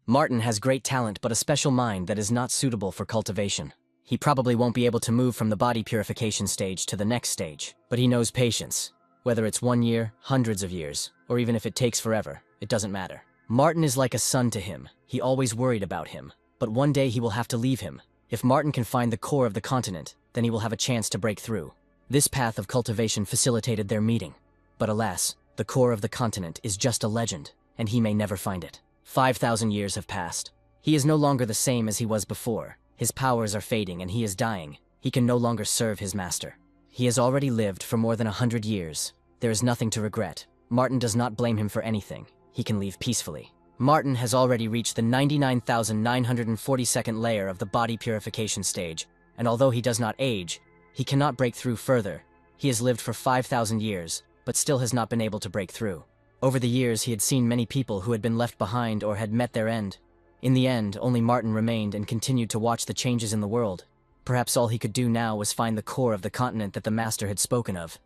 Martin has great talent but a special mind that is not suitable for cultivation. He probably won't be able to move from the body purification stage to the next stage, but he knows patience. Whether it's 1 year, hundreds of years, or even if it takes forever, it doesn't matter. Martin is like a son to him. He always worried about him. But one day he will have to leave him. If Martin can find the core of the continent, then he will have a chance to break through. This path of cultivation facilitated their meeting. But alas, the core of the continent is just a legend, and he may never find it. 5,000 years have passed. He is no longer the same as he was before. His powers are fading and he is dying. He can no longer serve his master. He has already lived for more than 100 years. There is nothing to regret. Martin does not blame him for anything. He can leave peacefully. Martin has already reached the 99,942nd layer of the body purification stage, and although he does not age, he cannot break through further. He has lived for 5,000 years, but still has not been able to break through. Over the years, he had seen many people who had been left behind or had met their end. In the end, only Martin remained and continued to watch the changes in the world. Perhaps all he could do now was find the core of the continent that the master had spoken of.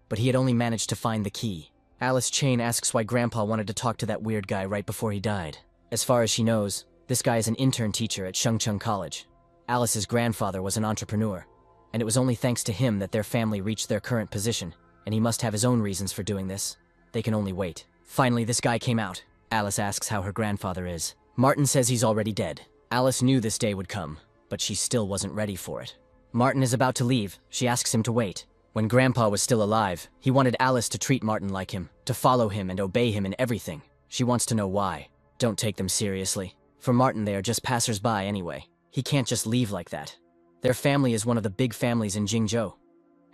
But he had only managed to find the key. Alice Chain asks why Grandpa wanted to talk to that weird guy right before he died. As far as she knows, this guy is an intern teacher at Shengcheng College. Alice's grandfather was an entrepreneur, and it was only thanks to him that their family reached their current position, and he must have his own reasons for doing this. They can only wait. Finally, this guy came out. Alice asks how her grandfather is. Martin says he's already dead. Alice knew this day would come, but she still wasn't ready for it. Martin is about to leave. She asks him to wait. When Grandpa was still alive, he wanted Alice to treat Martin like him, to follow him and obey him in everything. She wants to know why. Don't take them seriously. For Martin, they are just passers-by anyway. He can't just leave like that. Their family is one of the big families in Jingzhou,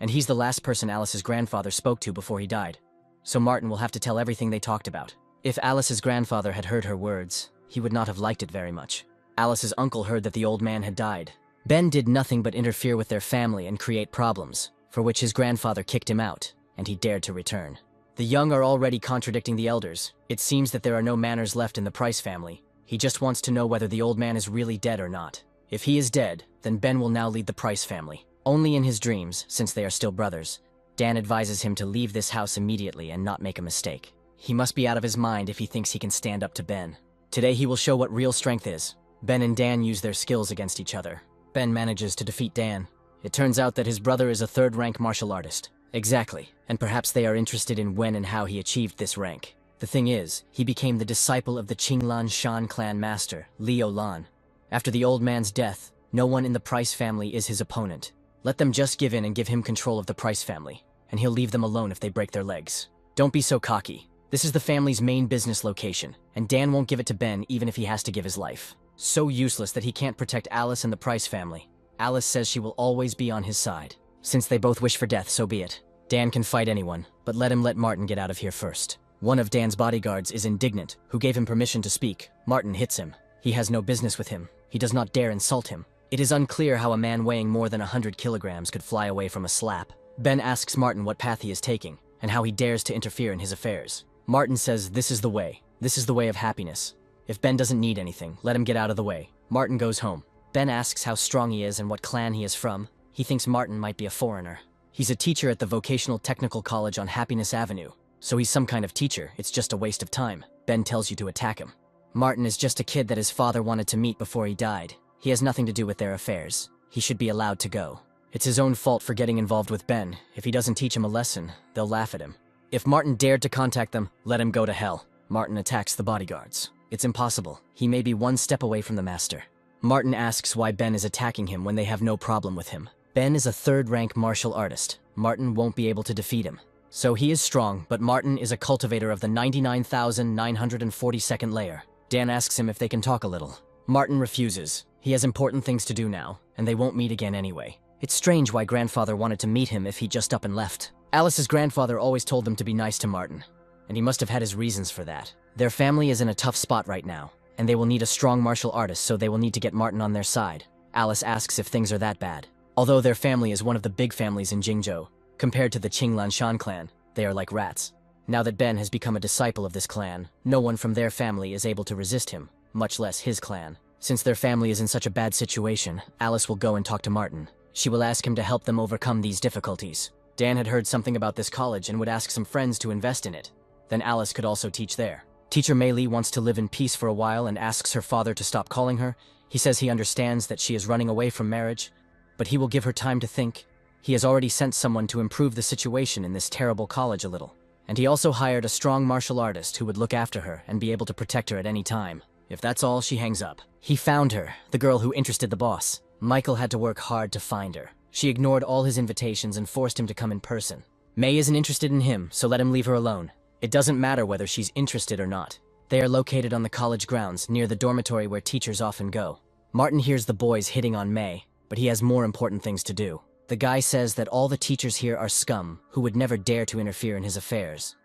and he's the last person Alice's grandfather spoke to before he died. So Martin will have to tell everything they talked about. If Alice's grandfather had heard her words, he would not have liked it very much. Alice's uncle heard that the old man had died. Ben did nothing but interfere with their family and create problems, for which his grandfather kicked him out, and he dared to return. The young are already contradicting the elders. It seems that there are no manners left in the Price family. He just wants to know whether the old man is really dead or not. If he is dead, then Ben will now lead the Price family. Only in his dreams, since they are still brothers. Dan advises him to leave this house immediately and not make a mistake. He must be out of his mind if he thinks he can stand up to Ben. Today he will show what real strength is. Ben and Dan use their skills against each other. Ben manages to defeat Dan. It turns out that his brother is a third-rank martial artist. Exactly, and perhaps they are interested in when and how he achieved this rank. The thing is, he became the disciple of the Qinglan Shan clan master, Liu Lan. After the old man's death, no one in the Price family is his opponent. Let them just give in and give him control of the Price family, and he'll leave them alone if they break their legs. Don't be so cocky. This is the family's main business location, and Dan won't give it to Ben even if he has to give his life. So useless that he can't protect Alice and the Price family. Alice says she will always be on his side. Since they both wish for death, so be it. Dan can fight anyone, but let Martin get out of here first. One of Dan's bodyguards is indignant, who gave him permission to speak. Martin hits him. He has no business with him. He does not dare insult him. It is unclear how a man weighing more than 100 kilograms could fly away from a slap. Ben asks Martin what path he is taking, and how he dares to interfere in his affairs. Martin says this is the way. This is the way of happiness. If Ben doesn't need anything, let him get out of the way. Martin goes home. Ben asks how strong he is and what clan he is from. He thinks Martin might be a foreigner. He's a teacher at the Vocational Technical College on Happiness Avenue, so he's some kind of teacher. It's just a waste of time. Ben tells you to attack him. Martin is just a kid that his father wanted to meet before he died. He has nothing to do with their affairs. He should be allowed to go. It's his own fault for getting involved with Ben. If he doesn't teach him a lesson, they'll laugh at him. If Martin dared to contact them, let him go to hell. Martin attacks the bodyguards. It's impossible. He may be one step away from the master. Martin asks why Ben is attacking him when they have no problem with him. Ben is a third-rank martial artist. Martin won't be able to defeat him. So he is strong, but Martin is a cultivator of the 99,942nd layer. Dan asks him if they can talk a little. Martin refuses. He has important things to do now, and they won't meet again anyway. It's strange why Grandfather wanted to meet him if he just up and left. Alice's grandfather always told them to be nice to Martin, and he must have had his reasons for that. Their family is in a tough spot right now, and they will need a strong martial artist, so they will need to get Martin on their side. Alice asks if things are that bad. Although their family is one of the big families in Jingzhou, compared to the Qinglan Shan clan, they are like rats. Now that Ben has become a disciple of this clan, no one from their family is able to resist him, much less his clan. Since their family is in such a bad situation, Alice will go and talk to Martin. She will ask him to help them overcome these difficulties. Dan had heard something about this college and would ask some friends to invest in it. Then Alice could also teach there. Teacher Mei Li wants to live in peace for a while and asks her father to stop calling her. He says he understands that she is running away from marriage, but he will give her time to think. He has already sent someone to improve the situation in this terrible college a little. And he also hired a strong martial artist who would look after her and be able to protect her at any time. If that's all, she hangs up. He found her, the girl who interested the boss. Michael had to work hard to find her. She ignored all his invitations and forced him to come in person. Mei isn't interested in him, so let him leave her alone. It doesn't matter whether she's interested or not. They are located on the college grounds, near the dormitory where teachers often go. Martin hears the boys hitting on Mei, but he has more important things to do. The guy says that all the teachers here are scum, who would never dare to interfere in his affairs.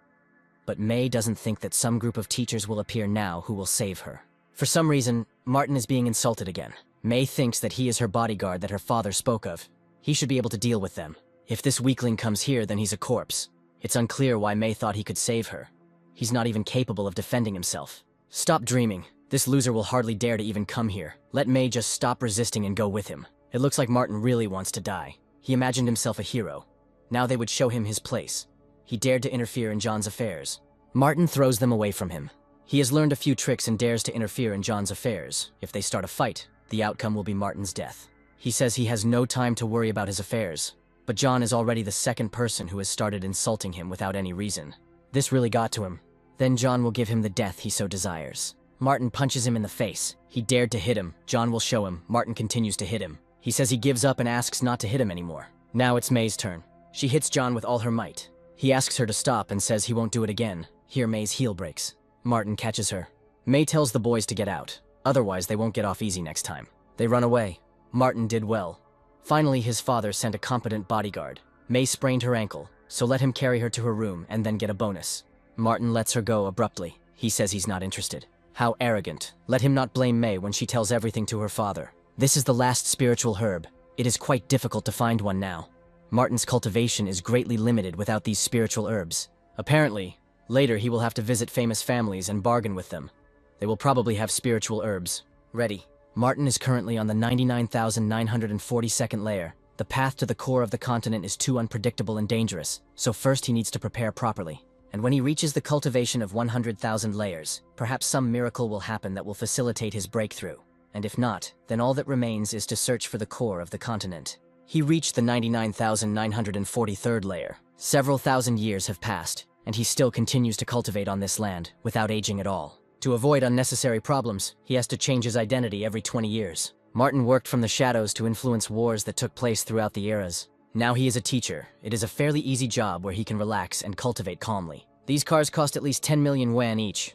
But Mei doesn't think that some group of teachers will appear now who will save her. For some reason, Martin is being insulted again. Mei thinks that he is her bodyguard that her father spoke of. He should be able to deal with them. If this weakling comes here, then he's a corpse. It's unclear why Mei thought he could save her. He's not even capable of defending himself. Stop dreaming. This loser will hardly dare to even come here. Let Mei just stop resisting and go with him. It looks like Martin really wants to die. He imagined himself a hero. Now they would show him his place. He dared to interfere in John's affairs. Martin throws them away from him. He has learned a few tricks and dares to interfere in John's affairs. If they start a fight, the outcome will be Martin's death. He says he has no time to worry about his affairs. But John is already the second person who has started insulting him without any reason. This really got to him. Then John will give him the death he so desires. Martin punches him in the face. He dared to hit him. John will show him. Martin continues to hit him. He says he gives up and asks not to hit him anymore. Now it's Mei's turn. She hits John with all her might. He asks her to stop and says he won't do it again. Here Mei's heel breaks. Martin catches her. Mei tells the boys to get out. Otherwise they won't get off easy next time. They run away. Martin did well. Finally, his father sent a competent bodyguard. Mei sprained her ankle, so let him carry her to her room and then get a bonus. Martin lets her go abruptly. He says he's not interested. How arrogant. Let him not blame Mei when she tells everything to her father. This is the last spiritual herb. It is quite difficult to find one now. Martin's cultivation is greatly limited without these spiritual herbs. Apparently, later he will have to visit famous families and bargain with them. They will probably have spiritual herbs. Ready. Martin is currently on the 99,942nd layer. The path to the core of the continent is too unpredictable and dangerous, so first he needs to prepare properly. And when he reaches the cultivation of 100,000 layers, perhaps some miracle will happen that will facilitate his breakthrough. And if not, then all that remains is to search for the core of the continent. He reached the 99,943rd layer. Several thousand years have passed, and he still continues to cultivate on this land, without aging at all. To avoid unnecessary problems, he has to change his identity every 20 years. Martin worked from the shadows to influence wars that took place throughout the eras. Now he is a teacher. It is a fairly easy job where he can relax and cultivate calmly. These cars cost at least 10 million yuan each.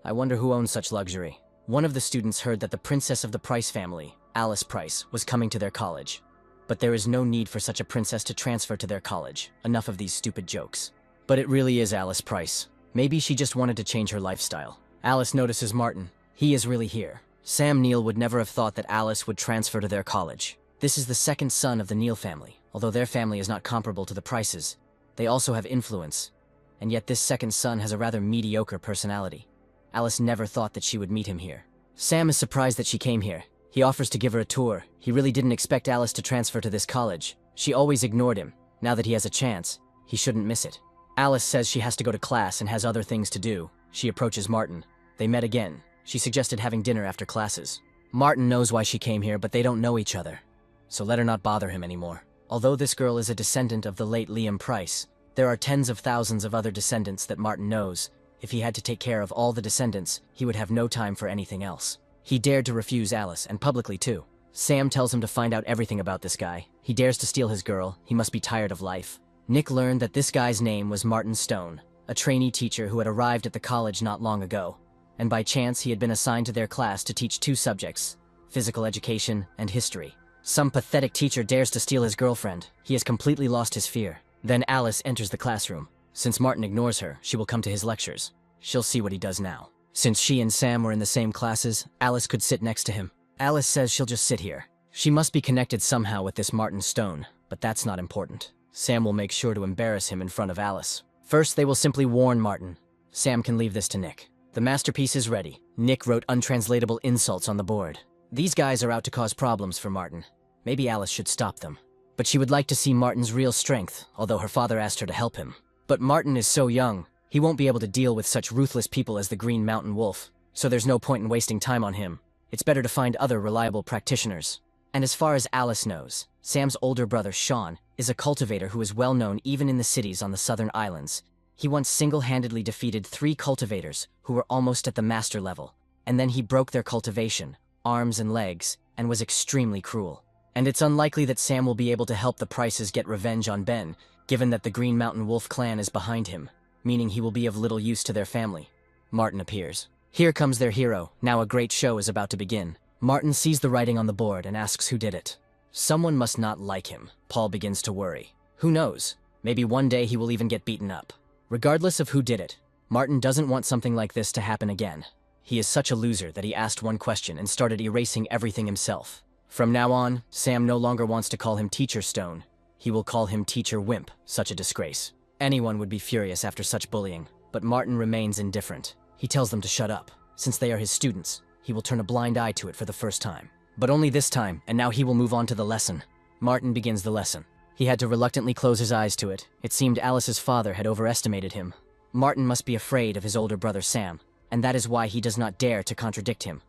I wonder who owns such luxury. One of the students heard that the princess of the Price family, Alice Price, was coming to their college. But there is no need for such a princess to transfer to their college. Enough of these stupid jokes. But it really is Alice Price. Maybe she just wanted to change her lifestyle. Alice notices Martin. He is really here. Sam Neill would never have thought that Alice would transfer to their college. This is the second son of the Neill family. Although their family is not comparable to the Prices, they also have influence. And yet this second son has a rather mediocre personality. Alice never thought that she would meet him here. Sam is surprised that she came here. He offers to give her a tour. He really didn't expect Alice to transfer to this college. She always ignored him. Now that he has a chance, he shouldn't miss it. Alice says she has to go to class and has other things to do. She approaches Martin. They met again. She suggested having dinner after classes. Martin knows why she came here, but they don't know each other. So let her not bother him anymore. Although this girl is a descendant of the late Liam Price, there are tens of thousands of other descendants that Martin knows. If he had to take care of all the descendants, he would have no time for anything else. He dared to refuse Alice, and publicly too. Sam tells him to find out everything about this guy. He dares to steal his girl. He must be tired of life. Nick learned that this guy's name was Martin Stone, a trainee teacher who had arrived at the college not long ago. And by chance he had been assigned to their class to teach two subjects, physical education and history. Some pathetic teacher dares to steal his girlfriend. He has completely lost his fear. Then Alice enters the classroom. Since Martin ignores her, she will come to his lectures. She'll see what he does now. Since she and Sam were in the same classes, Alice could sit next to him. Alice says she'll just sit here. She must be connected somehow with this Martin Stone, but that's not important. Sam will make sure to embarrass him in front of Alice. First, they will simply warn Martin. Sam can leave this to Nick. The masterpiece is ready. Nick wrote untranslatable insults on the board. These guys are out to cause problems for Martin. Maybe Alice should stop them. But she would like to see Martin's real strength, although her father asked her to help him. But Martin is so young. He won't be able to deal with such ruthless people as the Green Mountain Wolf, so there's no point in wasting time on him. It's better to find other reliable practitioners. And as far as Alice knows, Sam's older brother, Sean, is a cultivator who is well known even in the cities on the southern islands. He once single-handedly defeated 3 cultivators who were almost at the master level, and then he broke their cultivation, arms and legs, and was extremely cruel. And it's unlikely that Sam will be able to help the Prices get revenge on Ben, given that the Green Mountain Wolf clan is behind him, meaning he will be of little use to their family. Martin appears. Here comes their hero. Now a great show is about to begin. Martin sees the writing on the board and asks who did it. Someone must not like him. Paul begins to worry. Who knows? Maybe one day he will even get beaten up. Regardless of who did it, Martin doesn't want something like this to happen again. He is such a loser that he asked one question and started erasing everything himself. From now on, Sam no longer wants to call him Teacher Stone. He will call him Teacher Wimp. Such a disgrace. Anyone would be furious after such bullying, but Martin remains indifferent. He tells them to shut up. Since they are his students, he will turn a blind eye to it for the first time. But only this time, and now he will move on to the lesson. Martin begins the lesson. He had to reluctantly close his eyes to it. It seemed Alice's father had overestimated him. Martin must be afraid of his older brother Sam, and that is why he does not dare to contradict him.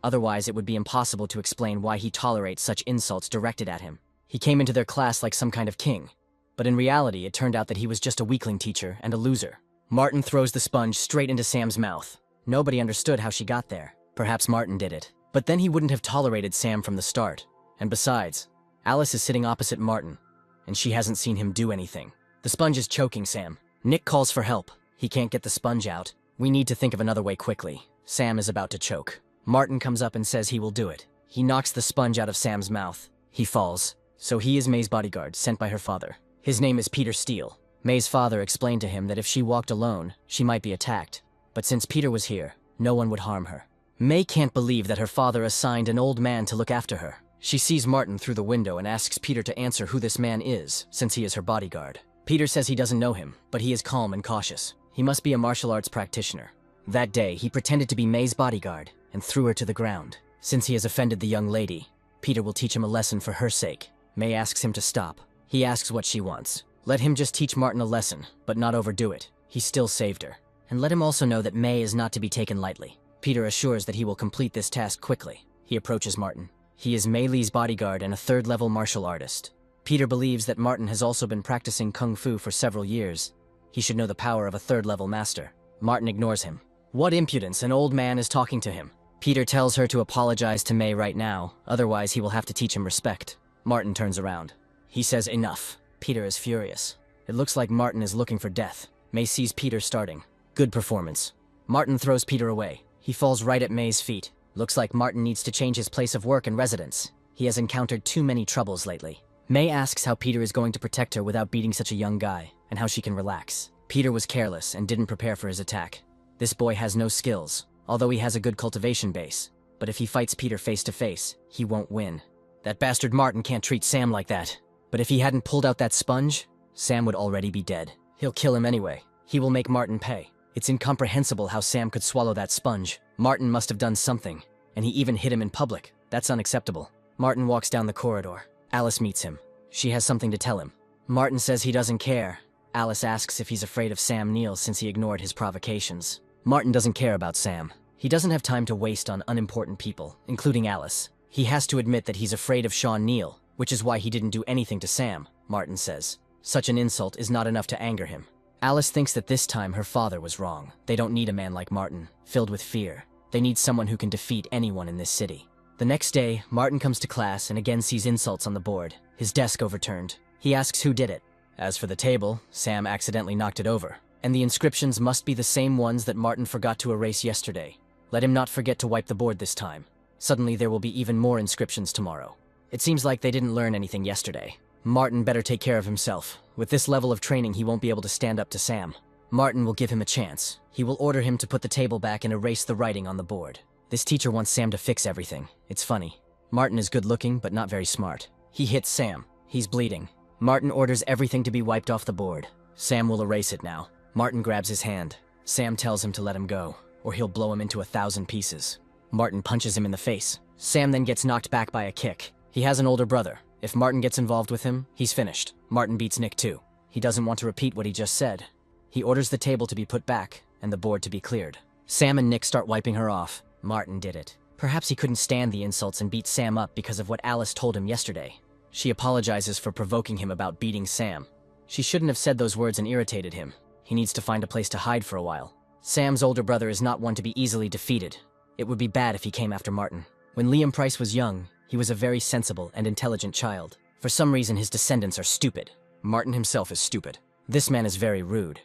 Otherwise, it would be impossible to explain why he tolerates such insults directed at him. He came into their class like some kind of king, but in reality, it turned out that he was just a weakling teacher and a loser. Martin throws the sponge straight into Sam's mouth. Nobody understood how she got there. Perhaps Martin did it. But then he wouldn't have tolerated Sam from the start. And besides, Alice is sitting opposite Martin, and she hasn't seen him do anything. The sponge is choking Sam. Nick calls for help. He can't get the sponge out. We need to think of another way quickly. Sam is about to choke. Martin comes up and says he will do it. He knocks the sponge out of Sam's mouth. He falls. So he is May's bodyguard, sent by her father. His name is Peter Steele. May's father explained to him that if she walked alone, she might be attacked. But since Peter was here, no one would harm her. May can't believe that her father assigned an old man to look after her. She sees Martin through the window and asks Peter to answer who this man is, since he is her bodyguard. Peter says he doesn't know him, but he is calm and cautious. He must be a martial arts practitioner. That day, he pretended to be May's bodyguard and threw her to the ground. Since he has offended the young lady, Peter will teach him a lesson for her sake. May asks him to stop. He asks what she wants. Let him just teach Martin a lesson, but not overdo it. He still saved her. And let him also know that May is not to be taken lightly. Peter assures that he will complete this task quickly. He approaches Martin. He is Mei Li's bodyguard and a third-level martial artist. Peter believes that Martin has also been practicing kung fu for several years. He should know the power of a third-level master. Martin ignores him. What impudence, an old man is talking to him. Peter tells her to apologize to May right now, otherwise he will have to teach him respect. Martin turns around. He says enough. Peter is furious. It looks like Martin is looking for death. May sees Peter starting. Good performance. Martin throws Peter away. He falls right at May's feet. Looks like Martin needs to change his place of work and residence. He has encountered too many troubles lately. May asks how Peter is going to protect her without beating such a young guy, and how she can relax. Peter was careless and didn't prepare for his attack. This boy has no skills, although he has a good cultivation base. But if he fights Peter face to face, he won't win. That bastard Martin can't treat Sam like that. But if he hadn't pulled out that sponge, Sam would already be dead. He'll kill him anyway. He will make Martin pay. It's incomprehensible how Sam could swallow that sponge. Martin must have done something, and he even hit him in public. That's unacceptable. Martin walks down the corridor. Alice meets him. She has something to tell him. Martin says he doesn't care. Alice asks if he's afraid of Sam Neill since he ignored his provocations. Martin doesn't care about Sam. He doesn't have time to waste on unimportant people, including Alice. He has to admit that he's afraid of Sean Neill, which is why he didn't do anything to Sam, Martin says. Such an insult is not enough to anger him. Alice thinks that this time her father was wrong. They don't need a man like Martin, filled with fear. They need someone who can defeat anyone in this city. The next day, Martin comes to class and again sees insults on the board, his desk overturned. He asks who did it. As for the table, Sam accidentally knocked it over. And the inscriptions must be the same ones that Martin forgot to erase yesterday. Let him not forget to wipe the board this time. Suddenly there will be even more inscriptions tomorrow. It seems like they didn't learn anything yesterday. Martin better take care of himself. With this level of training, he won't be able to stand up to Sam. Martin will give him a chance. He will order him to put the table back and erase the writing on the board. This teacher wants Sam to fix everything. It's funny. Martin is good looking, but not very smart. He hits Sam. He's bleeding. Martin orders everything to be wiped off the board. Sam will erase it now. Martin grabs his hand. Sam tells him to let him go, or he'll blow him into 1,000 pieces. Martin punches him in the face. Sam then gets knocked back by a kick. He has an older brother. If Martin gets involved with him, he's finished. Martin beats Nick too. He doesn't want to repeat what he just said. He orders the table to be put back and the board to be cleared. Sam and Nick start wiping her off. Martin did it. Perhaps he couldn't stand the insults and beat Sam up because of what Alice told him yesterday. She apologizes for provoking him about beating Sam. She shouldn't have said those words and irritated him. He needs to find a place to hide for a while. Sam's older brother is not one to be easily defeated. It would be bad if he came after Martin. When Liam Price was young, he was a very sensible and intelligent child. For some reason, his descendants are stupid. Martin himself is stupid. This man is very rude.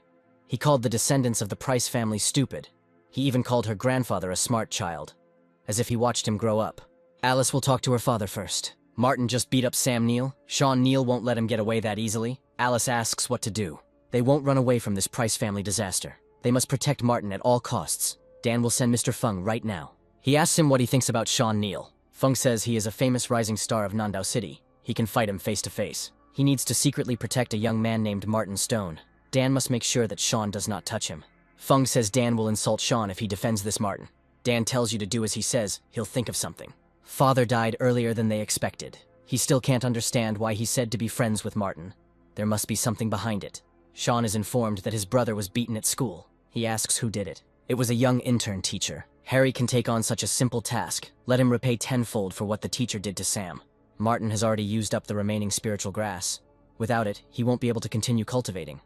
He called the descendants of the Price family stupid. He even called her grandfather a smart child, as if he watched him grow up. Alice will talk to her father first. Martin just beat up Sam Neill. Sean Neill won't let him get away that easily. Alice asks what to do. They won't run away from this Price family disaster. They must protect Martin at all costs. Dan will send Mr. Fung right now. He asks him what he thinks about Sean Neill. Fung says he is a famous rising star of Nandao City. He can fight him face to face. He needs to secretly protect a young man named Martin Stone. Dan must make sure that Sean does not touch him. Fung says Dan will insult Sean if he defends this Martin. Dan tells you to do as he says, he'll think of something. Father died earlier than they expected. He still can't understand why he said to be friends with Martin. There must be something behind it. Sean is informed that his brother was beaten at school. He asks who did it. It was a young intern teacher. Harry can take on such a simple task. Let him repay tenfold for what the teacher did to Sam. Martin has already used up the remaining spiritual grass. Without it, he won't be able to continue cultivating.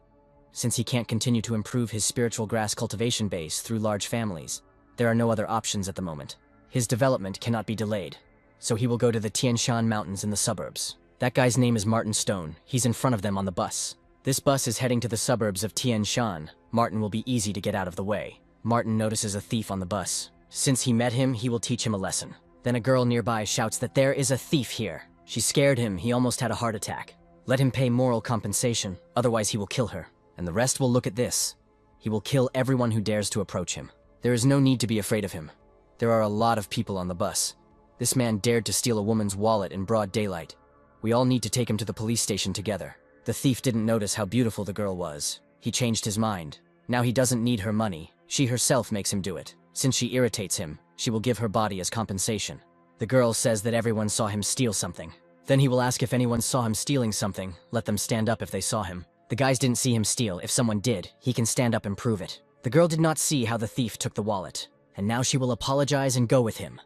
Since he can't continue to improve his spiritual grass cultivation base through large families, there are no other options at the moment. His development cannot be delayed, so he will go to the Tian Shan Mountains in the suburbs. That guy's name is Martin Stone. He's in front of them on the bus. This bus is heading to the suburbs of Tian Shan. Martin will be easy to get out of the way. Martin notices a thief on the bus. Since he met him, he will teach him a lesson. Then a girl nearby shouts that there is a thief here. She scared him. He almost had a heart attack. Let him pay moral compensation, otherwise he will kill her. And the rest will look at this. He will kill everyone who dares to approach him. There is no need to be afraid of him. There are a lot of people on the bus. This man dared to steal a woman's wallet in broad daylight. We all need to take him to the police station together. The thief didn't notice how beautiful the girl was. He changed his mind. Now he doesn't need her money. She herself makes him do it. Since she irritates him, she will give her body as compensation. The girl says that everyone saw him steal something. Then he will ask if anyone saw him stealing something. Let them stand up if they saw him. The guys didn't see him steal. If someone did, he can stand up and prove it. The girl did not see how the thief took the wallet. And now she will apologize and go with him.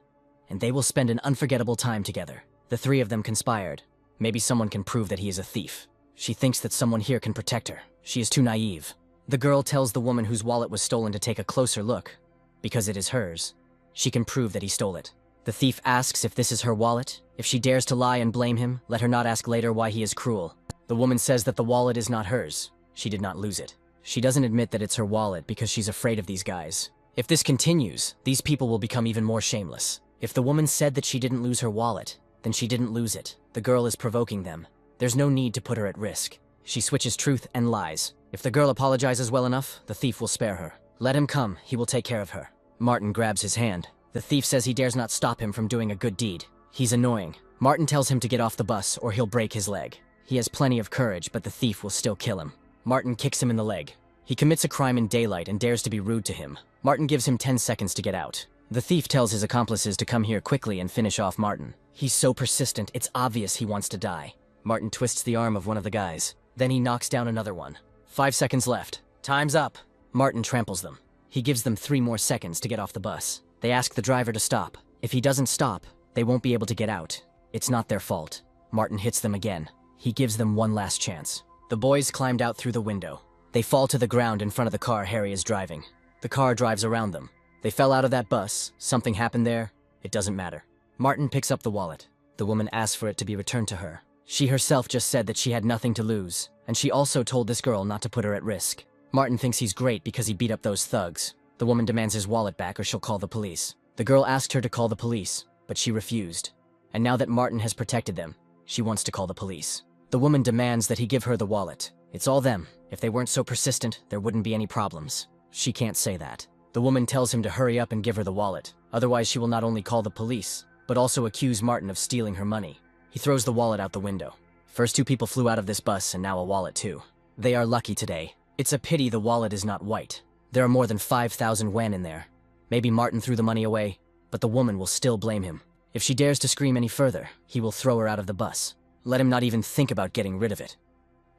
And they will spend an unforgettable time together. The three of them conspired. Maybe someone can prove that he is a thief. She thinks that someone here can protect her. She is too naive. The girl tells the woman whose wallet was stolen to take a closer look. Because it is hers. She can prove that he stole it. The thief asks if this is her wallet. If she dares to lie and blame him, let her not ask later why he is cruel. The woman says that the wallet is not hers. She did not lose it. She doesn't admit that it's her wallet because she's afraid of these guys. If this continues, these people will become even more shameless. If the woman said that she didn't lose her wallet, then she didn't lose it. The girl is provoking them. There's no need to put her at risk. She switches truth and lies. If the girl apologizes well enough, the thief will spare her. Let him come, he will take care of her. Martin grabs his hand. The thief says he dares not stop him from doing a good deed. He's annoying. Martin tells him to get off the bus or he'll break his leg. He has plenty of courage, but the thief will still kill him. Martin kicks him in the leg. He commits a crime in daylight and dares to be rude to him. Martin gives him 10 seconds to get out. The thief tells his accomplices to come here quickly and finish off Martin. He's so persistent, it's obvious he wants to die. Martin twists the arm of one of the guys. Then he knocks down another one. 5 seconds left. Time's up. Martin tramples them. He gives them 3 more seconds to get off the bus. They ask the driver to stop. If he doesn't stop, they won't be able to get out. It's not their fault. Martin hits them again. He gives them one last chance. The boys climbed out through the window. They fall to the ground in front of the car Harry is driving. The car drives around them. They fell out of that bus. Something happened there. It doesn't matter. Martin picks up the wallet. The woman asks for it to be returned to her. She herself just said that she had nothing to lose, and she also told this girl not to put her at risk. Martin thinks he's great because he beat up those thugs. The woman demands his wallet back or she'll call the police. The girl asked her to call the police, but she refused. And now that Martin has protected them, she wants to call the police. The woman demands that he give her the wallet. It's all them. If they weren't so persistent, there wouldn't be any problems. She can't say that. The woman tells him to hurry up and give her the wallet. Otherwise she will not only call the police, but also accuse Martin of stealing her money. He throws the wallet out the window. First 2 people flew out of this bus and now a wallet too. They are lucky today. It's a pity the wallet is not white. There are more than 5,000 wen in there. Maybe Martin threw the money away, but the woman will still blame him. If she dares to scream any further, he will throw her out of the bus. Let him not even think about getting rid of it.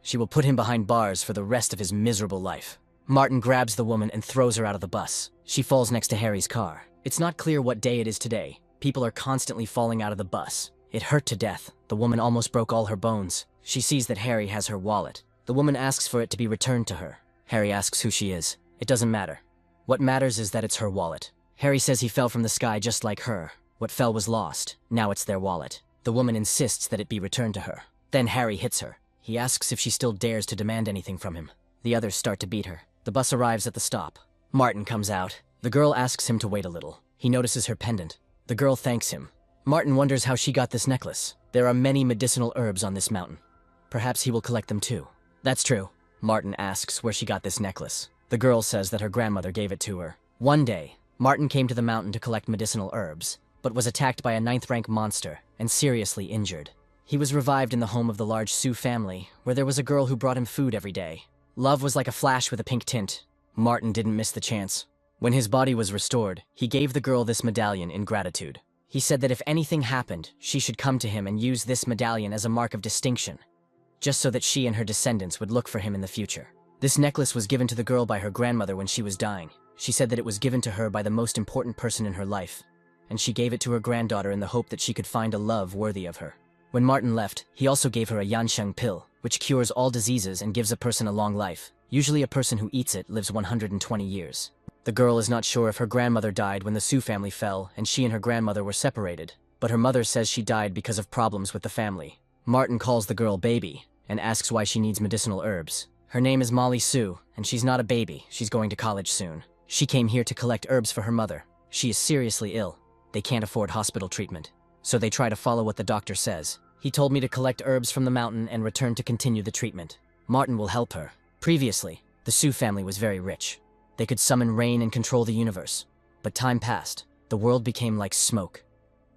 She will put him behind bars for the rest of his miserable life. Martin grabs the woman and throws her out of the bus. She falls next to Harry's car. It's not clear what day it is today. People are constantly falling out of the bus. It hurt to death. The woman almost broke all her bones. She sees that Harry has her wallet. The woman asks for it to be returned to her. Harry asks who she is. It doesn't matter. What matters is that it's her wallet. Harry says he fell from the sky just like her. What fell was lost. Now it's their wallet. The woman insists that it be returned to her. Then Harry hits her. He asks if she still dares to demand anything from him. The others start to beat her. The bus arrives at the stop. Martin comes out. The girl asks him to wait a little. He notices her pendant. The girl thanks him. Martin wonders how she got this necklace. There are many medicinal herbs on this mountain. Perhaps he will collect them too. That's true. Martin asks where she got this necklace. The girl says that her grandmother gave it to her. One day, Martin came to the mountain to collect medicinal herbs, but was attacked by a 9th-rank monster and seriously injured. He was revived in the home of the large Sioux family, where there was a girl who brought him food every day. Love was like a flash with a pink tint. Martin didn't miss the chance. When his body was restored, he gave the girl this medallion in gratitude. He said that if anything happened, she should come to him and use this medallion as a mark of distinction, just so that she and her descendants would look for him in the future. This necklace was given to the girl by her grandmother when she was dying. She said that it was given to her by the most important person in her life, and she gave it to her granddaughter in the hope that she could find a love worthy of her. When Martin left, he also gave her a yansheng pill, which cures all diseases and gives a person a long life. Usually a person who eats it lives 120 years. The girl is not sure if her grandmother died when the Sioux family fell and she and her grandmother were separated, but her mother says she died because of problems with the family. Martin calls the girl baby and asks why she needs medicinal herbs. Her name is Molly Sue, and she's not a baby. She's going to college soon. She came here to collect herbs for her mother. She is seriously ill. They can't afford hospital treatment, so they try to follow what the doctor says. He told me to collect herbs from the mountain and return to continue the treatment. Martin will help her. Previously, the Sioux family was very rich. They could summon rain and control the universe. But time passed. The world became like smoke.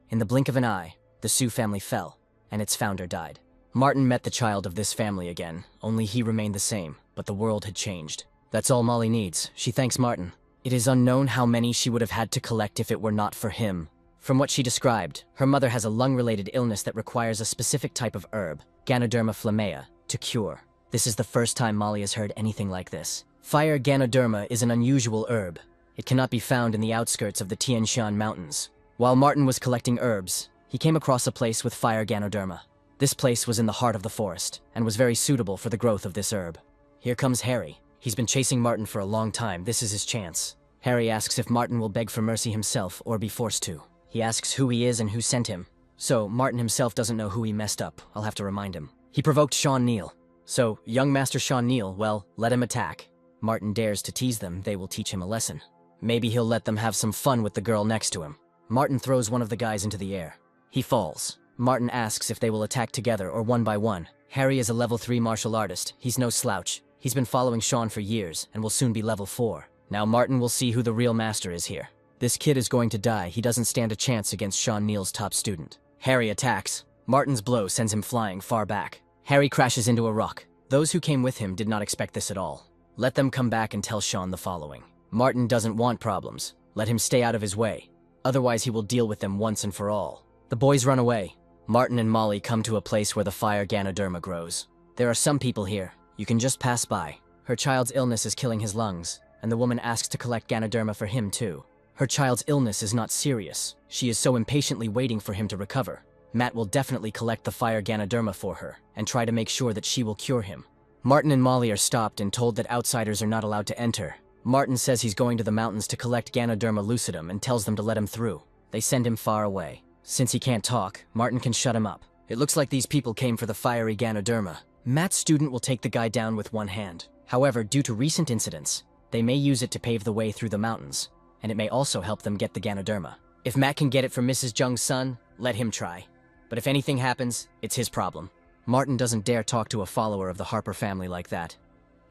In the blink of an eye, the Sioux family fell, and its founder died. Martin met the child of this family again, only he remained the same, but the world had changed. That's all Molly needs. She thanks Martin. It is unknown how many she would have had to collect if it were not for him. From what she described, her mother has a lung-related illness that requires a specific type of herb, Ganoderma flammea, to cure. This is the first time Molly has heard anything like this. Fire Ganoderma is an unusual herb. It cannot be found in the outskirts of the Tian Shan Mountains. While Martin was collecting herbs, he came across a place with fire Ganoderma. This place was in the heart of the forest, and was very suitable for the growth of this herb. Here comes Harry. He's been chasing Martin for a long time. This is his chance. Harry asks if Martin will beg for mercy himself or be forced to. He asks who he is and who sent him. So, Martin himself doesn't know who he messed up. I'll have to remind him. He provoked Sean Neal. So, young Master Sean Neal, well, let him attack. Martin dares to tease them. They will teach him a lesson. Maybe he'll let them have some fun with the girl next to him. Martin throws one of the guys into the air. He falls. Martin asks if they will attack together or one by one. Harry is a level 3 martial artist. He's no slouch. He's been following Sean for years and will soon be level 4. Now Martin will see who the real master is here. This kid is going to die. He doesn't stand a chance against Sean Neal's top student. Harry attacks. Martin's blow sends him flying far back. Harry crashes into a rock. Those who came with him did not expect this at all. Let them come back and tell Sean the following. Martin doesn't want problems. Let him stay out of his way. Otherwise he will deal with them once and for all. The boys run away. Martin and Molly come to a place where the fire Ganoderma grows. There are some people here. You can just pass by. Her child's illness is killing his lungs, and the woman asks to collect Ganoderma for him too. Her child's illness is not serious. She is so impatiently waiting for him to recover. Matt will definitely collect the fire Ganoderma for her, and try to make sure that she will cure him. Martin and Molly are stopped and told that outsiders are not allowed to enter. Martin says he's going to the mountains to collect Ganoderma lucidum and tells them to let him through. They send him far away. Since he can't talk, Martin can shut him up. It looks like these people came for the fiery Ganoderma. Matt's student will take the guy down with one hand. However, due to recent incidents, they may use it to pave the way through the mountains, and it may also help them get the Ganoderma. If Matt can get it from Mrs. Jung's son, let him try. But if anything happens, it's his problem. Martin doesn't dare talk to a follower of the Harper family like that.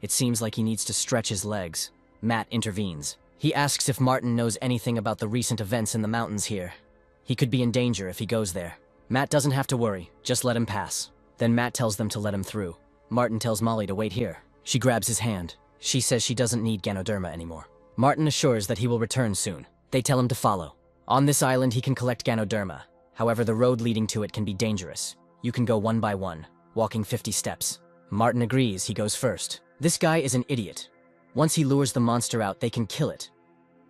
It seems like he needs to stretch his legs. Matt intervenes. He asks if Martin knows anything about the recent events in the mountains here. He could be in danger if he goes there. Matt doesn't have to worry, just let him pass. Then Matt tells them to let him through. Martin tells Molly to wait here. She grabs his hand. She says she doesn't need Ganoderma anymore. Martin assures that he will return soon. They tell him to follow. On this island he can collect Ganoderma. However, the road leading to it can be dangerous. You can go one by one, walking 50 steps. Martin agrees. He goes first. This guy is an idiot. Once he lures the monster out, they can kill it.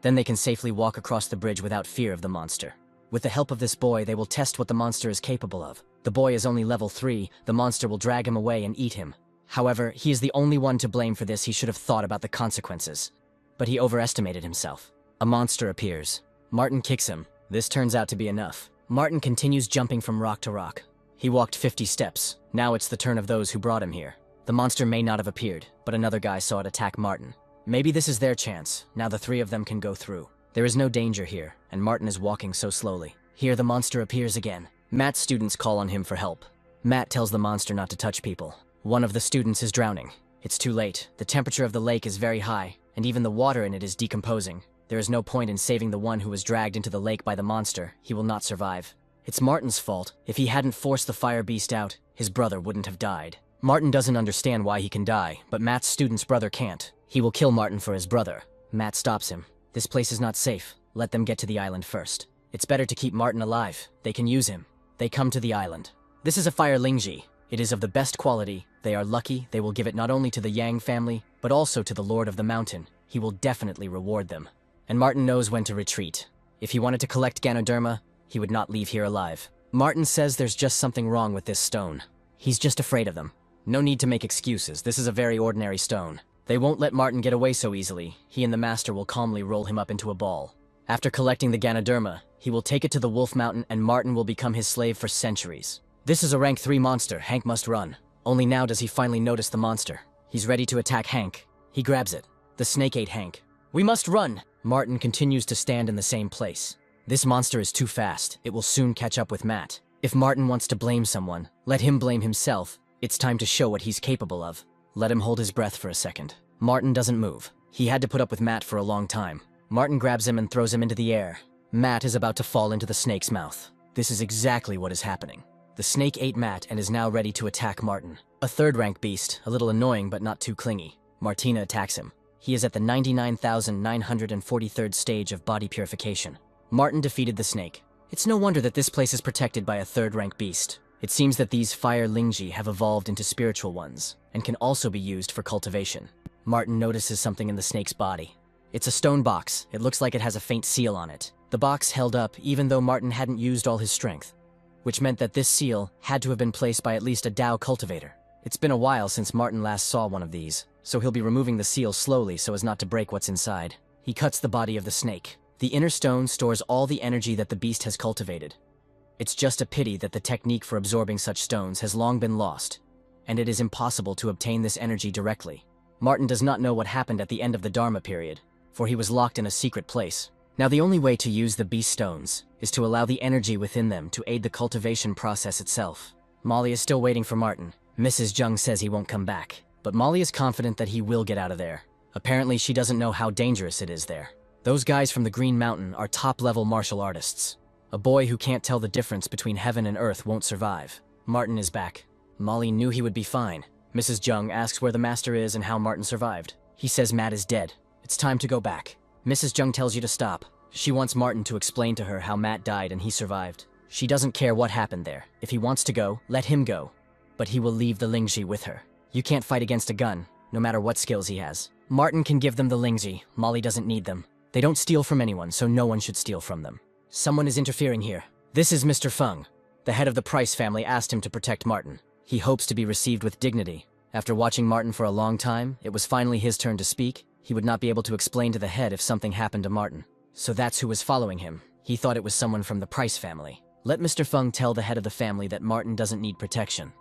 Then they can safely walk across the bridge without fear of the monster. With the help of this boy, they will test what the monster is capable of. The boy is only level 3, the monster will drag him away and eat him. However, he is the only one to blame for this. He should have thought about the consequences. But he overestimated himself. A monster appears. Martin kicks him. This turns out to be enough. Martin continues jumping from rock to rock. He walked 50 steps. Now it's the turn of those who brought him here. The monster may not have appeared, but another guy saw it attack Martin. Maybe this is their chance. Now the 3 of them can go through. There is no danger here, and Martin is walking so slowly. Here the monster appears again. Matt's students call on him for help. Matt tells the monster not to touch people. One of the students is drowning. It's too late. The temperature of the lake is very high, and even the water in it is decomposing. There is no point in saving the one who was dragged into the lake by the monster. He will not survive. It's Martin's fault. If he hadn't forced the fire beast out, his brother wouldn't have died. Martin doesn't understand why he can die, but Matt's student's brother can't. He will kill Martin for his brother. Matt stops him. This place is not safe. Let them get to the island first. It's better to keep Martin alive. They can use him. They come to the island. This is a fire Lingji. It is of the best quality. They are lucky. They will give it not only to the Yang family, but also to the Lord of the Mountain. He will definitely reward them. And Martin knows when to retreat. If he wanted to collect Ganoderma, he would not leave here alive. Martin says there's just something wrong with this stone. He's just afraid of them. No need to make excuses. This is a very ordinary stone. They won't let Martin get away so easily. He and the master will calmly roll him up into a ball. After collecting the Ganoderma, he will take it to the Wolf Mountain and Martin will become his slave for centuries. This is a rank 3 monster. Hank must run. Only now does he finally notice the monster. He's ready to attack Hank. He grabs it. The snake ate Hank. We must run! Martin continues to stand in the same place. This monster is too fast. It will soon catch up with Matt. If Martin wants to blame someone, let him blame himself. It's time to show what he's capable of. Let him hold his breath for a second. Martin doesn't move. He had to put up with Matt for a long time. Martin grabs him and throws him into the air. Matt is about to fall into the snake's mouth. This is exactly what is happening. The snake ate Matt and is now ready to attack Martin. A 3rd rank beast, a little annoying but not too clingy. Martina attacks him. He is at the 99,943rd stage of body purification. Martin defeated the snake. It's no wonder that this place is protected by a 3rd rank beast. It seems that these fire Lingji have evolved into spiritual ones, and can also be used for cultivation. Martin notices something in the snake's body. It's a stone box. It looks like it has a faint seal on it. The box held up even though Martin hadn't used all his strength, which meant that this seal had to have been placed by at least a Dao cultivator. It's been a while since Martin last saw one of these, so he'll be removing the seal slowly so as not to break what's inside. He cuts the body of the snake. The inner stone stores all the energy that the beast has cultivated. It's just a pity that the technique for absorbing such stones has long been lost, and it is impossible to obtain this energy directly. Martin does not know what happened at the end of the Dharma period, for he was locked in a secret place. Now the only way to use the beast stones is to allow the energy within them to aid the cultivation process itself. Molly is still waiting for Martin. Mrs. Jung says he won't come back, but Molly is confident that he will get out of there. Apparently she doesn't know how dangerous it is there. Those guys from the Green Mountain are top-level martial artists. A boy who can't tell the difference between heaven and earth won't survive. Martin is back. Molly knew he would be fine. Mrs. Jung asks where the master is and how Martin survived. He says Matt is dead. It's time to go back. Mrs. Jung tells you to stop. She wants Martin to explain to her how Matt died and he survived. She doesn't care what happened there. If he wants to go, let him go. But he will leave the Lingji with her. You can't fight against a gun, no matter what skills he has. Martin can give them the Lingji. Molly doesn't need them. They don't steal from anyone, so no one should steal from them. Someone is interfering here. This is Mr. Feng. The head of the Price family asked him to protect Martin. He hopes to be received with dignity. After watching Martin for a long time, it was finally his turn to speak. He would not be able to explain to the head if something happened to Martin. So that's who was following him. He thought it was someone from the Price family. Let Mr. Feng tell the head of the family that Martin doesn't need protection.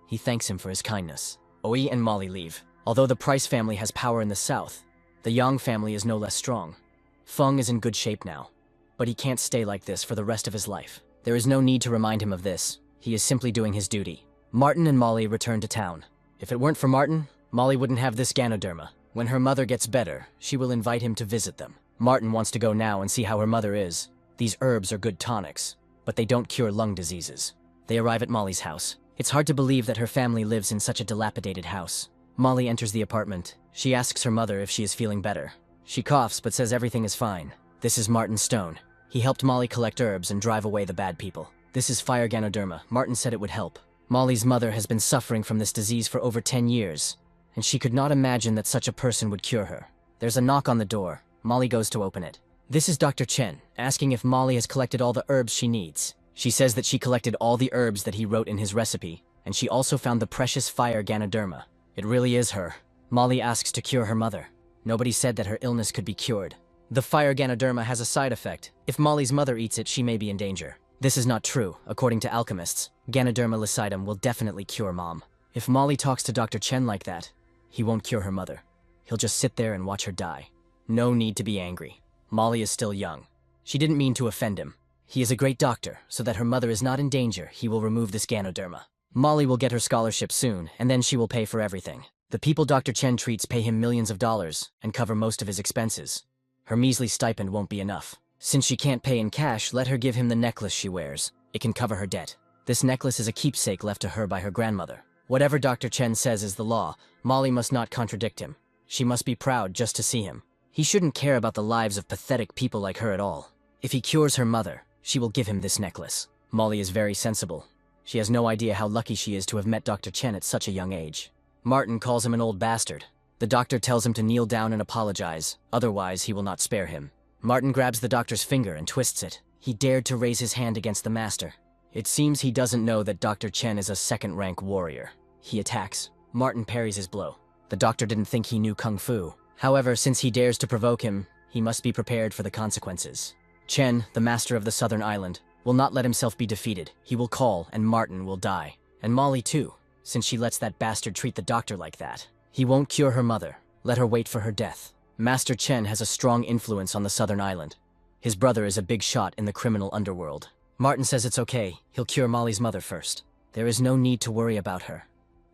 He thanks him for his kindness. Oi and Molly leave. Although the Price family has power in the south, the Yang family is no less strong. Feng is in good shape now, but he can't stay like this for the rest of his life. There is no need to remind him of this. He is simply doing his duty. Martin and Molly return to town. If it weren't for Martin, Molly wouldn't have this Ganoderma. When her mother gets better, she will invite him to visit them. Martin wants to go now and see how her mother is. These herbs are good tonics, but they don't cure lung diseases. They arrive at Molly's house. It's hard to believe that her family lives in such a dilapidated house. Molly enters the apartment. She asks her mother if she is feeling better. She coughs but says everything is fine. This is Martin Stone. He helped Molly collect herbs and drive away the bad people. This is Fire Ganoderma. Martin said it would help. Molly's mother has been suffering from this disease for over 10 years, and she could not imagine that such a person would cure her. There's a knock on the door. Molly goes to open it. This is Dr. Chen, asking if Molly has collected all the herbs she needs. She says that she collected all the herbs that he wrote in his recipe, and she also found the precious fire Ganoderma. It really is her. Molly asks to cure her mother. Nobody said that her illness could be cured. The fire Ganoderma has a side effect. If Molly's mother eats it, she may be in danger. This is not true. According to alchemists, Ganoderma lucidum will definitely cure Mom. If Molly talks to Dr. Chen like that, he won't cure her mother. He'll just sit there and watch her die. No need to be angry. Molly is still young. She didn't mean to offend him. He is a great doctor, so that her mother is not in danger, he will remove this Ganoderma. Molly will get her scholarship soon, and then she will pay for everything. The people Dr. Chen treats pay him millions of dollars and cover most of his expenses. Her measly stipend won't be enough. Since she can't pay in cash, let her give him the necklace she wears. It can cover her debt. This necklace is a keepsake left to her by her grandmother. Whatever Dr. Chen says is the law, Molly must not contradict him. She must be proud just to see him. He shouldn't care about the lives of pathetic people like her at all. If he cures her mother, she will give him this necklace. Molly is very sensible. She has no idea how lucky she is to have met Dr. Chen at such a young age. Martin calls him an old bastard. The doctor tells him to kneel down and apologize, otherwise he will not spare him. Martin grabs the doctor's finger and twists it. He dared to raise his hand against the master. It seems he doesn't know that Dr. Chen is a second-rank warrior. He attacks. Martin parries his blow. The doctor didn't think he knew Kung Fu. However, since he dares to provoke him, he must be prepared for the consequences. Chen, the master of the southern island, will not let himself be defeated. He will call, and Martin will die. And Molly too, since she lets that bastard treat the doctor like that. He won't cure her mother. Let her wait for her death. Master Chen has a strong influence on the southern island. His brother is a big shot in the criminal underworld. Martin says it's okay. He'll cure Molly's mother first. There is no need to worry about her,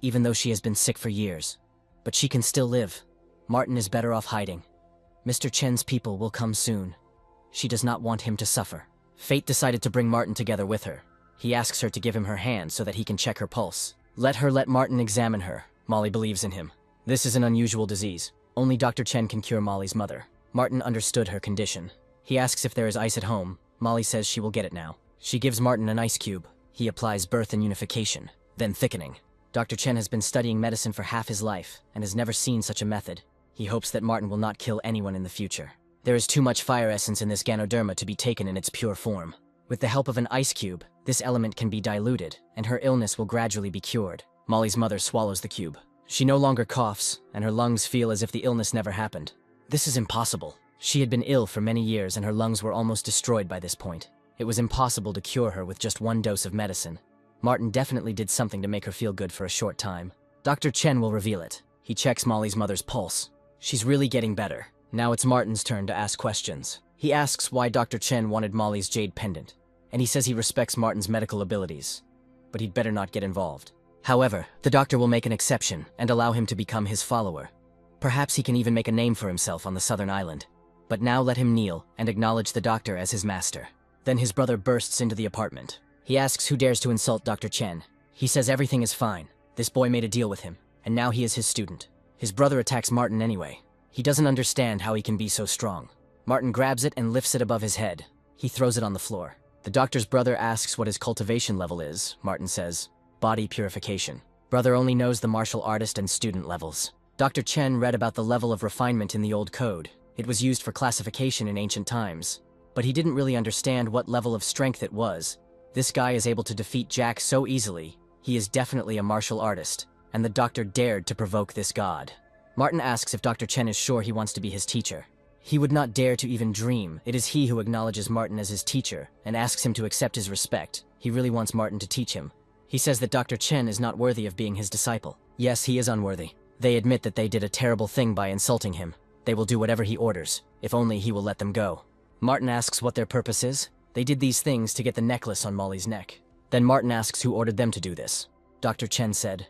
even though she has been sick for years. But she can still live. Martin is better off hiding. Mr. Chen's people will come soon. She does not want him to suffer. Fate decided to bring Martin together with her. He asks her to give him her hand so that he can check her pulse. Let Martin examine her. Molly believes in him. This is an unusual disease. Only Dr. Chen can cure Molly's mother. Martin understood her condition. He asks if there is ice at home. Molly says she will get it now. She gives Martin an ice cube. He applies birth and unification, then thickening. Dr. Chen has been studying medicine for half his life and has never seen such a method. He hopes that Martin will not kill anyone in the future. There is too much fire essence in this Ganoderma to be taken in its pure form. With the help of an ice cube, this element can be diluted, and her illness will gradually be cured. Molly's mother swallows the cube. She no longer coughs, and her lungs feel as if the illness never happened. This is impossible. She had been ill for many years and her lungs were almost destroyed by this point. It was impossible to cure her with just one dose of medicine. Martin definitely did something to make her feel good for a short time. Dr. Chen will reveal it. He checks Molly's mother's pulse. She's really getting better. Now it's Martin's turn to ask questions. He asks why Dr. Chen wanted Molly's jade pendant, and he says he respects Martin's medical abilities, but he'd better not get involved. However, the doctor will make an exception and allow him to become his follower. Perhaps he can even make a name for himself on the southern island. But now let him kneel and acknowledge the doctor as his master. Then his brother bursts into the apartment. He asks who dares to insult Dr. Chen. He says everything is fine. This boy made a deal with him, and now he is his student. His brother attacks Martin anyway. He doesn't understand how he can be so strong. Martin grabs it and lifts it above his head. He throws it on the floor. The doctor's brother asks what his cultivation level is. Martin says, body purification. Brother only knows the martial artist and student levels. Dr. Chen read about the level of refinement in the old code. It was used for classification in ancient times. But he didn't really understand what level of strength it was. This guy is able to defeat Jack so easily. He is definitely a martial artist, and the doctor dared to provoke this god. Martin asks if Dr. Chen is sure he wants to be his teacher. He would not dare to even dream. It is he who acknowledges Martin as his teacher and asks him to accept his respect. He really wants Martin to teach him. He says that Dr. Chen is not worthy of being his disciple. Yes, he is unworthy. They admit that they did a terrible thing by insulting him. They will do whatever he orders, if only he will let them go. Martin asks what their purpose is. They did these things to get the necklace on Molly's neck. Then Martin asks who ordered them to do this. Dr. Chen said,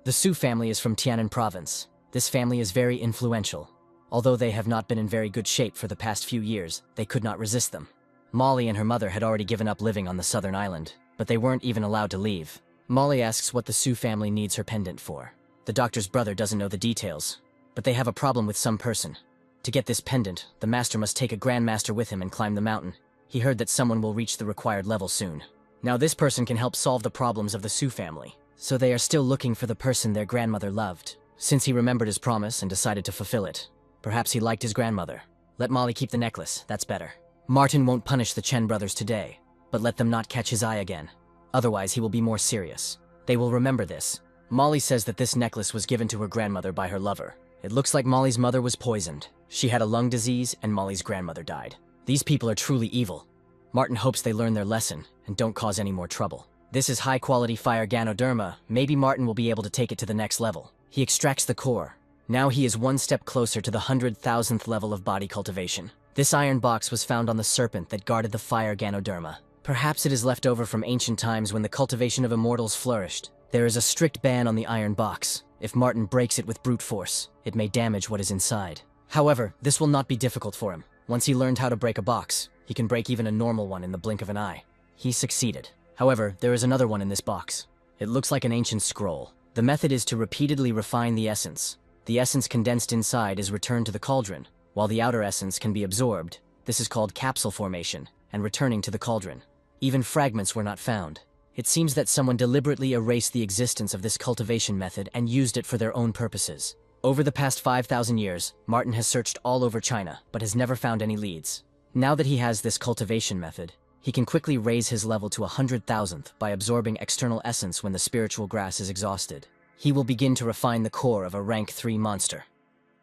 "The Su family is from Tianan province. This family is very influential. Although they have not been in very good shape for the past few years, they could not resist them." Molly and her mother had already given up living on the southern island, but they weren't even allowed to leave. Molly asks what the Su family needs her pendant for. The doctor's brother doesn't know the details, but they have a problem with some person. To get this pendant, the master must take a grandmaster with him and climb the mountain. He heard that someone will reach the required level soon. Now this person can help solve the problems of the Su family, so they are still looking for the person their grandmother loved. Since he remembered his promise and decided to fulfill it, Perhaps he liked his grandmother. Let Molly keep the necklace, that's better. Martin won't punish the Chen brothers today, but let them not catch his eye again. Otherwise, he will be more serious. They will remember this. Molly says that this necklace was given to her grandmother by her lover. It looks like Molly's mother was poisoned. She had a lung disease, and Molly's grandmother died. These people are truly evil. Martin hopes they learn their lesson and don't cause any more trouble. This is high-quality fire Ganoderma. Maybe Martin will be able to take it to the next level. He extracts the core. Now he is one step closer to the 100,000th level of body cultivation. This iron box was found on the serpent that guarded the fire Ganoderma. Perhaps it is left over from ancient times when the cultivation of immortals flourished. There is a strict ban on the iron box. If Martin breaks it with brute force, it may damage what is inside. However, this will not be difficult for him. Once he learned how to break a box, he can break even a normal one in the blink of an eye. He succeeded. However, there is another one in this box. It looks like an ancient scroll. The method is to repeatedly refine the essence. The essence condensed inside is returned to the cauldron, while the outer essence can be absorbed. This is called capsule formation, and returning to the cauldron. Even fragments were not found. It seems that someone deliberately erased the existence of this cultivation method and used it for their own purposes. Over the past 5,000 years, Martin has searched all over China, but has never found any leads. Now that he has this cultivation method, he can quickly raise his level to 100,000th by absorbing external essence when the spiritual grass is exhausted. He will begin to refine the core of a rank 3 monster.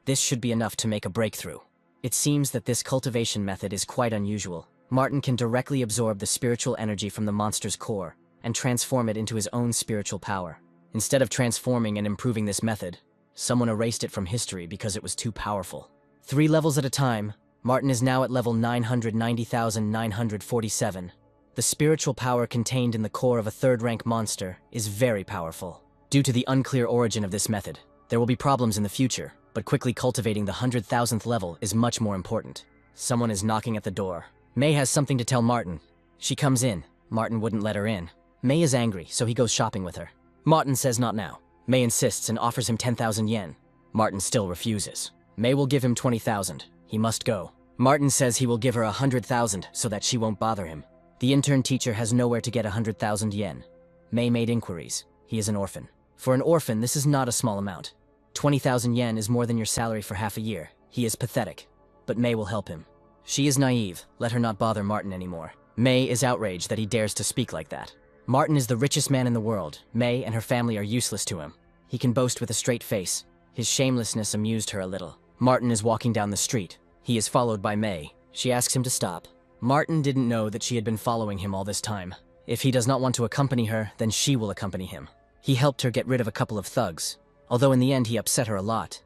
This should be enough to make a breakthrough. It seems that this cultivation method is quite unusual. Martin can directly absorb the spiritual energy from the monster's core and transform it into his own spiritual power. Instead of transforming and improving this method, someone erased it from history because it was too powerful. 3 levels at a time, Martin is now at level 990,947. The spiritual power contained in the core of a 3rd rank monster is very powerful. Due to the unclear origin of this method, there will be problems in the future, but quickly cultivating the 100,000th level is much more important. Someone is knocking at the door. May has something to tell Martin. She comes in. Martin wouldn't let her in. May is angry, so he goes shopping with her. Martin says not now. May insists and offers him 10,000 yen. Martin still refuses. May will give him 20,000. He must go. Martin says he will give her 100,000 so that she won't bother him. The intern teacher has nowhere to get 100,000 yen. May made inquiries. He is an orphan. For an orphan, this is not a small amount. 20,000 yen is more than your salary for half a year. He is pathetic. But May will help him. She is naive. Let her not bother Martin anymore. May is outraged that he dares to speak like that. Martin is the richest man in the world. May and her family are useless to him. He can boast with a straight face. His shamelessness amused her a little. Martin is walking down the street. He is followed by May. She asks him to stop. Martin didn't know that she had been following him all this time. If he does not want to accompany her, then she will accompany him. He helped her get rid of a couple of thugs, although in the end he upset her a lot.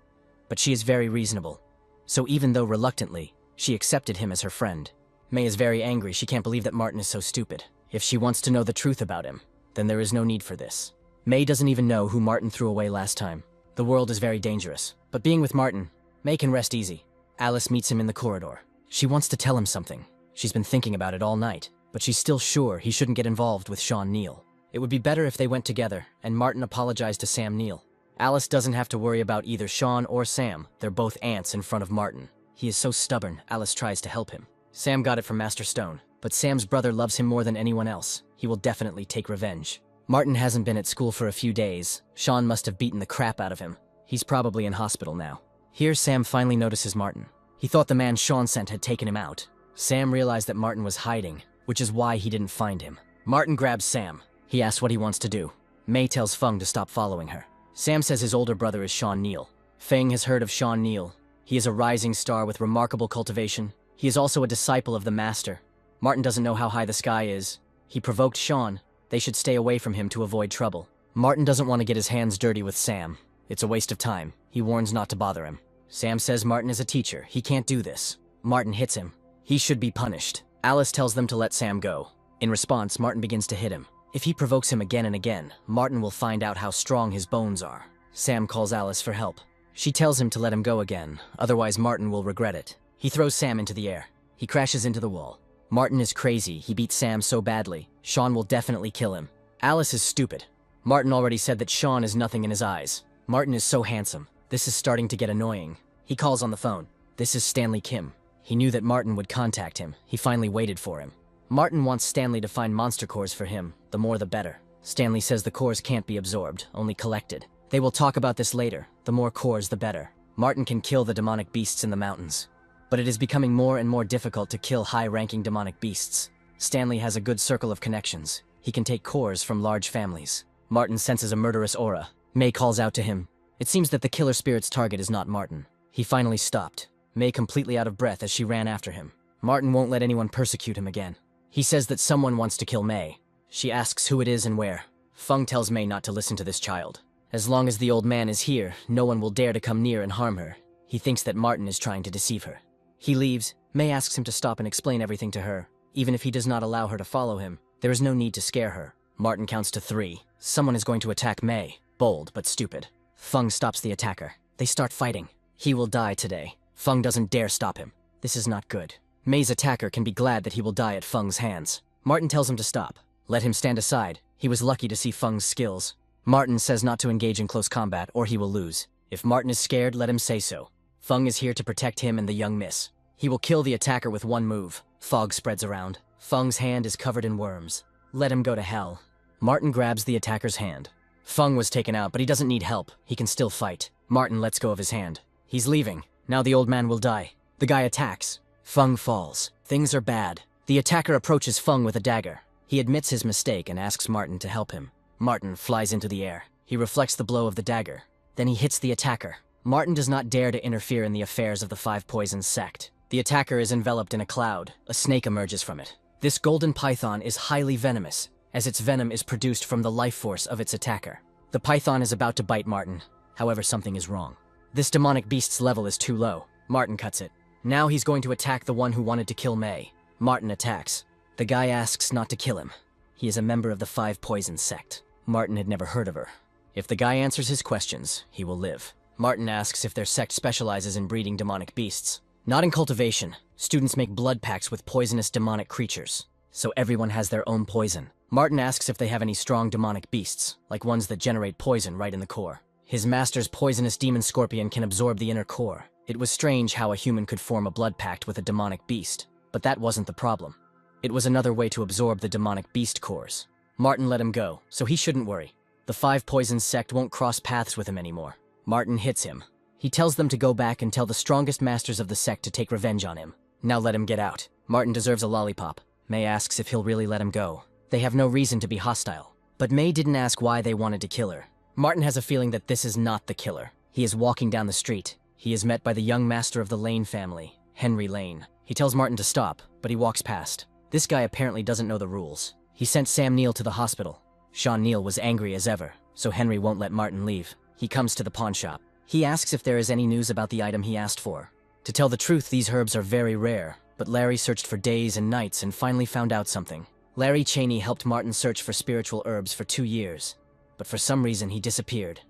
But she is very reasonable. So even though reluctantly, she accepted him as her friend. May is very angry. She can't believe that Martin is so stupid. If she wants to know the truth about him, then there is no need for this. May doesn't even know who Martin threw away last time. The world is very dangerous. But being with Martin, May can rest easy. Alice meets him in the corridor. She wants to tell him something. She's been thinking about it all night, but she's still sure he shouldn't get involved with Sean Neal. It would be better if they went together, and Martin apologized to Sam Neill. Alice doesn't have to worry about either Sean or Sam. They're both ants in front of Martin. He is so stubborn, Alice tries to help him. Sam got it from Master Stone, but Sam's brother loves him more than anyone else. He will definitely take revenge. Martin hasn't been at school for a few days. Sean must have beaten the crap out of him. He's probably in hospital now. Here Sam finally notices Martin. He thought the man Sean sent had taken him out. Sam realized that Martin was hiding, which is why he didn't find him. Martin grabs Sam. He asks what he wants to do. May tells Feng to stop following her. Sam says his older brother is Sean Neal. Feng has heard of Sean Neal. He is a rising star with remarkable cultivation. He is also a disciple of the Master. Martin doesn't know how high the sky is. He provoked Sean. They should stay away from him to avoid trouble. Martin doesn't want to get his hands dirty with Sam. It's a waste of time. He warns not to bother him. Sam says Martin is a teacher. He can't do this. Martin hits him. He should be punished. Alice tells them to let Sam go. In response, Martin begins to hit him. If he provokes him again and again, Martin will find out how strong his bones are. Sam calls Alice for help. She tells him to let him go again, otherwise Martin will regret it. He throws Sam into the air. He crashes into the wall. Martin is crazy. He beats Sam so badly. Sean will definitely kill him. Alice is stupid. Martin already said that Sean is nothing in his eyes. Martin is so handsome. This is starting to get annoying. He calls on the phone. This is Stanley Kim. He knew that Martin would contact him. He finally waited for him. Martin wants Stanley to find monster cores for him. The more the better. Stanley says the cores can't be absorbed, only collected. They will talk about this later. The more cores, the better. Martin can kill the demonic beasts in the mountains. But it is becoming more and more difficult to kill high-ranking demonic beasts. Stanley has a good circle of connections. He can take cores from large families. Martin senses a murderous aura. May calls out to him. It seems that the killer spirit's target is not Martin. He finally stopped, May completely out of breath as she ran after him. Martin won't let anyone persecute him again. He says that someone wants to kill May. She asks who it is and where. Feng tells May not to listen to this child. As long as the old man is here, no one will dare to come near and harm her. He thinks that Martin is trying to deceive her. He leaves. May asks him to stop and explain everything to her. Even if he does not allow her to follow him, there is no need to scare her. Martin counts to 3. Someone is going to attack May. Bold, but stupid. Feng stops the attacker. They start fighting. He will die today. Feng doesn't dare stop him. This is not good. May's attacker can be glad that he will die at Feng's hands. Martin tells him to stop. Let him stand aside. He was lucky to see Feng's skills. Martin says not to engage in close combat or he will lose. If Martin is scared, let him say so. Feng is here to protect him and the young miss. He will kill the attacker with one move. Fog spreads around. Feng's hand is covered in worms. Let him go to hell. Martin grabs the attacker's hand. Feng was taken out, but he doesn't need help. He can still fight. Martin lets go of his hand. He's leaving. Now the old man will die. The guy attacks. Feng falls. Things are bad. The attacker approaches Feng with a dagger. He admits his mistake and asks Martin to help him. Martin flies into the air. He reflects the blow of the dagger. Then he hits the attacker. Martin does not dare to interfere in the affairs of the Five Poisons sect. The attacker is enveloped in a cloud. A snake emerges from it. This golden python is highly venomous, as its venom is produced from the life force of its attacker. The python is about to bite Martin. However, something is wrong. This demonic beast's level is too low. Martin cuts it. Now he's going to attack the one who wanted to kill May. Martin attacks. The guy asks not to kill him. He is a member of the Five Poisons sect. Martin had never heard of her. If the guy answers his questions, he will live. Martin asks if their sect specializes in breeding demonic beasts. Not in cultivation. Students make blood pacts with poisonous demonic creatures. So everyone has their own poison. Martin asks if they have any strong demonic beasts, like ones that generate poison right in the core. His master's poisonous demon scorpion can absorb the inner core. It was strange how a human could form a blood pact with a demonic beast, but that wasn't the problem. It was another way to absorb the demonic beast cores. Martin let him go, so he shouldn't worry. The Five Poisons sect won't cross paths with him anymore. Martin hits him. He tells them to go back and tell the strongest masters of the sect to take revenge on him. Now let him get out. Martin deserves a lollipop. May asks if he'll really let him go. They have no reason to be hostile. But May didn't ask why they wanted to kill her. Martin has a feeling that this is not the killer. He is walking down the street. He is met by the young master of the Lane family, Henry Lane. He tells Martin to stop, but he walks past. This guy apparently doesn't know the rules. He sent Sam Neill to the hospital. Sean Neill was angry as ever, so Henry won't let Martin leave. He comes to the pawn shop. He asks if there is any news about the item he asked for. To tell the truth, these herbs are very rare, but Larry searched for days and nights and finally found out something. Larry Cheney helped Martin search for spiritual herbs for 2 years, but for some reason he disappeared,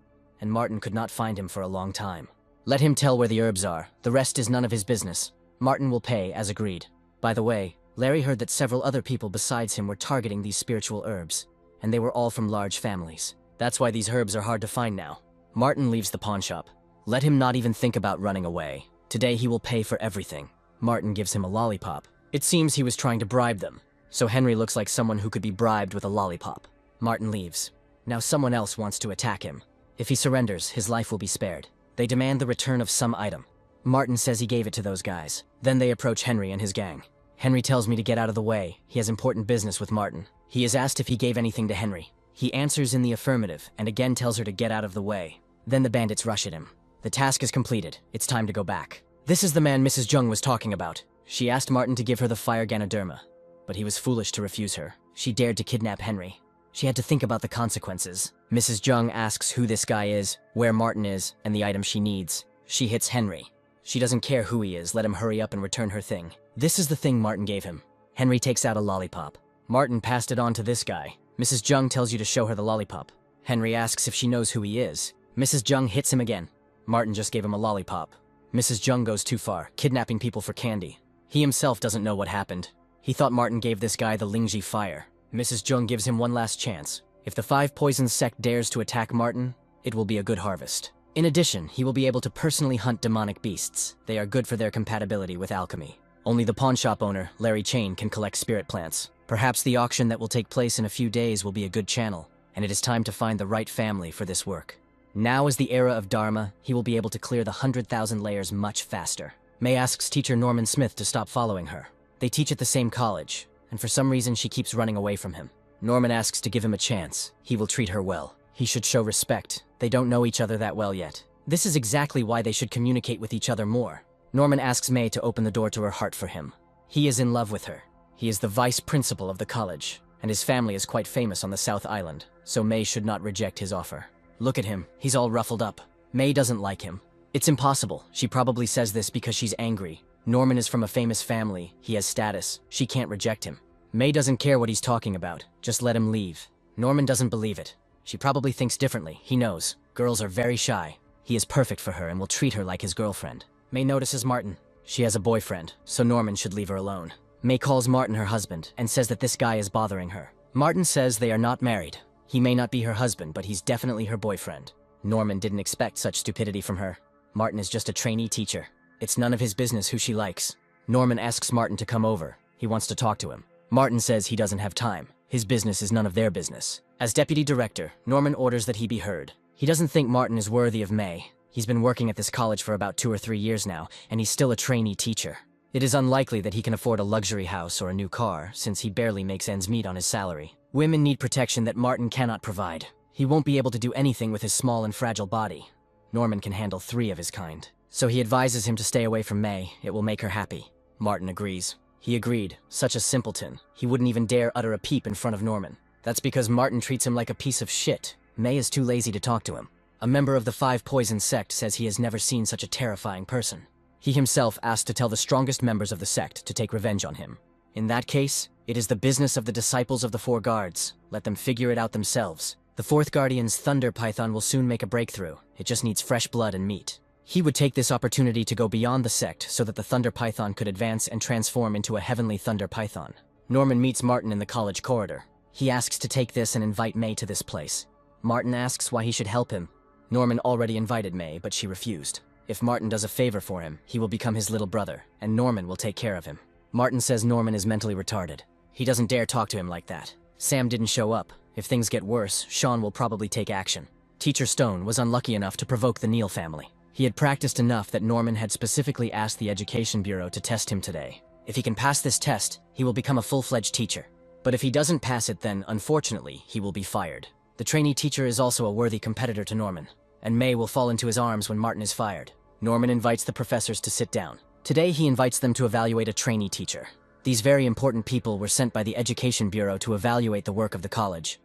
and Martin could not find him for a long time. Let him tell where the herbs are. The rest is none of his business. Martin will pay, as agreed. By the way, Larry heard that several other people besides him were targeting these spiritual herbs, and they were all from large families. That's why these herbs are hard to find now. Martin leaves the pawn shop. Let him not even think about running away. Today he will pay for everything. Martin gives him a lollipop. It seems he was trying to bribe them, so Henry looks like someone who could be bribed with a lollipop. Martin leaves. Now someone else wants to attack him. If he surrenders, his life will be spared. They demand the return of some item. Martin says he gave it to those guys. Then they approach Henry and his gang. Henry tells me to get out of the way. He has important business with Martin. He is asked if he gave anything to Henry. He answers in the affirmative and again tells her to get out of the way. Then the bandits rush at him. The task is completed. It's time to go back. This is the man Mrs. Jung was talking about. She asked Martin to give her the fire Ganoderma, but he was foolish to refuse her. She dared to kidnap Henry. She had to think about the consequences. Mrs. Jung asks who this guy is, where Martin is, and the item she needs. She hits Henry. She doesn't care who he is. Let him hurry up and return her thing. This is the thing Martin gave him. Henry takes out a lollipop. Martin passed it on to this guy. Mrs. Jung tells you to show her the lollipop. Henry asks if she knows who he is. Mrs. Jung hits him again. Martin just gave him a lollipop. Mrs. Jung goes too far, kidnapping people for candy. He himself doesn't know what happened. He thought Martin gave this guy the Lingji fire. Mrs. Jung gives him one last chance. If the Five Poisons sect dares to attack Martin, it will be a good harvest. In addition, he will be able to personally hunt demonic beasts. They are good for their compatibility with alchemy. Only the pawn shop owner, Larry Chain, can collect spirit plants. Perhaps the auction that will take place in a few days will be a good channel, and it is time to find the right family for this work. Now is the era of Dharma, he will be able to clear the 100,000 layers much faster. May asks teacher Norman Smith to stop following her. They teach at the same college, and for some reason she keeps running away from him. Norman asks to give him a chance. He will treat her well. He should show respect. They don't know each other that well yet. This is exactly why they should communicate with each other more. Norman asks May to open the door to her heart for him. He is in love with her. He is the vice principal of the college, and his family is quite famous on the South Island, so May should not reject his offer. Look at him, he's all ruffled up. May doesn't like him. It's impossible. She probably says this because she's angry. Norman is from a famous family, he has status, she can't reject him. May doesn't care what he's talking about, just let him leave. Norman doesn't believe it. She probably thinks differently, he knows. Girls are very shy. He is perfect for her and will treat her like his girlfriend. May notices Martin. She has a boyfriend, so Norman should leave her alone. May calls Martin her husband and says that this guy is bothering her. Martin says they are not married. He may not be her husband, but he's definitely her boyfriend. Norman didn't expect such stupidity from her. Martin is just a trainee teacher. It's none of his business who she likes. Norman asks Martin to come over. He wants to talk to him. Martin says he doesn't have time. His business is none of their business. As deputy director, Norman orders that he be heard. He doesn't think Martin is worthy of May. He's been working at this college for about 2 or 3 years now, and he's still a trainee teacher. It is unlikely that he can afford a luxury house or a new car, since he barely makes ends meet on his salary. Women need protection that Martin cannot provide. He won't be able to do anything with his small and fragile body. Norman can handle 3 of his kind. So he advises him to stay away from May. It will make her happy. Martin agrees. He agreed. Such a simpleton. He wouldn't even dare utter a peep in front of Norman. That's because Martin treats him like a piece of shit. May is too lazy to talk to him. A member of the 5 Poison sect says he has never seen such a terrifying person. He himself asked to tell the strongest members of the sect to take revenge on him. In that case, it is the business of the disciples of the 4 guards. Let them figure it out themselves. The 4th Guardian's Thunder Python will soon make a breakthrough. It just needs fresh blood and meat. He would take this opportunity to go beyond the sect so that the Thunder Python could advance and transform into a heavenly Thunder Python. Norman meets Martin in the college corridor. He asks to take this and invite May to this place. Martin asks why he should help him. Norman already invited May, but she refused. If Martin does a favor for him, he will become his little brother, and Norman will take care of him. Martin says Norman is mentally retarded. He doesn't dare talk to him like that. Sam didn't show up. If things get worse, Sean will probably take action. Teacher Stone was unlucky enough to provoke the Neal family. He had practiced enough that Norman had specifically asked the Education Bureau to test him today. If he can pass this test, he will become a full-fledged teacher. But if he doesn't pass it, then, unfortunately, he will be fired. The trainee teacher is also a worthy competitor to Norman, and May will fall into his arms when Martin is fired. Norman invites the professors to sit down. Today he invites them to evaluate a trainee teacher. These very important people were sent by the Education Bureau to evaluate the work of the college.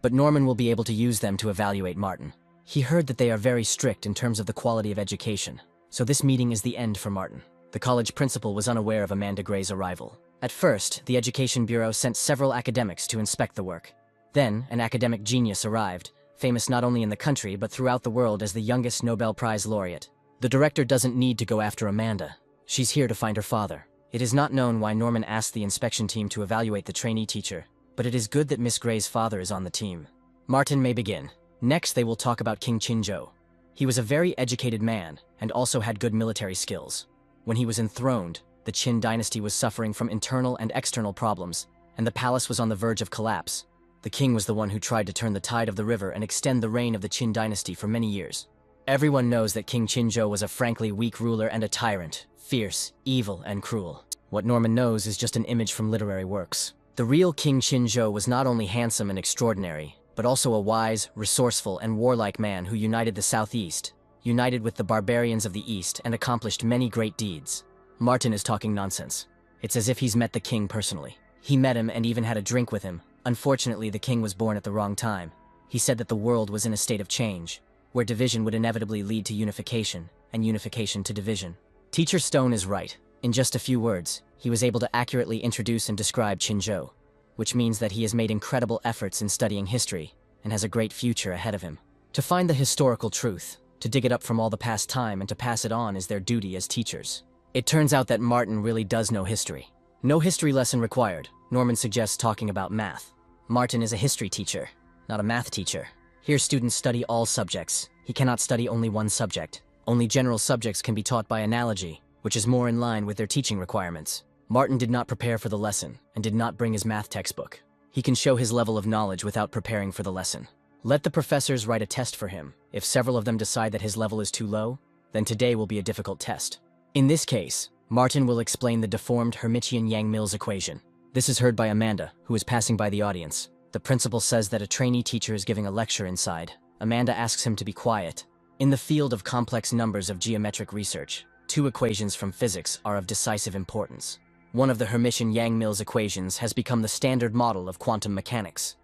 But Norman will be able to use them to evaluate Martin. He heard that they are very strict in terms of the quality of education, so this meeting is the end for Martin. The college principal was unaware of Amanda Gray's arrival. At first, the Education Bureau sent several academics to inspect the work. Then, an academic genius arrived, famous not only in the country but throughout the world as the youngest Nobel Prize laureate. The director doesn't need to go after Amanda. She's here to find her father. It is not known why Norman asked the inspection team to evaluate the trainee teacher, but it is good that Miss Gray's father is on the team. Martin may begin. Next, they will talk about King Chinjo. He was a very educated man and also had good military skills. When he was enthroned, the Qin dynasty was suffering from internal and external problems, and the palace was on the verge of collapse. The king was the one who tried to turn the tide of the river and extend the reign of the Qin dynasty for many years. Everyone knows that King Chinjo was a frankly weak ruler and a tyrant, fierce, evil, and cruel. What Norman knows is just an image from literary works. The real King Chinjo was not only handsome and extraordinary, but also a wise, resourceful, and warlike man who united the Southeast, united with the barbarians of the East, and accomplished many great deeds. Martin is talking nonsense. It's as if he's met the king personally. He met him and even had a drink with him. Unfortunately, the king was born at the wrong time. He said that the world was in a state of change, where division would inevitably lead to unification, and unification to division. Teacher Stone is right. In just a few words, he was able to accurately introduce and describe Chinjo, which means that he has made incredible efforts in studying history and has a great future ahead of him. To find the historical truth, to dig it up from all the past time and to pass it on is their duty as teachers. It turns out that Martin really does know history. No history lesson required. Norman suggests talking about math. Martin is a history teacher, not a math teacher. Here students study all subjects. He cannot study only one subject. Only general subjects can be taught by analogy, which is more in line with their teaching requirements. Martin did not prepare for the lesson and did not bring his math textbook. He can show his level of knowledge without preparing for the lesson. Let the professors write a test for him. If several of them decide that his level is too low, then today will be a difficult test. In this case, Martin will explain the deformed Hermitian-Yang-Mills equation. This is heard by Amanda, who is passing by the audience. The principal says that a trainee teacher is giving a lecture inside. Amanda asks him to be quiet. In the field of complex numbers of geometric research, two equations from physics are of decisive importance. One of the Hermitian-Yang-Mills equations has become the standard model of quantum mechanics.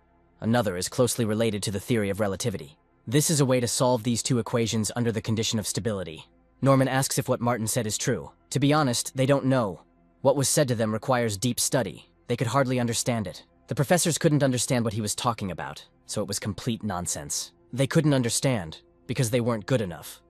Another is closely related to the theory of relativity. This is a way to solve these two equations under the condition of stability. Norman asks if what Martin said is true. To be honest, they don't know. What was said to them requires deep study. They could hardly understand it. The professors couldn't understand what he was talking about, so it was complete nonsense. They couldn't understand, because they weren't good enough.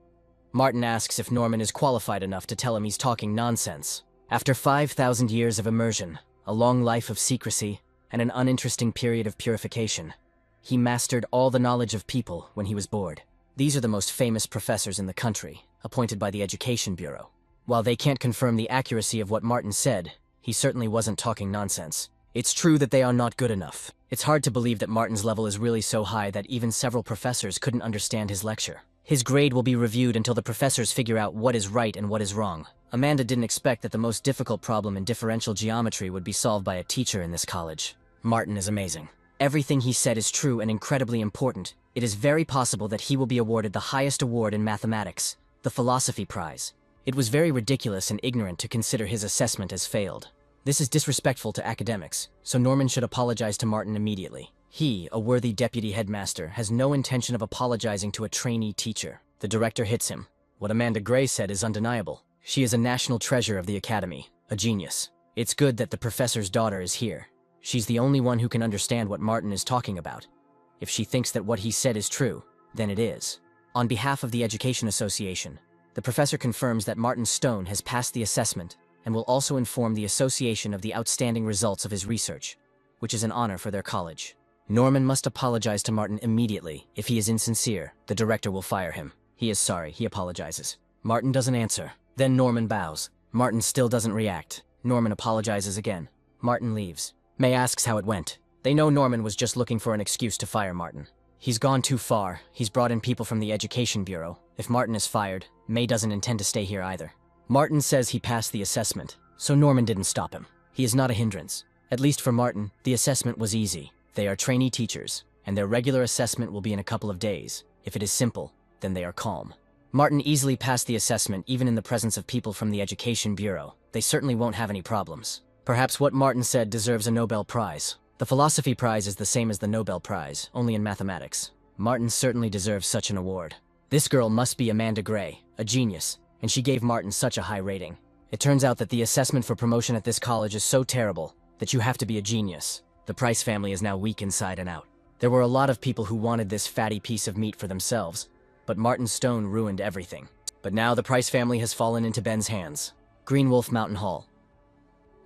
Martin asks if Norman is qualified enough to tell him he's talking nonsense. After 5,000 years of immersion, a long life of secrecy, and an uninteresting period of purification, he mastered all the knowledge of people when he was bored. These are the most famous professors in the country, appointed by the Education Bureau. While they can't confirm the accuracy of what Martin said, he certainly wasn't talking nonsense. It's true that they are not good enough. It's hard to believe that Martin's level is really so high that even several professors couldn't understand his lecture. His grade will be reviewed until the professors figure out what is right and what is wrong. Amanda didn't expect that the most difficult problem in differential geometry would be solved by a teacher in this college. Martin is amazing. Everything he said is true and incredibly important. It is very possible that he will be awarded the highest award in mathematics, the Philosophy Prize. It was very ridiculous and ignorant to consider his assessment as failed. This is disrespectful to academics, so Norman should apologize to Martin immediately. He, a worthy deputy headmaster, has no intention of apologizing to a trainee teacher. The director hits him. What Amanda Gray said is undeniable. She is a national treasure of the academy, a genius. It's good that the professor's daughter is here. She's the only one who can understand what Martin is talking about. If she thinks that what he said is true, then it is. On behalf of the Education Association, the professor confirms that Martin Stone has passed the assessment and will also inform the association of the outstanding results of his research, which is an honor for their college. Norman must apologize to Martin immediately. If he is insincere, the director will fire him. He is sorry, he apologizes. Martin doesn't answer. Then Norman bows. Martin still doesn't react. Norman apologizes again. Martin leaves. May asks how it went. They know Norman was just looking for an excuse to fire Martin. He's gone too far. He's brought in people from the Education Bureau. If Martin is fired, May doesn't intend to stay here either. Martin says he passed the assessment, so Norman didn't stop him. He is not a hindrance. At least for Martin, the assessment was easy. They are trainee teachers, and their regular assessment will be in a couple of days. If it is simple, then they are calm. Martin easily passed the assessment even in the presence of people from the Education Bureau. They certainly won't have any problems. Perhaps what Martin said deserves a Nobel Prize. The Philosophy Prize is the same as the Nobel Prize, only in mathematics. Martin certainly deserves such an award. This girl must be Amanda Gray, a genius, and she gave Martin such a high rating. It turns out that the assessment for promotion at this college is so terrible that you have to be a genius. The Price family is now weak inside and out. There were a lot of people who wanted this fatty piece of meat for themselves, but Martin Stone ruined everything. But now the Price family has fallen into Ben's hands. Green Wolf Mountain Hall.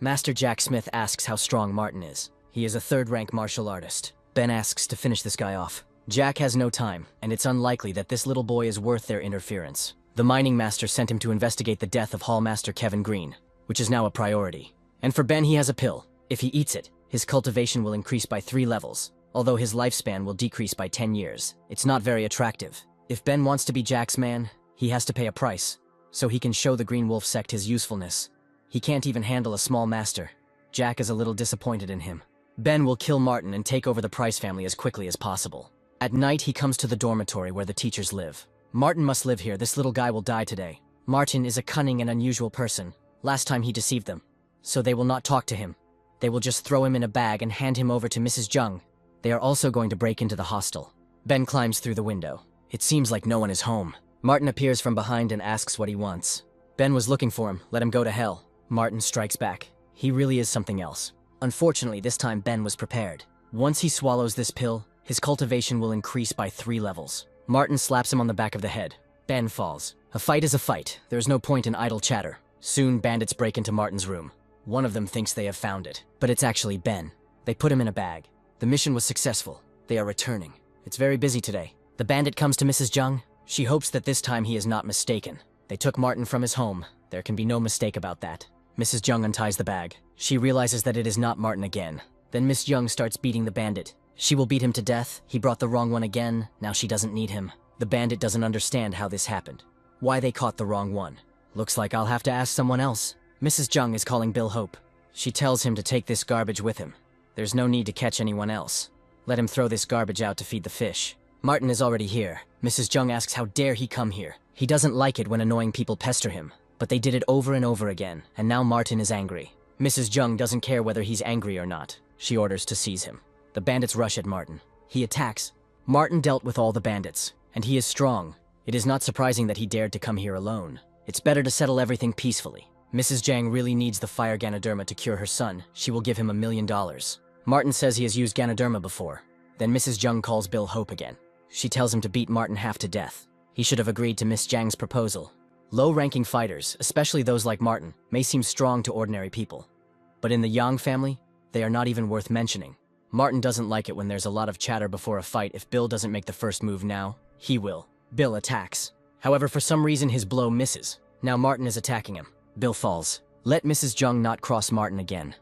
Master Jack Smith asks how strong Martin is. He is a third-rank martial artist. Ben asks to finish this guy off. Jack has no time, and it's unlikely that this little boy is worth their interference. The mining master sent him to investigate the death of Hallmaster Kevin Green, which is now a priority. And for Ben, he has a pill. If he eats it, his cultivation will increase by 3 levels, although his lifespan will decrease by 10 years. It's not very attractive. If Ben wants to be Jack's man, he has to pay a price, so he can show the Green Wolf sect his usefulness. He can't even handle a small master. Jack is a little disappointed in him. Ben will kill Martin and take over the Price family as quickly as possible. At night, he comes to the dormitory where the teachers live. Martin must live here. This little guy will die today. Martin is a cunning and unusual person. Last time he deceived them, so they will not talk to him. They will just throw him in a bag and hand him over to Mrs. Jung. They are also going to break into the hostel. Ben climbs through the window. It seems like no one is home. Martin appears from behind and asks what he wants. Ben was looking for him. Let him go to hell. Martin strikes back. He really is something else. Unfortunately, this time Ben was prepared. Once he swallows this pill, his cultivation will increase by 3 levels. Martin slaps him on the back of the head. Ben falls. A fight is a fight. There's no point in idle chatter. Soon, bandits break into Martin's room. One of them thinks they have found it, but it's actually Ben. They put him in a bag. The mission was successful. They are returning. It's very busy today. The bandit comes to Mrs. Jung. She hopes that this time he is not mistaken. They took Martin from his home. There can be no mistake about that. Mrs. Jung unties the bag. She realizes that it is not Martin again. Then Miss Jung starts beating the bandit. She will beat him to death. He brought the wrong one again. Now she doesn't need him. The bandit doesn't understand how this happened. Why they caught the wrong one. Looks like I'll have to ask someone else. Mrs. Jung is calling Bill Hope. She tells him to take this garbage with him. There's no need to catch anyone else. Let him throw this garbage out to feed the fish. Martin is already here. Mrs. Jung asks how dare he come here. He doesn't like it when annoying people pester him. But they did it over and over again, and now Martin is angry. Mrs. Jung doesn't care whether he's angry or not. She orders to seize him. The bandits rush at Martin. He attacks. Martin dealt with all the bandits, and he is strong. It is not surprising that he dared to come here alone. It's better to settle everything peacefully. Mrs. Jang really needs the fire Ganoderma to cure her son. She will give him $1 million. Martin says he has used Ganoderma before. Then Mrs. Jung calls Bill Hope again. She tells him to beat Martin half to death. He should have agreed to Miss Jang's proposal. Low-ranking fighters, especially those like Martin, may seem strong to ordinary people. But in the Yang family, they are not even worth mentioning. Martin doesn't like it when there's a lot of chatter before a fight. If Bill doesn't make the first move now, he will. Bill attacks. However, for some reason his blow misses. Now Martin is attacking him. Bill falls. Let Mrs. Jung not cross Martin again,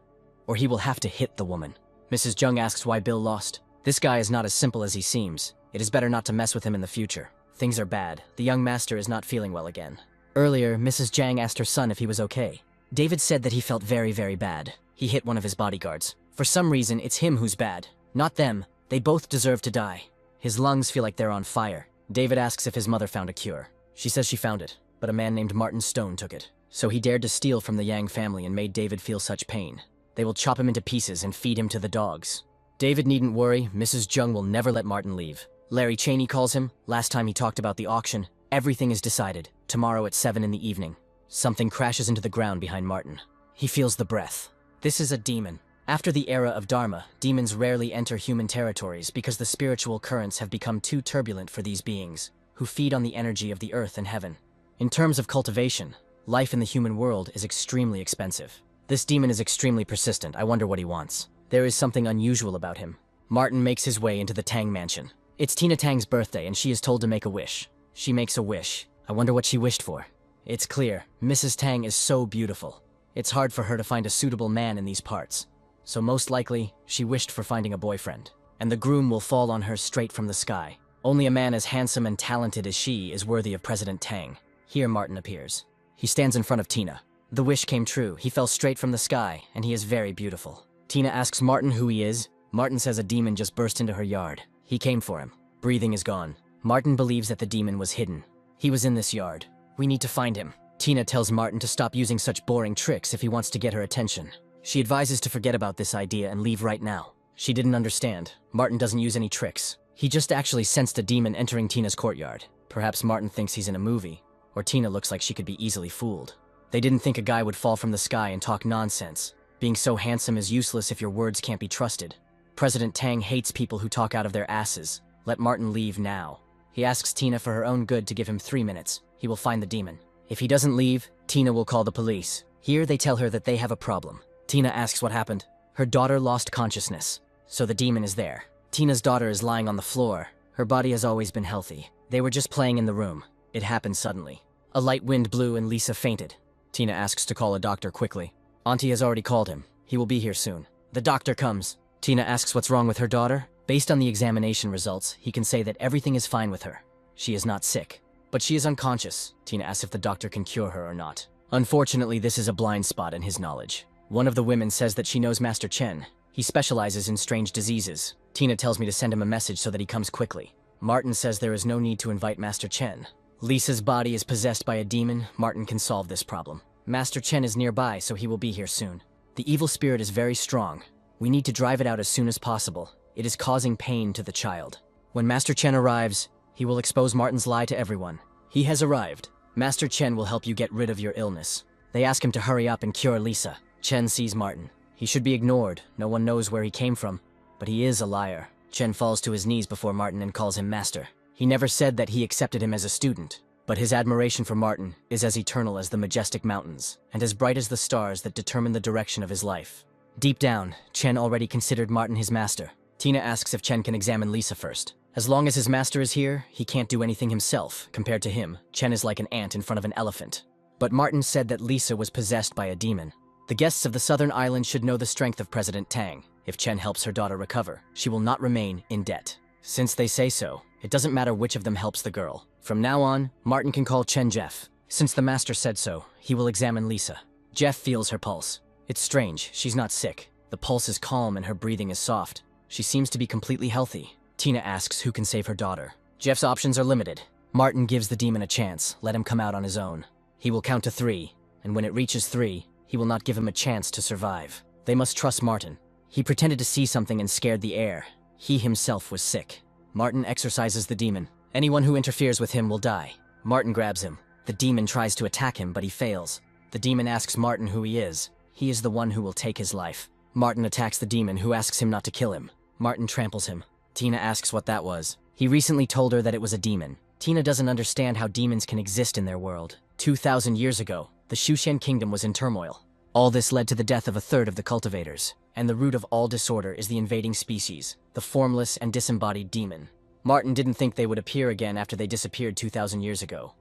or he will have to hit the woman. Mrs. Jung asks why Bill lost. This guy is not as simple as he seems. It is better not to mess with him in the future. Things are bad. The young master is not feeling well again. Earlier, Mrs. Jang asked her son if he was okay. David said that he felt very, very bad. He hit one of his bodyguards. For some reason, it's him who's bad, not them. They both deserve to die. His lungs feel like they're on fire. David asks if his mother found a cure. She says she found it, but a man named Martin Stone took it. So he dared to steal from the Yang family and made David feel such pain. They will chop him into pieces and feed him to the dogs. David needn't worry. Mrs. Jung will never let Martin leave. Larry Cheney calls him. Last time he talked about the auction. Everything is decided. Tomorrow at 7 in the evening. Something crashes into the ground behind Martin. He feels the breath. This is a demon. After the era of Dharma, demons rarely enter human territories because the spiritual currents have become too turbulent for these beings, who feed on the energy of the earth and heaven. In terms of cultivation, life in the human world is extremely expensive. This demon is extremely persistent. I wonder what he wants. There is something unusual about him. Martin makes his way into the Tang mansion. It's Tina Tang's birthday and she is told to make a wish. She makes a wish. I wonder what she wished for. It's clear, Mrs. Tang is so beautiful. It's hard for her to find a suitable man in these parts. So most likely, she wished for finding a boyfriend. And the groom will fall on her straight from the sky. Only a man as handsome and talented as she is worthy of President Tang. Here Martin appears. He stands in front of Tina. The wish came true. He fell straight from the sky, and he is very beautiful. Tina asks Martin who he is. Martin says a demon just burst into her yard. He came for him. Breathing is gone. Martin believes that the demon was hidden. He was in this yard. We need to find him. Tina tells Martin to stop using such boring tricks if he wants to get her attention. She advises to forget about this idea and leave right now. She didn't understand. Martin doesn't use any tricks. He just actually sensed a demon entering Tina's courtyard. Perhaps Martin thinks he's in a movie, or Tina looks like she could be easily fooled. They didn't think a guy would fall from the sky and talk nonsense. Being so handsome is useless if your words can't be trusted. President Tang hates people who talk out of their asses. Let Martin leave now. He asks Tina for her own good to give him 3 minutes. He will find the demon. If he doesn't leave, Tina will call the police. Here they tell her that they have a problem. Tina asks what happened. Her daughter lost consciousness, so the demon is there. Tina's daughter is lying on the floor. Her body has always been healthy. They were just playing in the room. It happened suddenly. A light wind blew and Lisa fainted. Tina asks to call a doctor quickly. Auntie has already called him. He will be here soon. The doctor comes. Tina asks what's wrong with her daughter. Based on the examination results, he can say that everything is fine with her. She is not sick. But she is unconscious. Tina asks if the doctor can cure her or not. Unfortunately, this is a blind spot in his knowledge. One of the women says that she knows Master Chen. He specializes in strange diseases. Tina tells me to send him a message so that he comes quickly. Martin says there is no need to invite Master Chen. Lisa's body is possessed by a demon. Martin can solve this problem. Master Chen is nearby, so he will be here soon. The evil spirit is very strong. We need to drive it out as soon as possible. It is causing pain to the child. When Master Chen arrives, he will expose Martin's lie to everyone. He has arrived. Master Chen will help you get rid of your illness. They ask him to hurry up and cure Lisa. Chen sees Martin. He should be ignored. No one knows where he came from. But he is a liar. Chen falls to his knees before Martin and calls him master. He never said that he accepted him as a student. But his admiration for Martin is as eternal as the majestic mountains, and as bright as the stars that determine the direction of his life. Deep down, Chen already considered Martin his master. Tina asks if Chen can examine Lisa first. As long as his master is here, he can't do anything himself. Compared to him, Chen is like an ant in front of an elephant. But Martin said that Lisa was possessed by a demon. The guests of the southern island should know the strength of President Tang. If Chen helps her daughter recover, she will not remain in debt. Since they say so, it doesn't matter which of them helps the girl. From now on, Martin can call Chen Jeff. Since the master said so, he will examine Lisa. Jeff feels her pulse. It's strange, she's not sick. The pulse is calm and her breathing is soft. She seems to be completely healthy. Tina asks who can save her daughter. Jeff's options are limited. Martin gives the demon a chance, let him come out on his own. He will count to 3, and when it reaches 3, he will not give him a chance to survive. They must trust Martin. He pretended to see something and scared the air. He himself was sick. Martin exorcises the demon. Anyone who interferes with him will die. Martin grabs him. The demon tries to attack him, but he fails. The demon asks Martin who he is. He is the one who will take his life. Martin attacks the demon, who asks him not to kill him. Martin tramples him. Tina asks what that was. He recently told her that it was a demon. Tina doesn't understand how demons can exist in their world. 2,000 years ago, the Shushan kingdom was in turmoil. All this led to the death of a third of the cultivators. And the root of all disorder is the invading species, the formless and disembodied demon. Martin didn't think they would appear again after they disappeared 2,000 years ago.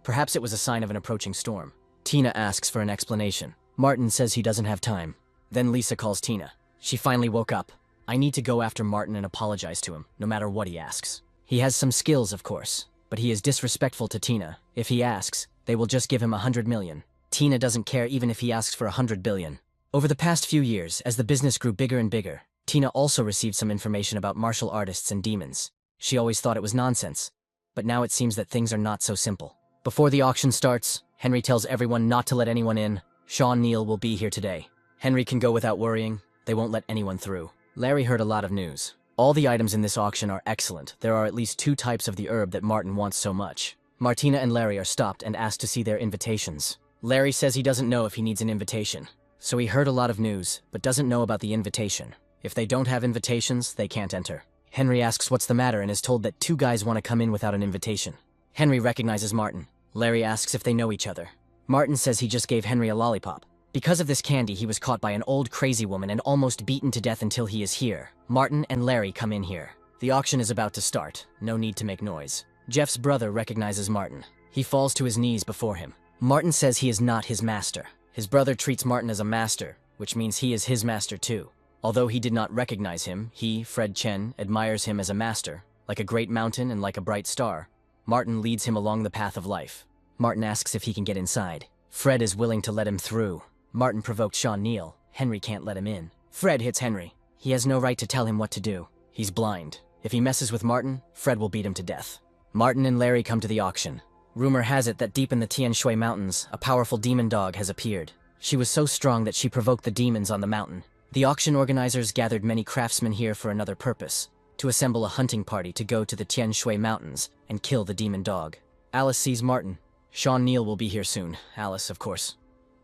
Perhaps it was a sign of an approaching storm. Tina asks for an explanation. Martin says he doesn't have time. Then Lisa calls Tina. She finally woke up. I need to go after Martin and apologize to him, no matter what he asks. He has some skills, of course, but he is disrespectful to Tina. If he asks, they will just give him 100 million. Tina doesn't care even if he asks for 100 billion. Over the past few years, as the business grew bigger and bigger, Tina also received some information about martial artists and demons. She always thought it was nonsense, but now it seems that things are not so simple. Before the auction starts, Henry tells everyone not to let anyone in. Sean Neal will be here today. Henry can go without worrying. They won't let anyone through. Larry heard a lot of news. All the items in this auction are excellent. There are at least 2 types of the herb that Martin wants so much. Martina and Larry are stopped and asked to see their invitations. Larry says he doesn't know if he needs an invitation. So he heard a lot of news, but doesn't know about the invitation. If they don't have invitations, they can't enter. Henry asks what's the matter and is told that 2 guys want to come in without an invitation. Henry recognizes Martin. Larry asks if they know each other. Martin says he just gave Henry a lollipop. Because of this candy, he was caught by an old crazy woman and almost beaten to death until he is here. Martin and Larry come in here. The auction is about to start. No need to make noise. Jeff's brother recognizes Martin. He falls to his knees before him. Martin says he is not his master. His brother treats Martin as a master, which means he is his master too. Although he did not recognize him, he, Fred Chen, admires him as a master. Like a great mountain and like a bright star, Martin leads him along the path of life. Martin asks if he can get inside. Fred is willing to let him through. Martin provoked Sean Neal. Henry can't let him in. Fred hits Henry. He has no right to tell him what to do. He's blind. If he messes with Martin, Fred will beat him to death. Martin and Larry come to the auction. Rumor has it that deep in the Tian Shui Mountains, a powerful demon dog has appeared. She was so strong that she provoked the demons on the mountain. The auction organizers gathered many craftsmen here for another purpose, to assemble a hunting party to go to the Tian Shui Mountains and kill the demon dog. Alice sees Martin. Sean Neal will be here soon. Alice, of course,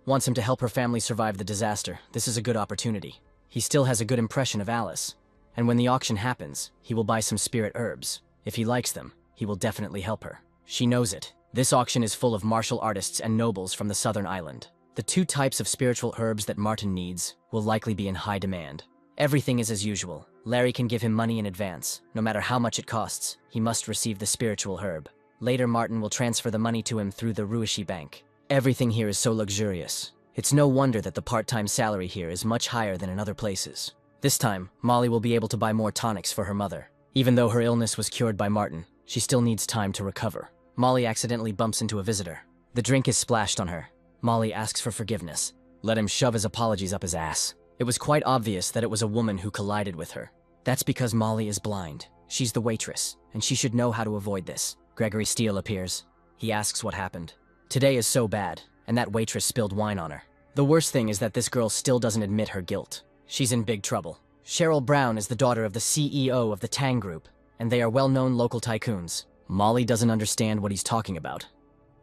wants him to help her family survive the disaster. This is a good opportunity. He still has a good impression of Alice. And when the auction happens, he will buy some spirit herbs. If he likes them, he will definitely help her. She knows it. This auction is full of martial artists and nobles from the southern island. The 2 types of spiritual herbs that Martin needs will likely be in high demand. Everything is as usual. Larry can give him money in advance. No matter how much it costs, he must receive the spiritual herb. Later, Martin will transfer the money to him through the Ruishi Bank. Everything here is so luxurious. It's no wonder that the part-time salary here is much higher than in other places. This time, Molly will be able to buy more tonics for her mother. Even though her illness was cured by Martin, she still needs time to recover. Molly accidentally bumps into a visitor. The drink is splashed on her. Molly asks for forgiveness. Let him shove his apologies up his ass. It was quite obvious that it was a woman who collided with her. That's because Molly is blind. She's the waitress, and she should know how to avoid this. Gregory Steele appears. He asks what happened. Today is so bad, and that waitress spilled wine on her. The worst thing is that this girl still doesn't admit her guilt. She's in big trouble. Cheryl Brown is the daughter of the CEO of the Tang Group, and they are well-known local tycoons. Molly doesn't understand what he's talking about,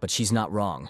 but she's not wrong.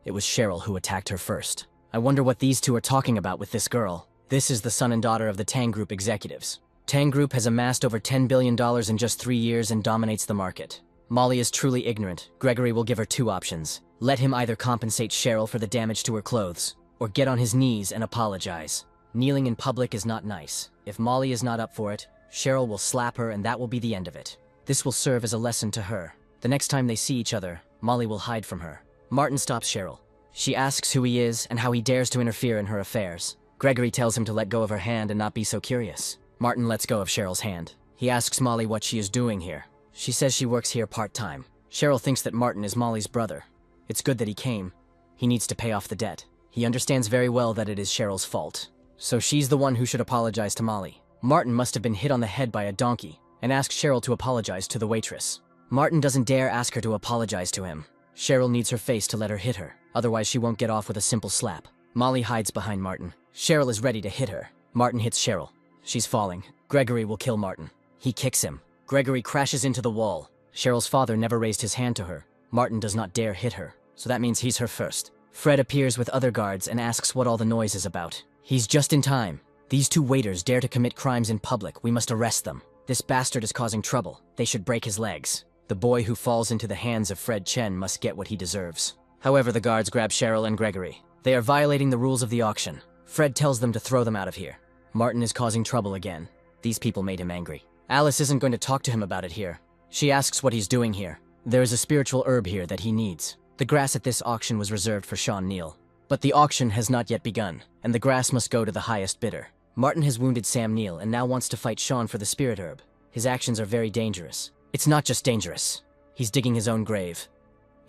It was Cheryl who attacked her first. I wonder what these 2 are talking about with this girl. This is the son and daughter of the Tang Group executives. Tang Group has amassed over $10 billion in just 3 years and dominates the market. Molly is truly ignorant. Gregory will give her 2 options. Let him either compensate Cheryl for the damage to her clothes, or get on his knees and apologize. Kneeling in public is not nice. If Molly is not up for it, Cheryl will slap her and that will be the end of it. This will serve as a lesson to her. The next time they see each other, Molly will hide from her. Martin stops Cheryl. She asks who he is and how he dares to interfere in her affairs. Gregory tells him to let go of her hand and not be so curious. Martin lets go of Cheryl's hand. He asks Molly what she is doing here. She says she works here part-time. Cheryl thinks that Martin is Molly's brother. It's good that he came. He needs to pay off the debt. He understands very well that it is Cheryl's fault. So she's the one who should apologize to Molly. Martin must have been hit on the head by a donkey and asks Cheryl to apologize to the waitress. Martin doesn't dare ask her to apologize to him. Cheryl needs her face to let her hit her, otherwise she won't get off with a simple slap. Molly hides behind Martin. Cheryl is ready to hit her. Martin hits Cheryl. She's falling. Gregory will kill Martin. He kicks him. Gregory crashes into the wall. Cheryl's father never raised his hand to her. Martin does not dare hit her, so that means he's her first. Fred appears with other guards and asks what all the noise is about. He's just in time. These two waiters dare to commit crimes in public. We must arrest them. This bastard is causing trouble. They should break his legs. The boy who falls into the hands of Fred Chen must get what he deserves. However, the guards grab Cheryl and Gregory. They are violating the rules of the auction. Fred tells them to throw them out of here. Martin is causing trouble again. These people made him angry. Alice isn't going to talk to him about it here. She asks what he's doing here. There is a spiritual herb here that he needs. The grass at this auction was reserved for Sean Neal. But the auction has not yet begun, and the grass must go to the highest bidder. Martin has wounded Sam Neill and now wants to fight Sean for the spirit herb. His actions are very dangerous. It's not just dangerous. He's digging his own grave.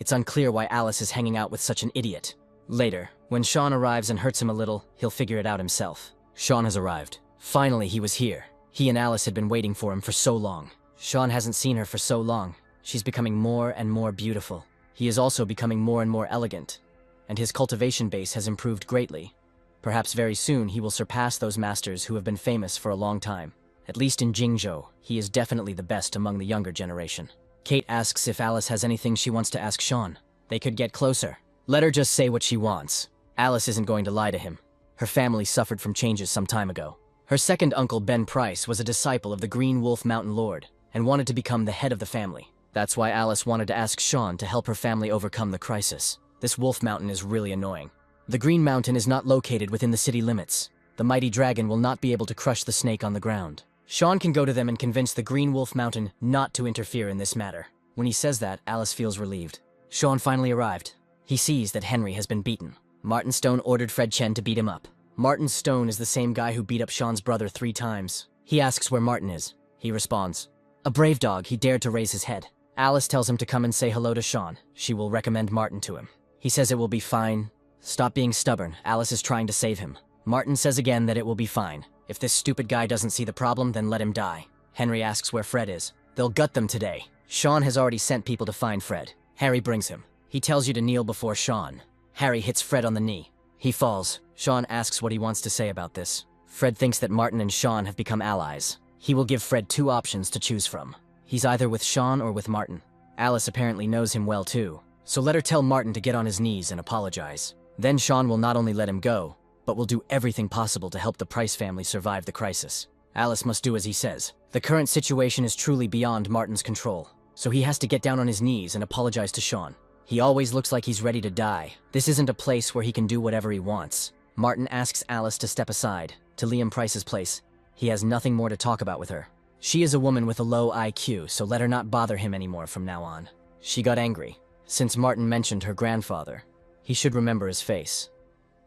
It's unclear why Alice is hanging out with such an idiot. Later, when Sean arrives and hurts him a little, he'll figure it out himself. Sean has arrived. Finally, he was here. He and Alice had been waiting for him for so long. Sean hasn't seen her for so long. She's becoming more and more beautiful. He is also becoming more and more elegant, and his cultivation base has improved greatly. Perhaps very soon he will surpass those masters who have been famous for a long time. At least in Jingzhou, he is definitely the best among the younger generation. Kate asks if Alice has anything she wants to ask Sean. They could get closer. Let her just say what she wants. Alice isn't going to lie to him. Her family suffered from changes some time ago. Her second uncle, Ben Price, was a disciple of the Green Wolf Mountain Lord and wanted to become the head of the family. That's why Alice wanted to ask Sean to help her family overcome the crisis. This Wolf Mountain is really annoying. The Green Mountain is not located within the city limits. The mighty dragon will not be able to crush the snake on the ground. Sean can go to them and convince the Green Wolf Mountain not to interfere in this matter. When he says that, Alice feels relieved. Sean finally arrived. He sees that Henry has been beaten. Martin Stone ordered Fred Chen to beat him up. Martin Stone is the same guy who beat up Sean's brother 3 times. He asks where Martin is. He responds, "A brave dog, he dared to raise his head." Alice tells him to come and say hello to Sean. She will recommend Martin to him. He says it will be fine. Stop being stubborn. Alice is trying to save him. Martin says again that it will be fine. If this stupid guy doesn't see the problem, then let him die. Henry asks where Fred is. They'll gut them today. Sean has already sent people to find Fred. Harry brings him. He tells you to kneel before Sean. Harry hits Fred on the knee. He falls. Sean asks what he wants to say about this. Fred thinks that Martin and Sean have become allies. He will give Fred 2 options to choose from. He's either with Sean or with Martin. Alice apparently knows him well too, so let her tell Martin to get on his knees and apologize. Then Sean will not only let him go, but will do everything possible to help the Price family survive the crisis. Alice must do as he says. The current situation is truly beyond Martin's control, so he has to get down on his knees and apologize to Sean. He always looks like he's ready to die. This isn't a place where he can do whatever he wants. Martin asks Alice to step aside, to Liam Price's place. He has nothing more to talk about with her. She is a woman with a low IQ, so let her not bother him anymore from now on. She got angry. Since Martin mentioned her grandfather, he should remember his face.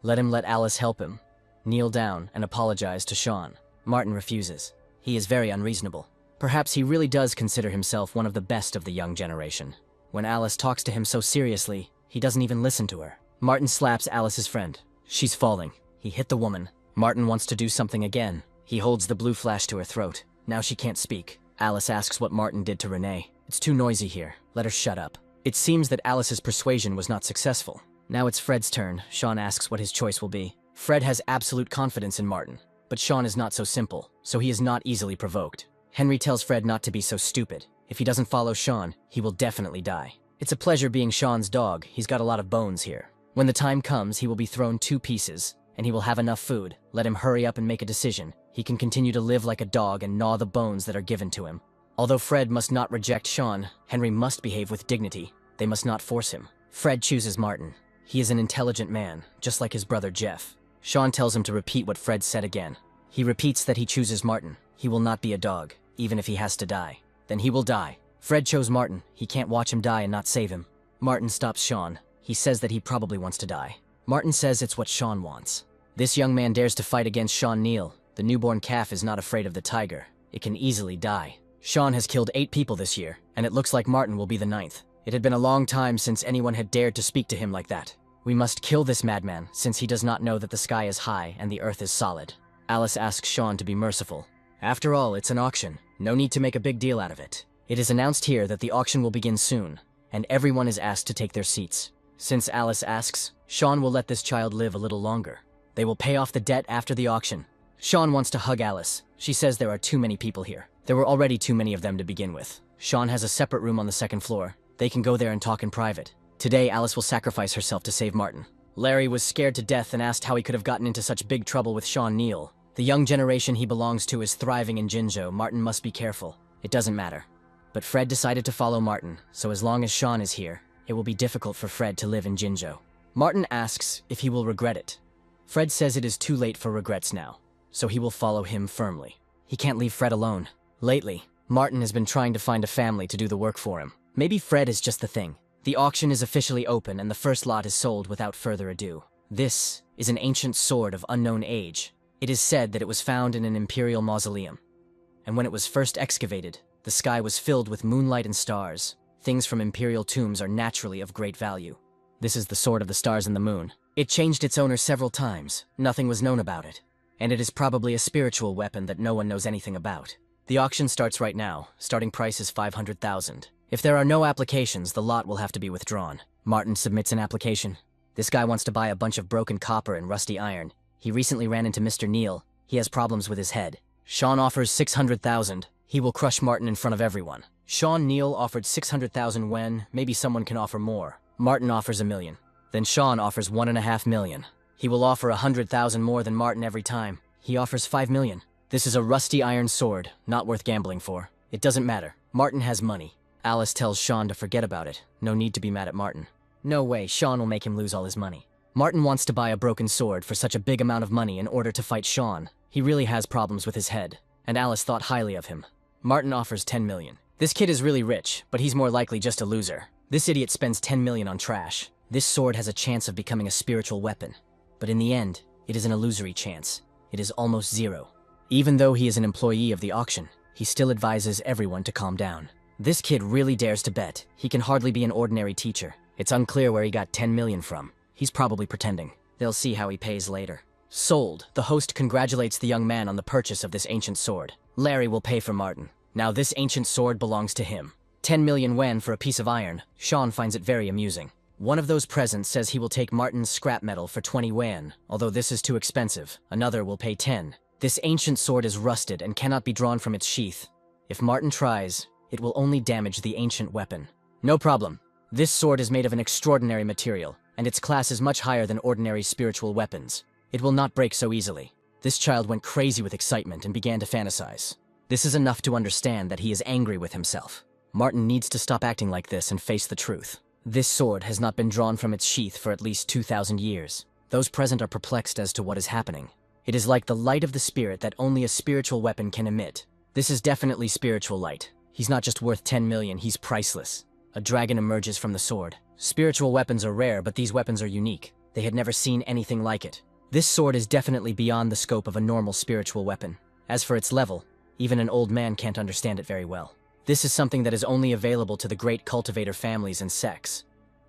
Let him let Alice help him. Kneel down and apologize to Sean. Martin refuses. He is very unreasonable. Perhaps he really does consider himself one of the best of the young generation. When Alice talks to him so seriously, he doesn't even listen to her. Martin slaps Alice's friend. She's falling. He hit the woman. Martin wants to do something again. He holds the blue flash to her throat. Now she can't speak. Alice asks what Martin did to Renee. It's too noisy here. Let her shut up. It seems that Alice's persuasion was not successful. Now it's Fred's turn. Sean asks what his choice will be. Fred has absolute confidence in Martin, but Sean is not so simple, so he is not easily provoked. Henry tells Fred not to be so stupid. If he doesn't follow Sean, he will definitely die. It's a pleasure being Sean's dog. He's got a lot of bones here. When the time comes, he will be thrown 2 pieces, and he will have enough food. Let him hurry up and make a decision. He can continue to live like a dog and gnaw the bones that are given to him. Although Fred must not reject Sean, Henry must behave with dignity. They must not force him. Fred chooses Martin. He is an intelligent man, just like his brother Jeff. Sean tells him to repeat what Fred said again. He repeats that he chooses Martin. He will not be a dog, even if he has to die. Then he will die. Fred chose Martin. He can't watch him die and not save him. Martin stops Sean. He says that he probably wants to die. Martin says it's what Sean wants. This young man dares to fight against Sean Neal. The newborn calf is not afraid of the tiger. It can easily die. Sean has killed 8 people this year, and it looks like Martin will be the 9th. It had been a long time since anyone had dared to speak to him like that. We must kill this madman, since he does not know that the sky is high and the earth is solid. Alice asks Sean to be merciful. After all, it's an auction. No need to make a big deal out of it. It is announced here that the auction will begin soon, and everyone is asked to take their seats. Since Alice asks, Sean will let this child live a little longer. They will pay off the debt after the auction. Sean wants to hug Alice. She says there are too many people here. There were already too many of them to begin with. Sean has a separate room on the 2nd floor. They can go there and talk in private. Today, Alice will sacrifice herself to save Martin. Larry was scared to death and asked how he could have gotten into such big trouble with Sean Neal. The young generation he belongs to is thriving in Jinzhou. Martin must be careful. It doesn't matter. But Fred decided to follow Martin, so as long as Sean is here, it will be difficult for Fred to live in Jinzhou. Martin asks if he will regret it. Fred says it is too late for regrets now, so he will follow him firmly. He can't leave Fred alone. Lately, Martin has been trying to find a family to do the work for him. Maybe Fred is just the thing. The auction is officially open and the first lot is sold without further ado. This is an ancient sword of unknown age. It is said that it was found in an imperial mausoleum. And when it was first excavated, the sky was filled with moonlight and stars. Things from imperial tombs are naturally of great value. This is the sword of the stars and the moon. It changed its owner several times. Nothing was known about it. And it is probably a spiritual weapon that no one knows anything about. The auction starts right now. Starting price is 500,000. If there are no applications, the lot will have to be withdrawn. Martin submits an application. This guy wants to buy a bunch of broken copper and rusty iron. He recently ran into Mr. Neal. He has problems with his head. Sean offers 600,000. He will crush Martin in front of everyone. Sean Neal offered 600,000 when, maybe someone can offer more. Martin offers $1 million. Then Sean offers $1.5 million. He will offer 100,000 more than Martin every time. He offers 5 million. This is a rusty iron sword, not worth gambling for. It doesn't matter. Martin has money. Alice tells Sean to forget about it. No need to be mad at Martin. No way, Sean will make him lose all his money. Martin wants to buy a broken sword for such a big amount of money in order to fight Sean. He really has problems with his head, and Alice thought highly of him. Martin offers 10 million. This kid is really rich, but he's more likely just a loser. This idiot spends 10 million on trash. This sword has a chance of becoming a spiritual weapon. But in the end, it is an illusory chance. It is almost zero. Even though he is an employee of the auction, he still advises everyone to calm down. This kid really dares to bet. He can hardly be an ordinary teacher. It's unclear where he got 10 million from. He's probably pretending. They'll see how he pays later. Sold. The host congratulates the young man on the purchase of this ancient sword. Larry will pay for Martin. Now this ancient sword belongs to him. 10 million yen for a piece of iron. Sean finds it very amusing. One of those presents says he will take Martin's scrap metal for 20 yen, although this is too expensive. Another will pay 10. This ancient sword is rusted and cannot be drawn from its sheath. If Martin tries, it will only damage the ancient weapon. No problem. This sword is made of an extraordinary material, and its class is much higher than ordinary spiritual weapons. It will not break so easily. This child went crazy with excitement and began to fantasize. This is enough to understand that he is angry with himself. Martin needs to stop acting like this and face the truth. This sword has not been drawn from its sheath for at least 2,000 years. Those present are perplexed as to what is happening. It is like the light of the spirit that only a spiritual weapon can emit. This is definitely spiritual light. He's not just worth 10 million, he's priceless. A dragon emerges from the sword. Spiritual weapons are rare, but these weapons are unique. They had never seen anything like it. This sword is definitely beyond the scope of a normal spiritual weapon. As for its level, even an old man can't understand it very well. This is something that is only available to the great cultivator families and sects.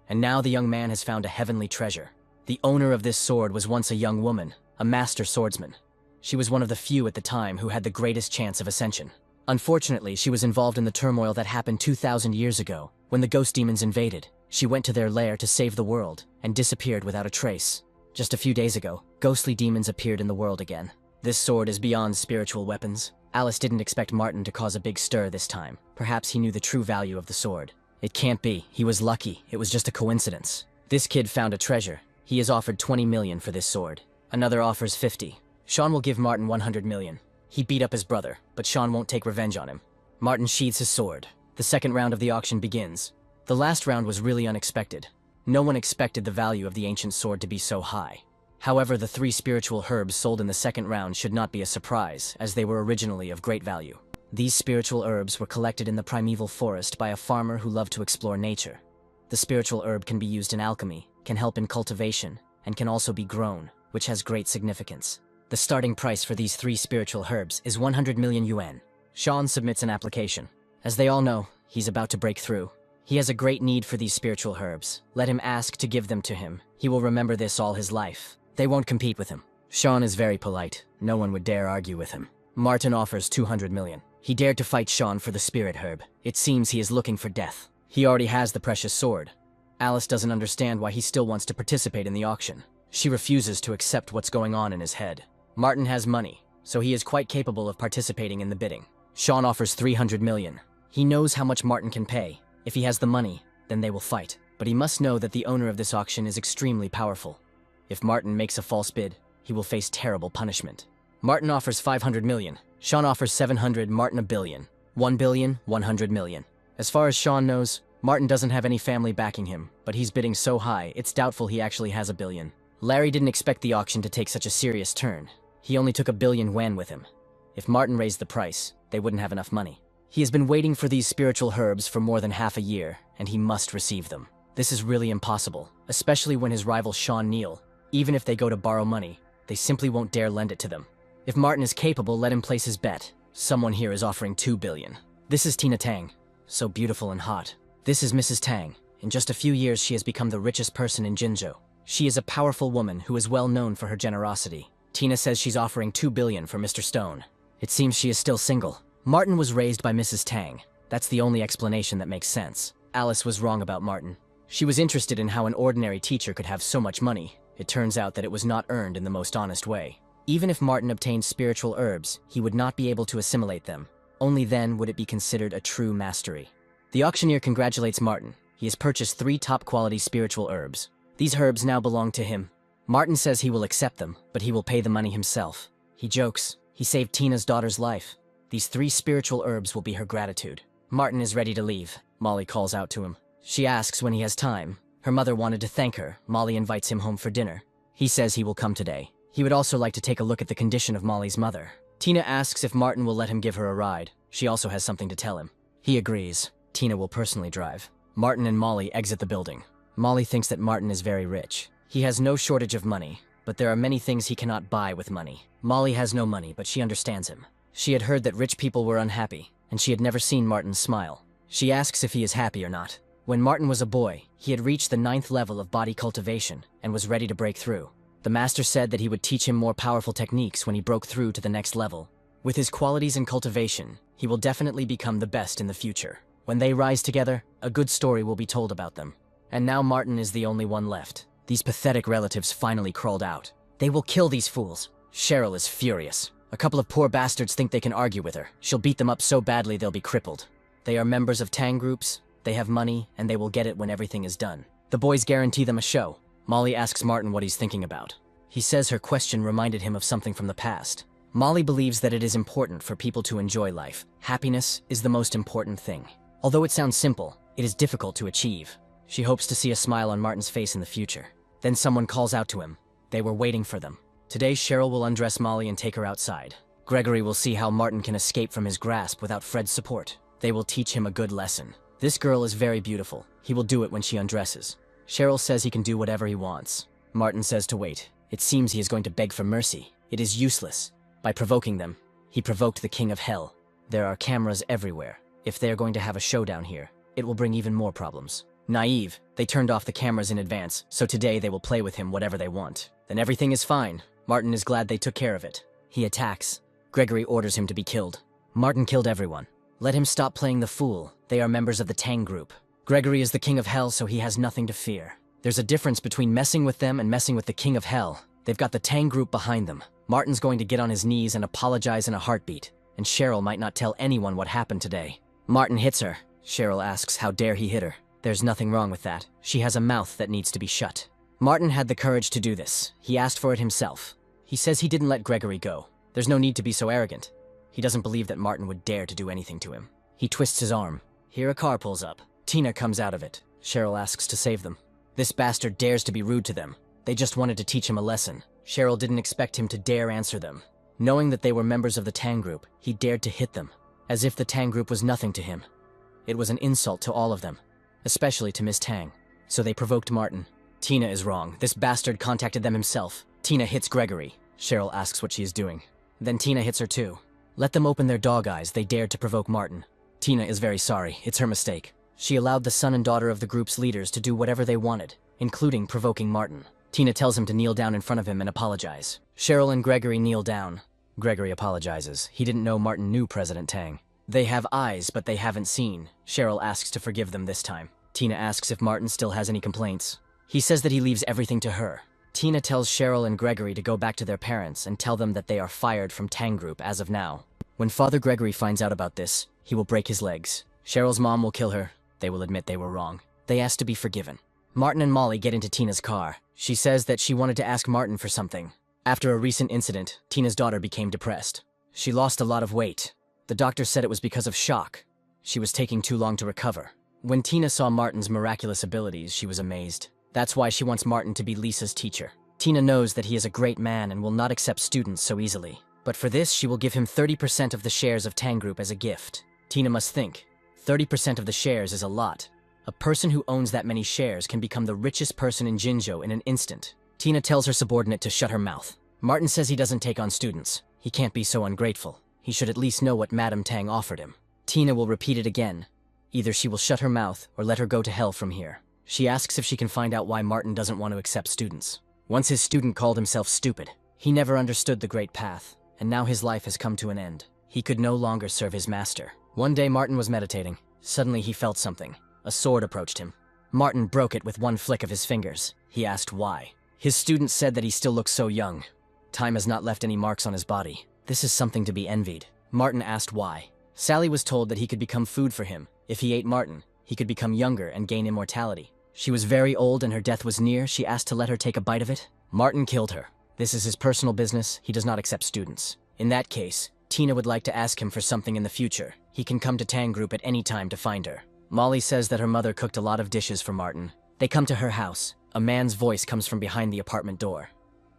And now the young man has found a heavenly treasure. The owner of this sword was once a young woman, a master swordsman. She was one of the few at the time who had the greatest chance of ascension. Unfortunately, she was involved in the turmoil that happened 2,000 years ago, when the ghost demons invaded. She went to their lair to save the world, and disappeared without a trace. Just a few days ago, ghostly demons appeared in the world again. This sword is beyond spiritual weapons. Alice didn't expect Martin to cause a big stir this time. Perhaps he knew the true value of the sword. It can't be. He was lucky. It was just a coincidence. This kid found a treasure. He is offered 20 million for this sword. Another offers 50. Sean will give Martin 100 million. He beat up his brother, but Sean won't take revenge on him. Martin sheathes his sword. The second round of the auction begins. The last round was really unexpected. No one expected the value of the ancient sword to be so high. However, the 3 spiritual herbs sold in the second round should not be a surprise, as they were originally of great value. These spiritual herbs were collected in the primeval forest by a farmer who loved to explore nature. The spiritual herb can be used in alchemy, can help in cultivation, and can also be grown. which has great significance. The starting price for these 3 spiritual herbs is 100 million yuan. Sean submits an application. As they all know, he's about to break through. He has a great need for these spiritual herbs. Let him ask to give them to him. He will remember this all his life. They won't compete with him. Sean is very polite. No one would dare argue with him. Martin offers 200 million. He dared to fight Sean for the spirit herb. It seems he is looking for death. He already has the precious sword. Alice doesn't understand why he still wants to participate in the auction. She refuses to accept what's going on in his head. Martin has money, so he is quite capable of participating in the bidding. Sean offers 300 million. He knows how much Martin can pay. If he has the money, then they will fight. But he must know that the owner of this auction is extremely powerful. If Martin makes a false bid, he will face terrible punishment. Martin offers 500 million. Sean offers 700, Martin a billion. 1 billion, 100 million. As far as Sean knows, Martin doesn't have any family backing him, but he's bidding so high, it's doubtful he actually has a billion. Larry didn't expect the auction to take such a serious turn. He only took 1 billion yuan with him. If Martin raised the price, they wouldn't have enough money. He has been waiting for these spiritual herbs for more than half a year, and he must receive them. This is really impossible, especially when his rival Sean Neal, even if they go to borrow money, they simply won't dare lend it to them. If Martin is capable, let him place his bet. Someone here is offering 2 billion. This is Tina Tang, so beautiful and hot. This is Mrs. Tang. In just a few years, she has become the richest person in Jinzhou. She is a powerful woman who is well known for her generosity. Tina says she's offering 2 billion for Mr. Stone. It seems she is still single. Martin was raised by Mrs. Tang. That's the only explanation that makes sense. Alice was wrong about Martin. She was interested in how an ordinary teacher could have so much money. It turns out that it was not earned in the most honest way. Even if Martin obtained spiritual herbs, he would not be able to assimilate them. Only then would it be considered a true mastery. The auctioneer congratulates Martin. He has purchased 3 top-quality spiritual herbs. These herbs now belong to him. Martin says he will accept them, but he will pay the money himself. He jokes. He saved Tina's daughter's life. These 3 spiritual herbs will be her gratitude. Martin is ready to leave. Molly calls out to him. She asks when he has time. Her mother wanted to thank her. Molly invites him home for dinner. He says he will come today. He would also like to take a look at the condition of Molly's mother. Tina asks if Martin will let him give her a ride. She also has something to tell him. He agrees. Tina will personally drive. Martin and Molly exit the building. Molly thinks that Martin is very rich. He has no shortage of money, but there are many things he cannot buy with money. Molly has no money, but she understands him. She had heard that rich people were unhappy, and she had never seen Martin smile. She asks if he is happy or not. When Martin was a boy, he had reached the 9th level of body cultivation and was ready to break through. The master said that he would teach him more powerful techniques when he broke through to the next level. With his qualities and cultivation, he will definitely become the best in the future. When they rise together, a good story will be told about them. And now Martin is the only one left. These pathetic relatives finally crawled out. They will kill these fools. Cheryl is furious. A couple of poor bastards think they can argue with her. She'll beat them up so badly they'll be crippled. They are members of Tang groups, they have money, and they will get it when everything is done. The boys guarantee them a show. Molly asks Martin what he's thinking about. He says her question reminded him of something from the past. Molly believes that it is important for people to enjoy life. Happiness is the most important thing. Although it sounds simple, it is difficult to achieve. She hopes to see a smile on Martin's face in the future. Then someone calls out to him. They were waiting for them. Today, Cheryl will undress Molly and take her outside. Gregory will see how Martin can escape from his grasp without Fred's support. They will teach him a good lesson. This girl is very beautiful. He will do it when she undresses. Cheryl says he can do whatever he wants. Martin says to wait. It seems he is going to beg for mercy. It is useless. By provoking them, he provoked the King of Hell. There are cameras everywhere. If they are going to have a showdown here, it will bring even more problems. Naive, they turned off the cameras in advance, so today they will play with him whatever they want. Then everything is fine. Martin is glad they took care of it. He attacks. Gregory orders him to be killed. Martin killed everyone. Let him stop playing the fool. They are members of the Tang group. Gregory is the King of Hell, so he has nothing to fear. There's a difference between messing with them and messing with the King of Hell. They've got the Tang group behind them. Martin's going to get on his knees and apologize in a heartbeat. And Cheryl might not tell anyone what happened today. Martin hits her. Cheryl asks how dare he hit her. There's nothing wrong with that. She has a mouth that needs to be shut. Martin had the courage to do this. He asked for it himself. He says he didn't let Gregory go. There's no need to be so arrogant. He doesn't believe that Martin would dare to do anything to him. He twists his arm. Here a car pulls up. Tina comes out of it. Cheryl asks to save them. This bastard dares to be rude to them. They just wanted to teach him a lesson. Cheryl didn't expect him to dare answer them. Knowing that they were members of the Tang group, he dared to hit them, as if the Tang group was nothing to him. It was an insult to all of them, especially to Miss Tang. So they provoked Martin. Tina is wrong. This bastard contacted them himself. Tina hits Gregory. Cheryl asks what she is doing. Then Tina hits her too. Let them open their dog eyes, they dared to provoke Martin. Tina is very sorry, it's her mistake. She allowed the son and daughter of the group's leaders to do whatever they wanted, including provoking Martin. Tina tells him to kneel down in front of him and apologize. Cheryl and Gregory kneel down. Gregory apologizes. He didn't know Martin knew President Tang. They have eyes, but they haven't seen. Cheryl asks to forgive them this time. Tina asks if Martin still has any complaints. He says that he leaves everything to her. Tina tells Cheryl and Gregory to go back to their parents and tell them that they are fired from Tang Group as of now. When Father Gregory finds out about this, he will break his legs. Cheryl's mom will kill her. They will admit they were wrong. They ask to be forgiven. Martin and Molly get into Tina's car. She says that she wanted to ask Martin for something. After a recent incident, Tina's daughter became depressed. She lost a lot of weight. The doctor said it was because of shock. She was taking too long to recover. When Tina saw Martin's miraculous abilities, she was amazed. That's why she wants Martin to be Lisa's teacher. Tina knows that he is a great man and will not accept students so easily. But for this, she will give him 30% of the shares of Tang Group as a gift. Tina must think. 30% of the shares is a lot. A person who owns that many shares can become the richest person in Jinzhou in an instant. Tina tells her subordinate to shut her mouth. Martin says he doesn't take on students. He can't be so ungrateful. He should at least know what Madame Tang offered him. Tina will repeat it again. Either she will shut her mouth or let her go to hell from here. She asks if she can find out why Martin doesn't want to accept students. Once his student called himself stupid. He never understood the great path, and now his life has come to an end. He could no longer serve his master. One day Martin was meditating. Suddenly he felt something. A sword approached him. Martin broke it with one flick of his fingers. He asked why. His student said that he still looks so young. Time has not left any marks on his body. This is something to be envied. Martin asked why. Sally was told that he could become food for him. If he ate Martin, he could become younger and gain immortality. She was very old and her death was near. She asked to let her take a bite of it. Martin killed her. This is his personal business. He does not accept students. In that case, Tina would like to ask him for something in the future. He can come to Tang Group at any time to find her. Molly says that her mother cooked a lot of dishes for Martin. They come to her house. A man's voice comes from behind the apartment door,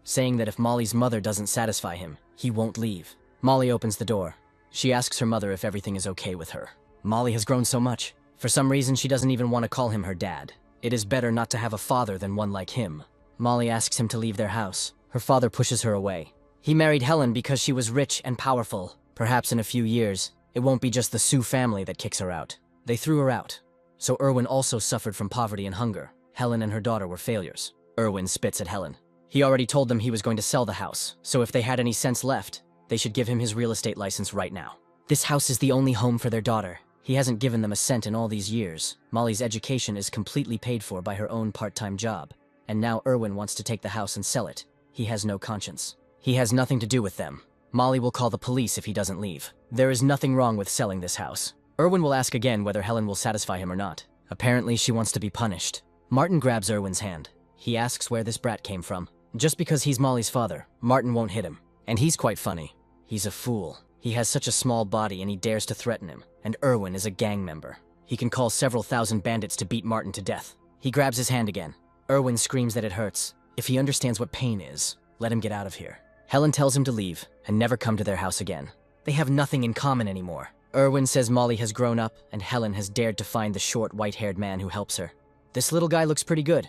saying that if Molly's mother doesn't satisfy him, he won't leave. Molly opens the door. She asks her mother if everything is okay with her. Molly has grown so much. For some reason, she doesn't even want to call him her dad. It is better not to have a father than one like him. Molly asks him to leave their house. Her father pushes her away. He married Helen because she was rich and powerful. Perhaps in a few years, it won't be just the Sue family that kicks her out. They threw her out. So Erwin also suffered from poverty and hunger. Helen and her daughter were failures. Erwin spits at Helen. He already told them he was going to sell the house, so if they had any sense left, they should give him his real estate license right now. This house is the only home for their daughter. He hasn't given them a cent in all these years. Molly's education is completely paid for by her own part-time job. And now Erwin wants to take the house and sell it. He has no conscience. He has nothing to do with them. Molly will call the police if he doesn't leave. There is nothing wrong with selling this house. Erwin will ask again whether Helen will satisfy him or not. Apparently, she wants to be punished. Martin grabs Erwin's hand. He asks where this brat came from. Just because he's Molly's father, Martin won't hit him. And he's quite funny. He's a fool. He has such a small body and he dares to threaten him. And Erwin is a gang member. He can call several thousand bandits to beat Martin to death. He grabs his hand again. Erwin screams that it hurts. If he understands what pain is, let him get out of here. Helen tells him to leave and never come to their house again. They have nothing in common anymore. Erwin says Molly has grown up and Helen has dared to find the short, white-haired man who helps her. This little guy looks pretty good.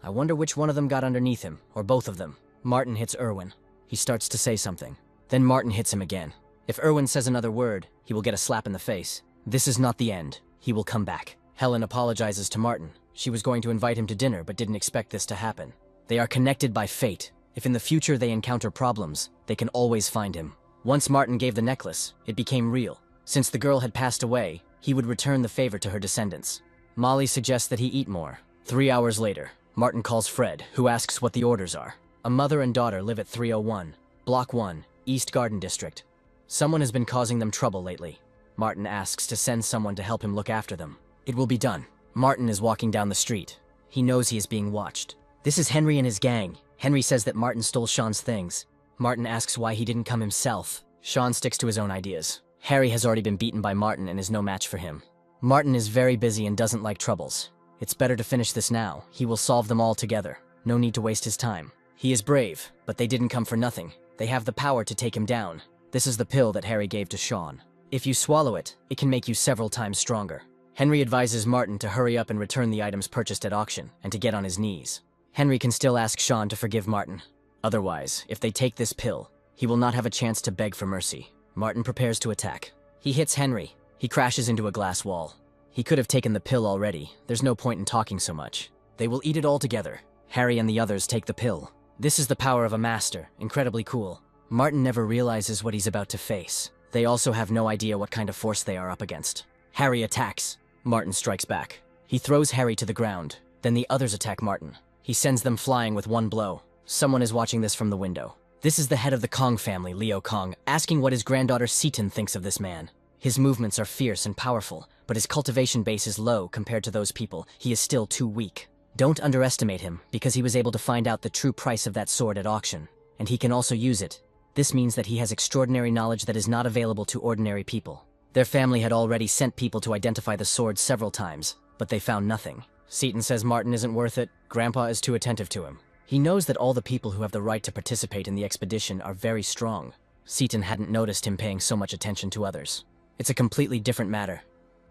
I wonder which one of them got underneath him, or both of them. Martin hits Erwin. He starts to say something. Then Martin hits him again. If Erwin says another word, he will get a slap in the face. This is not the end. He will come back. Helen apologizes to Martin. She was going to invite him to dinner, but didn't expect this to happen. They are connected by fate. If in the future they encounter problems, they can always find him. Once Martin gave the necklace, it became real. Since the girl had passed away, he would return the favor to her descendants. Molly suggests that he eat more. 3 hours later, Martin calls Fred, who asks what the orders are. A mother and daughter live at 301, Block 1, East Garden District. Someone has been causing them trouble lately. Martin asks to send someone to help him look after them. It will be done. Martin is walking down the street. He knows he is being watched. This is Henry and his gang. Henry says that Martin stole Sean's things. Martin asks why he didn't come himself. Sean sticks to his own ideas. Harry has already been beaten by Martin and is no match for him. Martin is very busy and doesn't like troubles. It's better to finish this now. He will solve them all together. No need to waste his time. He is brave, but they didn't come for nothing. They have the power to take him down. This is the pill that Harry gave to Sean. If you swallow it, it can make you several times stronger. Henry advises Martin to hurry up and return the items purchased at auction, and to get on his knees. Henry can still ask Sean to forgive Martin. Otherwise, if they take this pill, he will not have a chance to beg for mercy. Martin prepares to attack. He hits Henry. He crashes into a glass wall. He could have taken the pill already. There's no point in talking so much. They will eat it all together. Harry and the others take the pill. This is the power of a master. Incredibly cool. Martin never realizes what he's about to face. They also have no idea what kind of force they are up against. Harry attacks. Martin strikes back. He throws Harry to the ground. Then the others attack Martin. He sends them flying with one blow. Someone is watching this from the window. This is the head of the Kong family, Leo Kong, asking what his granddaughter Seaton thinks of this man. His movements are fierce and powerful, but his cultivation base is low compared to those people. He is still too weak. Don't underestimate him, because he was able to find out the true price of that sword at auction, and he can also use it. This means that he has extraordinary knowledge that is not available to ordinary people. Their family had already sent people to identify the sword several times, but they found nothing. Seaton says Martin isn't worth it. Grandpa is too attentive to him. He knows that all the people who have the right to participate in the expedition are very strong. Seaton hadn't noticed him paying so much attention to others. It's a completely different matter.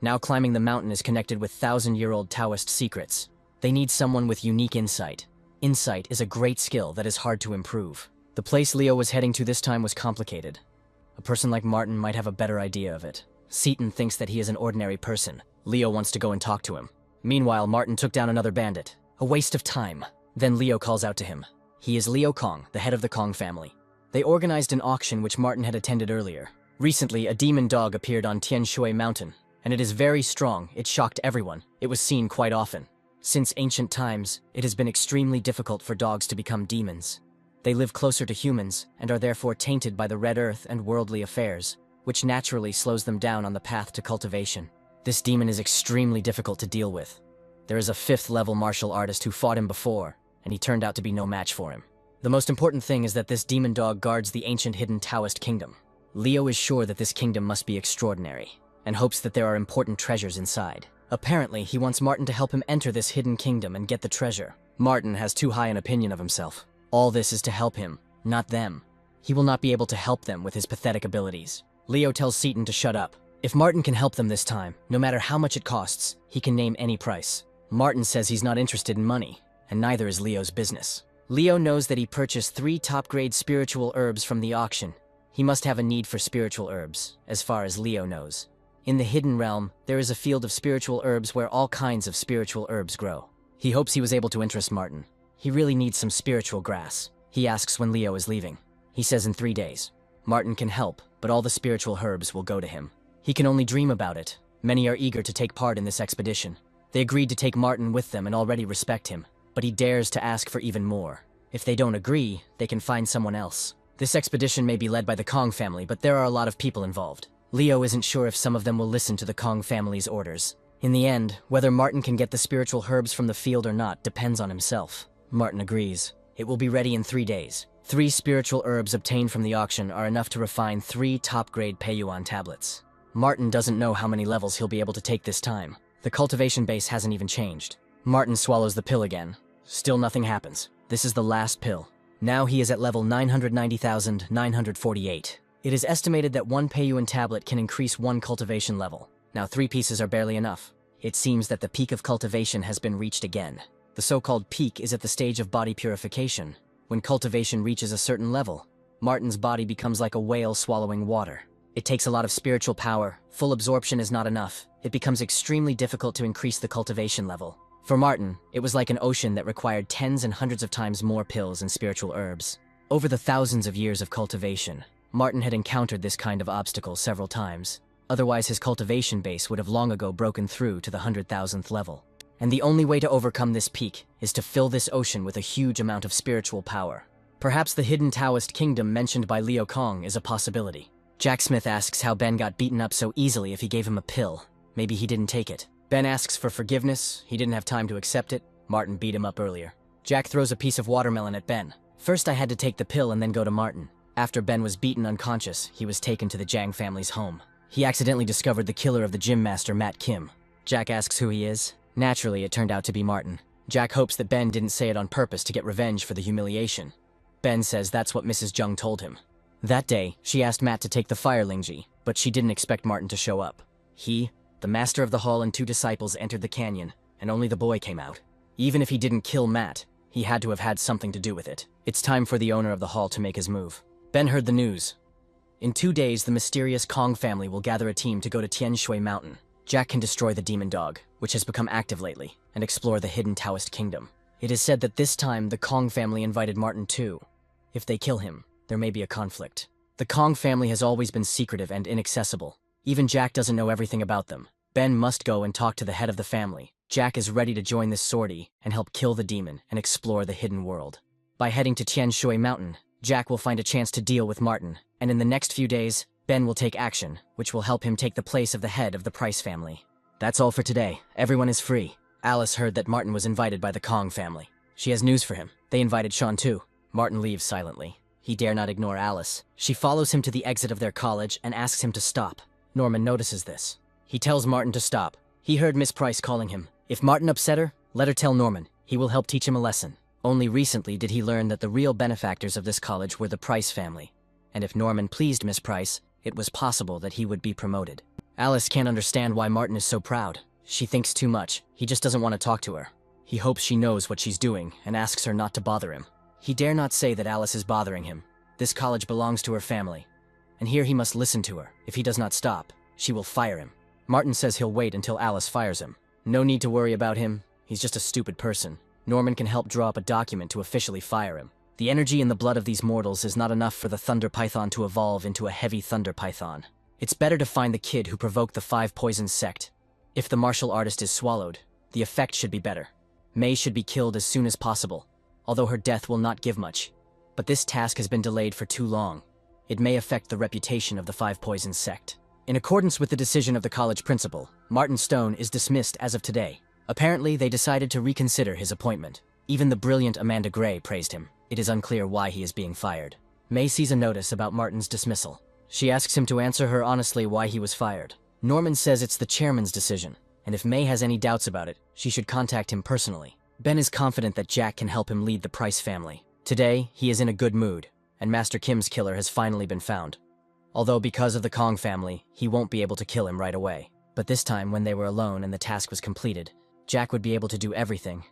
Now climbing the mountain is connected with thousand-year-old Taoist secrets. They need someone with unique insight. Insight is a great skill that is hard to improve. The place Leo was heading to this time was complicated. A person like Martin might have a better idea of it. Seaton thinks that he is an ordinary person. Leo wants to go and talk to him. Meanwhile, Martin took down another bandit. A waste of time. Then Leo calls out to him. He is Leo Kong, the head of the Kong family. They organized an auction which Martin had attended earlier. Recently, a demon dog appeared on Tian Shui Mountain, and it is very strong. It shocked everyone. It was seen quite often. Since ancient times, it has been extremely difficult for dogs to become demons. They live closer to humans, and are therefore tainted by the red earth and worldly affairs, which naturally slows them down on the path to cultivation. This demon is extremely difficult to deal with. There is a 5th-level martial artist who fought him before, and he turned out to be no match for him. The most important thing is that this demon dog guards the ancient hidden Taoist kingdom. Leo is sure that this kingdom must be extraordinary, and hopes that there are important treasures inside. Apparently, he wants Martin to help him enter this hidden kingdom and get the treasure. Martin has too high an opinion of himself. All this is to help him, not them. He will not be able to help them with his pathetic abilities. Leo tells Seaton to shut up. If Martin can help them this time, no matter how much it costs, he can name any price. Martin says he's not interested in money, and neither is Leo's business. Leo knows that he purchased 3 top-grade spiritual herbs from the auction. He must have a need for spiritual herbs, as far as Leo knows. In the hidden realm, there is a field of spiritual herbs where all kinds of spiritual herbs grow. He hopes he was able to interest Martin. He really needs some spiritual grass. He asks when Leo is leaving. He says in 3 days. Martin can help, but all the spiritual herbs will go to him. He can only dream about it. Many are eager to take part in this expedition. They agreed to take Martin with them and already respect him, but he dares to ask for even more. If they don't agree, they can find someone else. This expedition may be led by the Kong family, but there are a lot of people involved. Leo isn't sure if some of them will listen to the Kong family's orders. In the end, whether Martin can get the spiritual herbs from the field or not depends on himself. Martin agrees. It will be ready in 3 days. 3 spiritual herbs obtained from the auction are enough to refine 3 top-grade Peiyuan tablets. Martin doesn't know how many levels he'll be able to take this time. The cultivation base hasn't even changed. Martin swallows the pill again. Still nothing happens. This is the last pill. Now he is at level 990,948. It is estimated that 1 Peiyuan tablet can increase 1 cultivation level. Now 3 pieces are barely enough. It seems that the peak of cultivation has been reached again. The so-called peak is at the stage of body purification. When cultivation reaches a certain level, Martin's body becomes like a whale swallowing water. It takes a lot of spiritual power. Full absorption is not enough. It becomes extremely difficult to increase the cultivation level. For Martin, it was like an ocean that required tens and hundreds of times more pills and spiritual herbs. Over the thousands of years of cultivation, Martin had encountered this kind of obstacle several times. Otherwise, his cultivation base would have long ago broken through to the 100,000th level. And the only way to overcome this peak is to fill this ocean with a huge amount of spiritual power. Perhaps the hidden Taoist kingdom mentioned by Leo Kong is a possibility. Jack Smith asks how Ben got beaten up so easily if he gave him a pill. Maybe he didn't take it. Ben asks for forgiveness. He didn't have time to accept it. Martin beat him up earlier. Jack throws a piece of watermelon at Ben. First I had to take the pill and then go to Martin. After Ben was beaten unconscious, he was taken to the Jang family's home. He accidentally discovered the killer of the gym master, Matt Kim. Jack asks who he is. Naturally, it turned out to be Martin. Jack hopes that Ben didn't say it on purpose to get revenge for the humiliation. Ben says that's what Mrs. Jung told him. That day, she asked Matt to take the fire Lingji, but she didn't expect Martin to show up. He, the master of the hall, and 2 disciples entered the canyon, and only the boy came out. Even if he didn't kill Matt, He had to have had something to do with it. It's time for the owner of the hall to make his move. Ben heard the news. In 2 days, the mysterious Kong family will gather a team to go to Tianshui Mountain. Jack can destroy the demon dog, which has become active lately, and explore the hidden Taoist kingdom. It is said that this time the Kong family invited Martin too. If they kill him, there may be a conflict. The Kong family has always been secretive and inaccessible. Even Jack doesn't know everything about them. Ben must go and talk to the head of the family. Jack is ready to join this sortie and help kill the demon and explore the hidden world. By heading to Tianshui Mountain, Jack will find a chance to deal with Martin, and in the next few days, Ben will take action, which will help him take the place of the head of the Price family. That's all for today. Everyone is free. Alice heard that Martin was invited by the Kong family. She has news for him. They invited Sean too. Martin leaves silently. He dare not ignore Alice. She follows him to the exit of their college and asks him to stop. Norman notices this. He tells Martin to stop. He heard Miss Price calling him. If Martin upset her, let her tell Norman. He will help teach him a lesson. Only recently did he learn that the real benefactors of this college were the Price family. And if Norman pleased Miss Price, it was possible that he would be promoted. Alice can't understand why Martin is so proud. She thinks too much. He just doesn't want to talk to her. He hopes she knows what she's doing and asks her not to bother him. He dare not say that Alice is bothering him. This college belongs to her family. And here he must listen to her. If he does not stop, she will fire him. Martin says he'll wait until Alice fires him. No need to worry about him. He's just a stupid person. Norman can help draw up a document to officially fire him. The energy in the blood of these mortals is not enough for the Thunder Python to evolve into a heavy Thunder Python. It's better to find the kid who provoked the 5 Poisons sect. If the martial artist is swallowed, the effect should be better. Mei should be killed as soon as possible, although her death will not give much. But this task has been delayed for too long. It may affect the reputation of the 5 Poisons sect. In accordance with the decision of the college principal, Martin Stone is dismissed as of today. Apparently, they decided to reconsider his appointment. Even the brilliant Amanda Gray praised him. It is unclear why he is being fired. Mei sees a notice about Martin's dismissal. She asks him to answer her honestly why he was fired. Norman says it's the chairman's decision, and if Mei has any doubts about it, she should contact him personally. Ben is confident that Jack can help him lead the Price family. Today, he is in a good mood, and Master Kim's killer has finally been found. Although because of the Kong family, he won't be able to kill him right away. But this time, when they were alone and the task was completed, Jack would be able to do everything,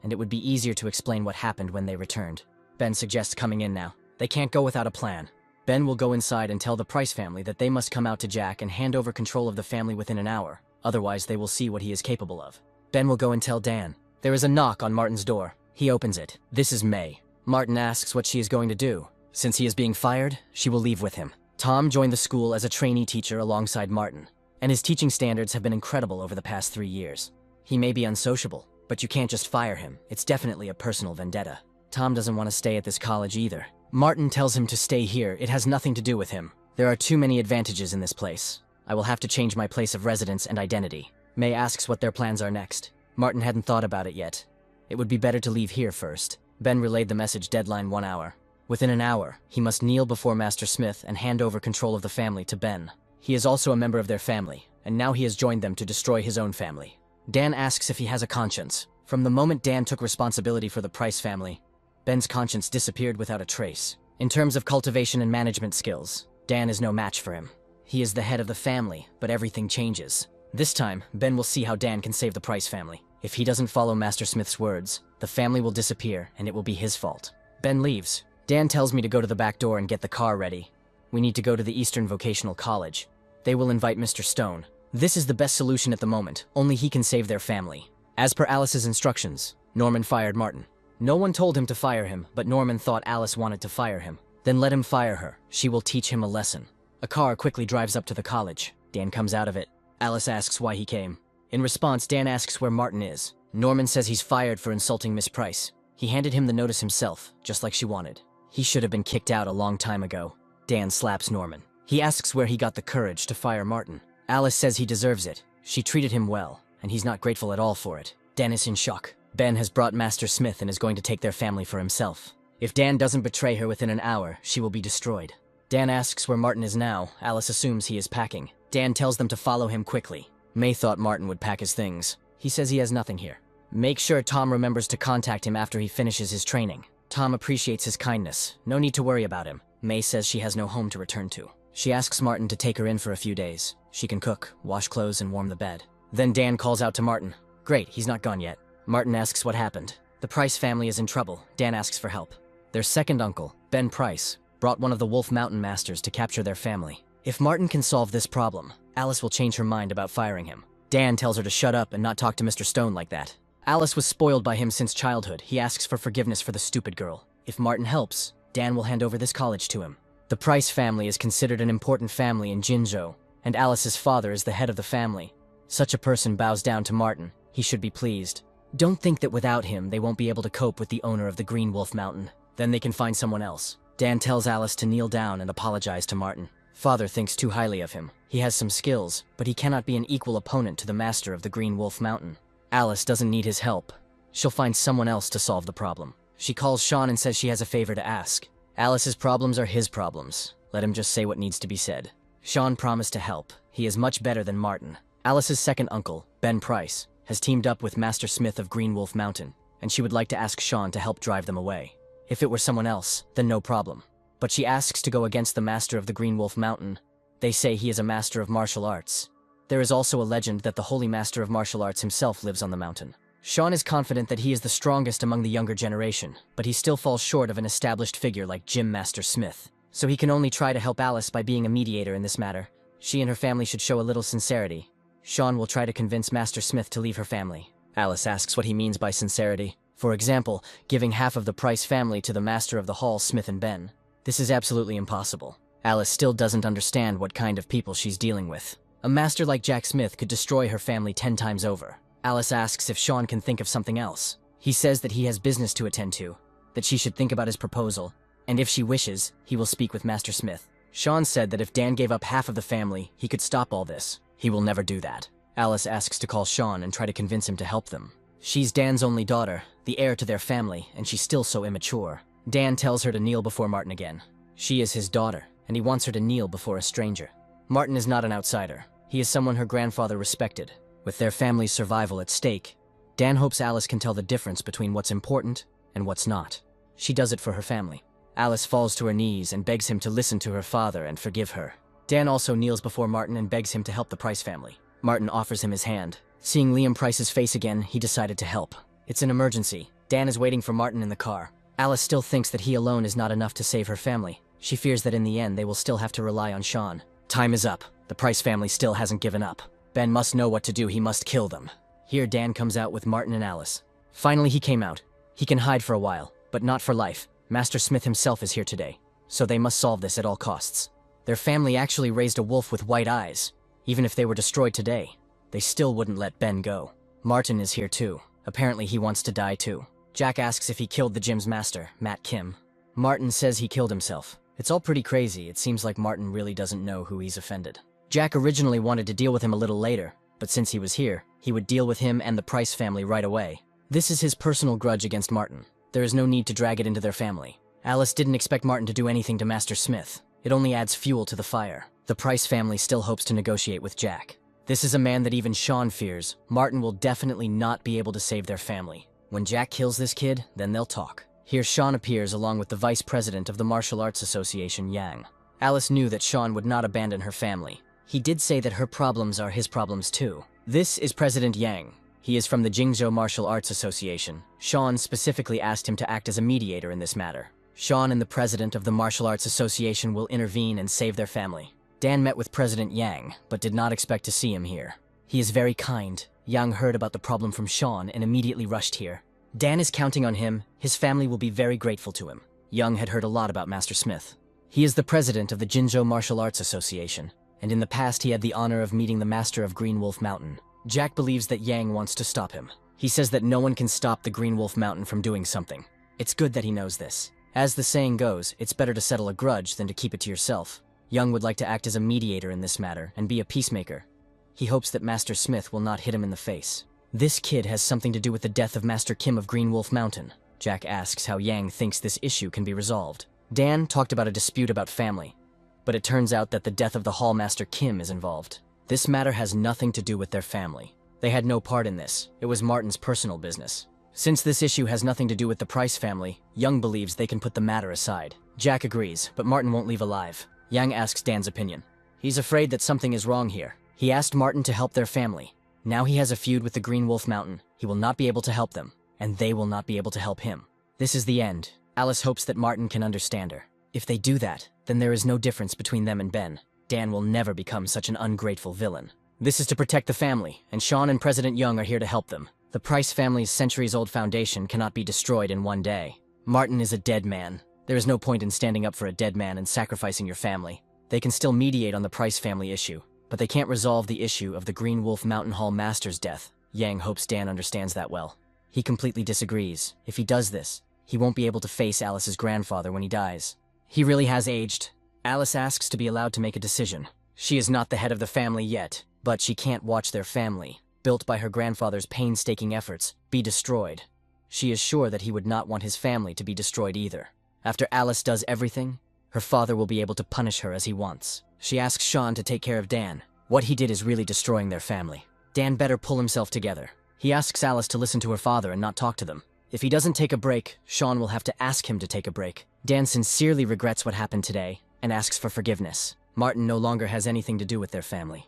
and it would be easier to explain what happened when they returned. Ben suggests coming in now. They can't go without a plan. Ben will go inside and tell the Price family that they must come out to Jack and hand over control of the family within an hour. Otherwise, they will see what he is capable of. Ben will go and tell Dan. There is a knock on Martin's door. He opens it. This is Mei. Martin asks what she is going to do. Since he is being fired, she will leave with him. Tom joined the school as a trainee teacher alongside Martin, and his teaching standards have been incredible over the past 3 years. He may be unsociable, but you can't just fire him. It's definitely a personal vendetta. Tom doesn't want to stay at this college either. Martin tells him to stay here. It has nothing to do with him. There are too many advantages in this place. I will have to change my place of residence and identity. Mei asks what their plans are next. Martin hadn't thought about it yet. It would be better to leave here first. Ben relayed the message deadline 1 hour. Within an hour, he must kneel before Master Smith and hand over control of the family to Ben. He is also a member of their family, and now he has joined them to destroy his own family. Dan asks if he has a conscience. From the moment Dan took responsibility for the Price family, Ben's conscience disappeared without a trace. In terms of cultivation and management skills, Dan is no match for him. He is the head of the family, but everything changes. This time, Ben will see how Dan can save the Price family. If he doesn't follow Master Smith's words, the family will disappear and it will be his fault. Ben leaves. Dan tells me to go to the back door and get the car ready. We need to go to the Eastern Vocational College. They will invite Mr. Stone. This is the best solution at the moment. Only he can save their family. As per Alice's instructions, Norman fired Martin. No one told him to fire him, but Norman thought Alice wanted to fire him. Then let him fire her. She will teach him a lesson. A car quickly drives up to the college. Dan comes out of it. Alice asks why he came. In response, Dan asks where Martin is. Norman says he's fired for insulting Miss Price. He handed him the notice himself, just like she wanted. He should have been kicked out a long time ago. Dan slaps Norman. He asks where he got the courage to fire Martin. Alice says he deserves it. She treated him well, and he's not grateful at all for it. Dan is in shock. Ben has brought Master Smith and is going to take their family for himself. If Dan doesn't betray her within an hour, she will be destroyed. Dan asks where Martin is now. Alice assumes he is packing. Dan tells them to follow him quickly. Mei thought Martin would pack his things. He says he has nothing here. Make sure Tom remembers to contact him after he finishes his training. Tom appreciates his kindness. No need to worry about him. Mei says she has no home to return to. She asks Martin to take her in for a few days. She can cook, wash clothes, and warm the bed. Then Dan calls out to Martin. Great, he's not gone yet. Martin asks what happened. The Price family is in trouble. Dan asks for help. Their second uncle, Ben Price, brought one of the Wolf Mountain masters to capture their family. If Martin can solve this problem, Alice will change her mind about firing him. Dan tells her to shut up and not talk to Mr. Stone like that. Alice was spoiled by him since childhood. He asks for forgiveness for the stupid girl. If Martin helps, Dan will hand over this college to him. The Price family is considered an important family in Jinzhou, and Alice's father is the head of the family. Such a person bows down to Martin. He should be pleased. Don't think that without him, they won't be able to cope with the owner of the Green Wolf Mountain. Then they can find someone else. Dan tells Alice to kneel down and apologize to Martin. Father thinks too highly of him. He has some skills, but he cannot be an equal opponent to the master of the Green Wolf Mountain. Alice doesn't need his help. She'll find someone else to solve the problem. She calls Sean and says she has a favor to ask. Alice's problems are his problems. Let him just say what needs to be said. Sean promised to help. He is much better than Martin. Alice's second uncle, Ben Price, has teamed up with Master Smith of Green Wolf Mountain, and she would like to ask Sean to help drive them away. If it were someone else, then no problem. But she asks to go against the master of the Green Wolf Mountain. They say he is a master of martial arts. There is also a legend that the holy master of martial arts himself lives on the mountain. Sean is confident that he is the strongest among the younger generation, but he still falls short of an established figure like Gym Master Smith. So he can only try to help Alice by being a mediator in this matter. She and her family should show a little sincerity. Sean will try to convince Master Smith to leave her family. Alice asks what he means by sincerity. For example, giving half of the Price family to the master of the hall, Smith and Ben. This is absolutely impossible. Alice still doesn't understand what kind of people she's dealing with. A master like Jack Smith could destroy her family 10 times over. Alice asks if Sean can think of something else. He says that he has business to attend to, that she should think about his proposal, and if she wishes, he will speak with Master Smith. Sean said that if Dan gave up half of the family, he could stop all this. He will never do that. Alice asks to call Sean and try to convince him to help them. She's Dan's only daughter, the heir to their family, and she's still so immature. Dan tells her to kneel before Martin again. She is his daughter, and he wants her to kneel before a stranger. Martin is not an outsider. He is someone her grandfather respected. With their family's survival at stake, Dan hopes Alice can tell the difference between what's important and what's not. She does it for her family. Alice falls to her knees and begs him to listen to her father and forgive her. Dan also kneels before Martin and begs him to help the Price family. Martin offers him his hand. Seeing Liam Price's face again, he decided to help. It's an emergency. Dan is waiting for Martin in the car. Alice still thinks that he alone is not enough to save her family. She fears that in the end they will still have to rely on Sean. Time is up. The Price family still hasn't given up. Ben must know what to do. He must kill them. Here Dan comes out with Martin and Alice. Finally he came out. He can hide for a while, but not for life. Master Smith himself is here today, so they must solve this at all costs. Their family actually raised a wolf with white eyes. Even if they were destroyed today, they still wouldn't let Ben go. Martin is here too. Apparently he wants to die too. Jack asks if he killed the gym's master, Matt Kim. Martin says he killed himself. It's all pretty crazy. It seems like Martin really doesn't know who he's offended. Jack originally wanted to deal with him a little later, but since he was here, he would deal with him and the Price family right away. This is his personal grudge against Martin. There is no need to drag it into their family. Alice didn't expect Martin to do anything to Master Smith. It only adds fuel to the fire. The Price family still hopes to negotiate with Jack. This is a man that even Sean fears. Martin will definitely not be able to save their family. When Jack kills this kid, then they'll talk. Here Sean appears along with the vice president of the Martial Arts Association, Yang. Alice knew that Sean would not abandon her family. He did say that her problems are his problems too. This is President Yang. He is from the Jingzhou Martial Arts Association. Sean specifically asked him to act as a mediator in this matter. Sean and the president of the Martial Arts Association will intervene and save their family. Dan met with President Yang, but did not expect to see him here. He is very kind. Yang heard about the problem from Sean and immediately rushed here. Dan is counting on him. His family will be very grateful to him. Yang had heard a lot about Master Smith. He is the president of the Jinzhou Martial Arts Association, and in the past he had the honor of meeting the master of Green Wolf Mountain. Jack believes that Yang wants to stop him. He says that no one can stop the Green Wolf Mountain from doing something. It's good that he knows this. As the saying goes, it's better to settle a grudge than to keep it to yourself. Yang would like to act as a mediator in this matter and be a peacemaker. He hopes that Master Smith will not hit him in the face. This kid has something to do with the death of Master Kim of Green Wolf Mountain. Jack asks how Yang thinks this issue can be resolved. Dan talked about a dispute about family, but it turns out that the death of the Hall Master Kim is involved. This matter has nothing to do with their family. They had no part in this. It was Martin's personal business. Since this issue has nothing to do with the Price family, Young believes they can put the matter aside. Jack agrees, but Martin won't leave alive. Yang asks Dan's opinion. He's afraid that something is wrong here. He asked Martin to help their family. Now he has a feud with the Green Wolf Mountain. He will not be able to help them, and they will not be able to help him. This is the end. Alice hopes that Martin can understand her. If they do that, then there is no difference between them and Ben. Dan will never become such an ungrateful villain. This is to protect the family, and Sean and President Young are here to help them. The Price family's centuries-old foundation cannot be destroyed in one day. Martin is a dead man. There is no point in standing up for a dead man and sacrificing your family. They can still mediate on the Price family issue, but they can't resolve the issue of the Green Wolf Mountain Hall Master's death. Yang hopes Dan understands that well. He completely disagrees. If he does this, he won't be able to face Alice's grandfather when he dies. He really has aged. Alice asks to be allowed to make a decision. She is not the head of the family yet, but she can't watch their family, built by her grandfather's painstaking efforts, be destroyed. She is sure that he would not want his family to be destroyed either. After Alice does everything, her father will be able to punish her as he wants. She asks Sean to take care of Dan. What he did is really destroying their family. Dan better pull himself together. He asks Alice to listen to her father and not talk to them. If he doesn't take a break, Sean will have to ask him to take a break. Dan sincerely regrets what happened today and asks for forgiveness. Martin no longer has anything to do with their family.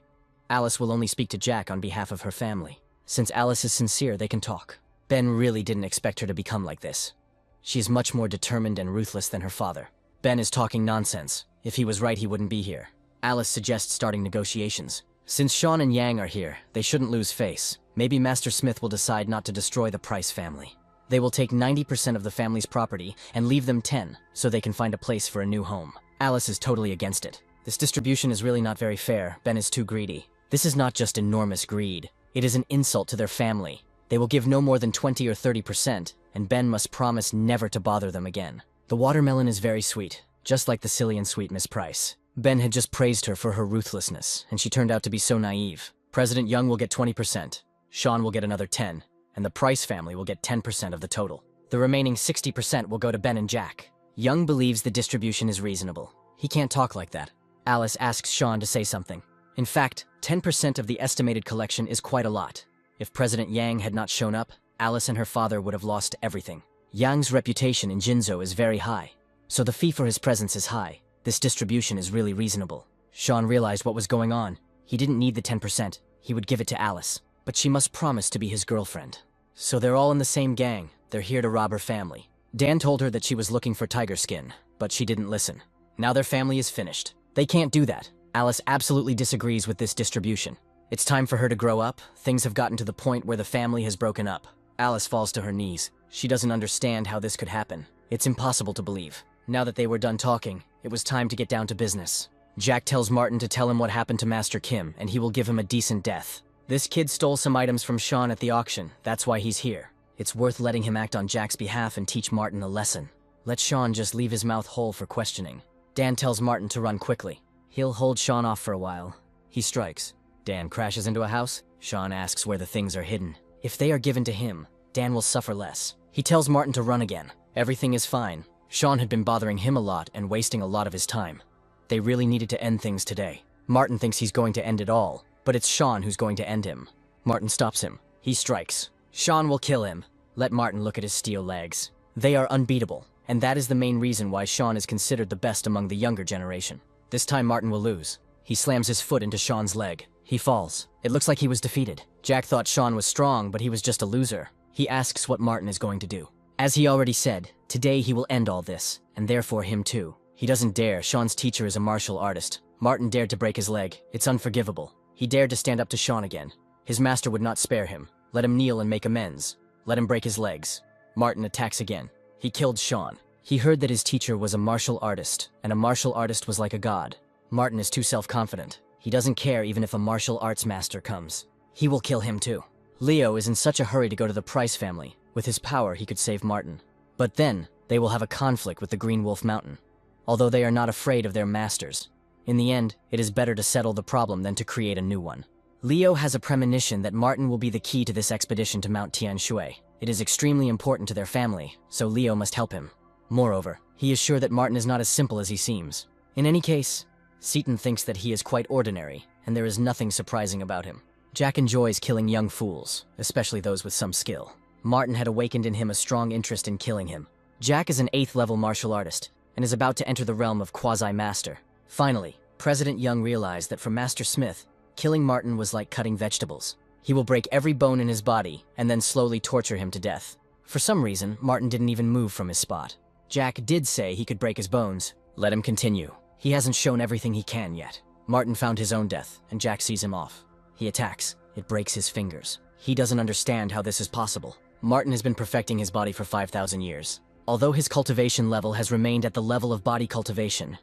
Alice will only speak to Jack on behalf of her family. Since Alice is sincere, they can talk. Ben really didn't expect her to become like this. She is much more determined and ruthless than her father. Ben is talking nonsense. If he was right, he wouldn't be here. Alice suggests starting negotiations. Since Sean and Yang are here, they shouldn't lose face. Maybe Master Smith will decide not to destroy the Price family. They will take 90% of the family's property and leave them 10, so they can find a place for a new home. Alice is totally against it. This distribution is really not very fair. Ben is too greedy. This is not just enormous greed. It is an insult to their family. They will give no more than 20 or 30%, and Ben must promise never to bother them again. The watermelon is very sweet, just like the silly and sweet Miss Price. Ben had just praised her for her ruthlessness, and she turned out to be so naive. President Young will get 20%, Sean will get another 10%, and the Price family will get 10% of the total. The remaining 60% will go to Ben and Jack. Young believes the distribution is reasonable. He can't talk like that. Alice asks Sean to say something. In fact, 10% of the estimated collection is quite a lot. If President Yang had not shown up, Alice and her father would have lost everything. Yang's reputation in Jinzhou is very high, so the fee for his presence is high. This distribution is really reasonable. Sean realized what was going on. He didn't need the 10%. He would give it to Alice, but she must promise to be his girlfriend. So they're all in the same gang. They're here to rob her family. Dan told her that she was looking for tiger skin, but she didn't listen. Now their family is finished. They can't do that. Alice absolutely disagrees with this distribution. It's time for her to grow up. Things have gotten to the point where the family has broken up. Alice falls to her knees. She doesn't understand how this could happen. It's impossible to believe. Now that they were done talking, it was time to get down to business. Jack tells Martin to tell him what happened to Master Kim, and he will give him a decent death. This kid stole some items from Sean at the auction. That's why he's here. It's worth letting him act on Jack's behalf and teach Martin a lesson. Let Sean just leave his mouth whole for questioning. Dan tells Martin to run quickly. He'll hold Sean off for a while. He strikes. Dan crashes into a house. Sean asks where the things are hidden. If they are given to him, Dan will suffer less. He tells Martin to run again. Everything is fine. Sean had been bothering him a lot and wasting a lot of his time. They really needed to end things today. Martin thinks he's going to end it all, but it's Sean who's going to end him. Martin stops him. He strikes. Sean will kill him. Let Martin look at his steel legs. They are unbeatable, and that is the main reason why Sean is considered the best among the younger generation. This time Martin will lose. He slams his foot into Sean's leg. He falls. It looks like he was defeated. Jack thought Sean was strong, but he was just a loser. He asks what Martin is going to do. As he already said, today he will end all this, and therefore him too. He doesn't dare. Sean's teacher is a martial artist. Martin dared to break his leg. It's unforgivable. He dared to stand up to Sean again. His master would not spare him. Let him kneel and make amends. Let him break his legs. Martin attacks again. He killed Sean. He heard that his teacher was a martial artist, and a martial artist was like a god. Martin is too self-confident. He doesn't care even if a martial arts master comes. He will kill him too. Leo is in such a hurry to go to the Price family. With his power, he could save Martin. But then, they will have a conflict with the Green Wolf Mountain. Although they are not afraid of their masters. In the end, it is better to settle the problem than to create a new one. Leo has a premonition that Martin will be the key to this expedition to Mount Tianshui. It is extremely important to their family, so Leo must help him. Moreover, he is sure that Martin is not as simple as he seems. In any case, Seaton thinks that he is quite ordinary, and there is nothing surprising about him. Jack enjoys killing young fools, especially those with some skill. Martin had awakened in him a strong interest in killing him. Jack is an 8th-level martial artist, and is about to enter the realm of quasi-master. Finally, President Young realized that for Master Smith, killing Martin was like cutting vegetables. He will break every bone in his body, and then slowly torture him to death. For some reason, Martin didn't even move from his spot. Jack did say he could break his bones. Let him continue. He hasn't shown everything he can yet. Martin found his own death, and Jack sees him off. He attacks. It breaks his fingers. He doesn't understand how this is possible. Martin has been perfecting his body for 5,000 years. Although his cultivation level has remained at the level of body cultivation,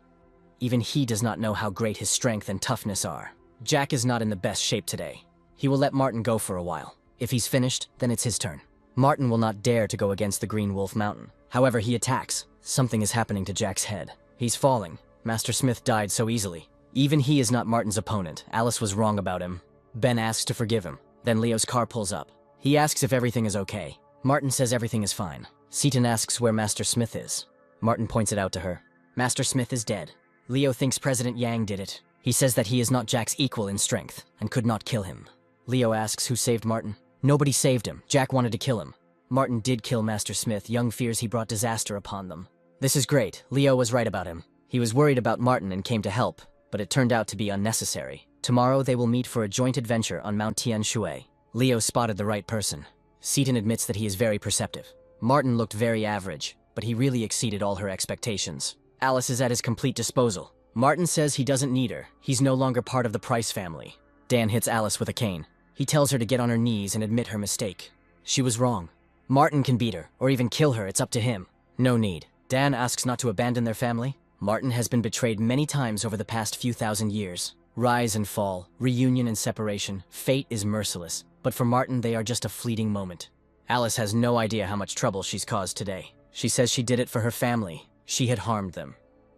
even he does not know how great his strength and toughness are. Jack is not in the best shape today. He will let Martin go for a while. If he's finished, then it's his turn. Martin will not dare to go against the Green Wolf Mountain. However, he attacks. Something is happening to Jack's head. He's falling. Master Smith died so easily. Even he is not Martin's opponent. Alice was wrong about him. Ben asks to forgive him. Then Leo's car pulls up. He asks if everything is okay. Martin says everything is fine. Seaton asks where Master Smith is. Martin points it out to her. Master Smith is dead. Leo thinks President Yang did it. He says that he is not Jack's equal in strength and could not kill him. Leo asks who saved Martin. Nobody saved him. Jack wanted to kill him. Martin did kill Master Smith. Young fears he brought disaster upon them. This is great. Leo was right about him. He was worried about Martin and came to help, but it turned out to be unnecessary. Tomorrow they will meet for a joint adventure on Mount Tianshui. Leo spotted the right person. Seaton admits that he is very perceptive. Martin looked very average, but he really exceeded all her expectations. Alice is at his complete disposal. Martin says he doesn't need her. He's no longer part of the Price family. Dan hits Alice with a cane. He tells her to get on her knees and admit her mistake. She was wrong. Martin can beat her, or even kill her, it's up to him. No need. Dan asks not to abandon their family. Martin has been betrayed many times over the past few thousand years. Rise and fall, reunion and separation, fate is merciless. But for Martin, they are just a fleeting moment. Alice has no idea how much trouble she's caused today. She says she did it for her family. She had harmed them.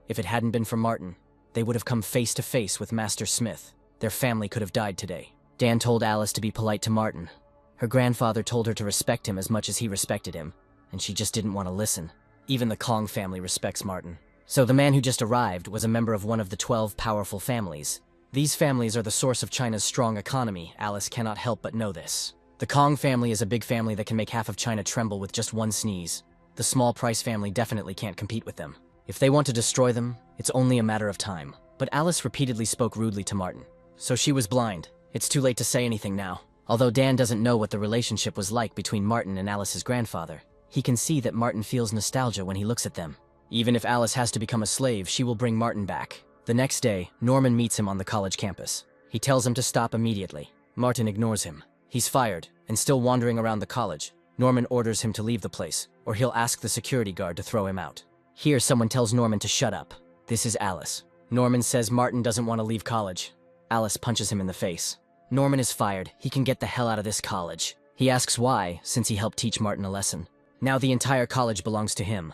If it hadn't been for Martin, they would have come face to face with Master Smith. Their family could have died today. Dan told Alice to be polite to Martin. Her grandfather told her to respect him as much as he respected him, and she just didn't want to listen. Even the Kong family respects Martin. So the man who just arrived was a member of one of the 12 powerful families. These families are the source of China's strong economy. Alice cannot help but know this. The Kong family is a big family that can make half of China tremble with just one sneeze. The small Price family definitely can't compete with them. If they want to destroy them, it's only a matter of time. But Alice repeatedly spoke rudely to Martin. So she was blind. It's too late to say anything now. Although Dan doesn't know what the relationship was like between Martin and Alice's grandfather, he can see that Martin feels nostalgia when he looks at them. Even if Alice has to become a slave, she will bring Martin back. The next day, Norman meets him on the college campus. He tells him to stop immediately. Martin ignores him. He's fired, and still wandering around the college. Norman orders him to leave the place, or he'll ask the security guard to throw him out. Here, someone tells Norman to shut up. This is Alice. Norman says Martin doesn't want to leave college. Alice punches him in the face. Norman is fired. He can get the hell out of this college. He asks why, since he helped teach Martin a lesson. Now the entire college belongs to him.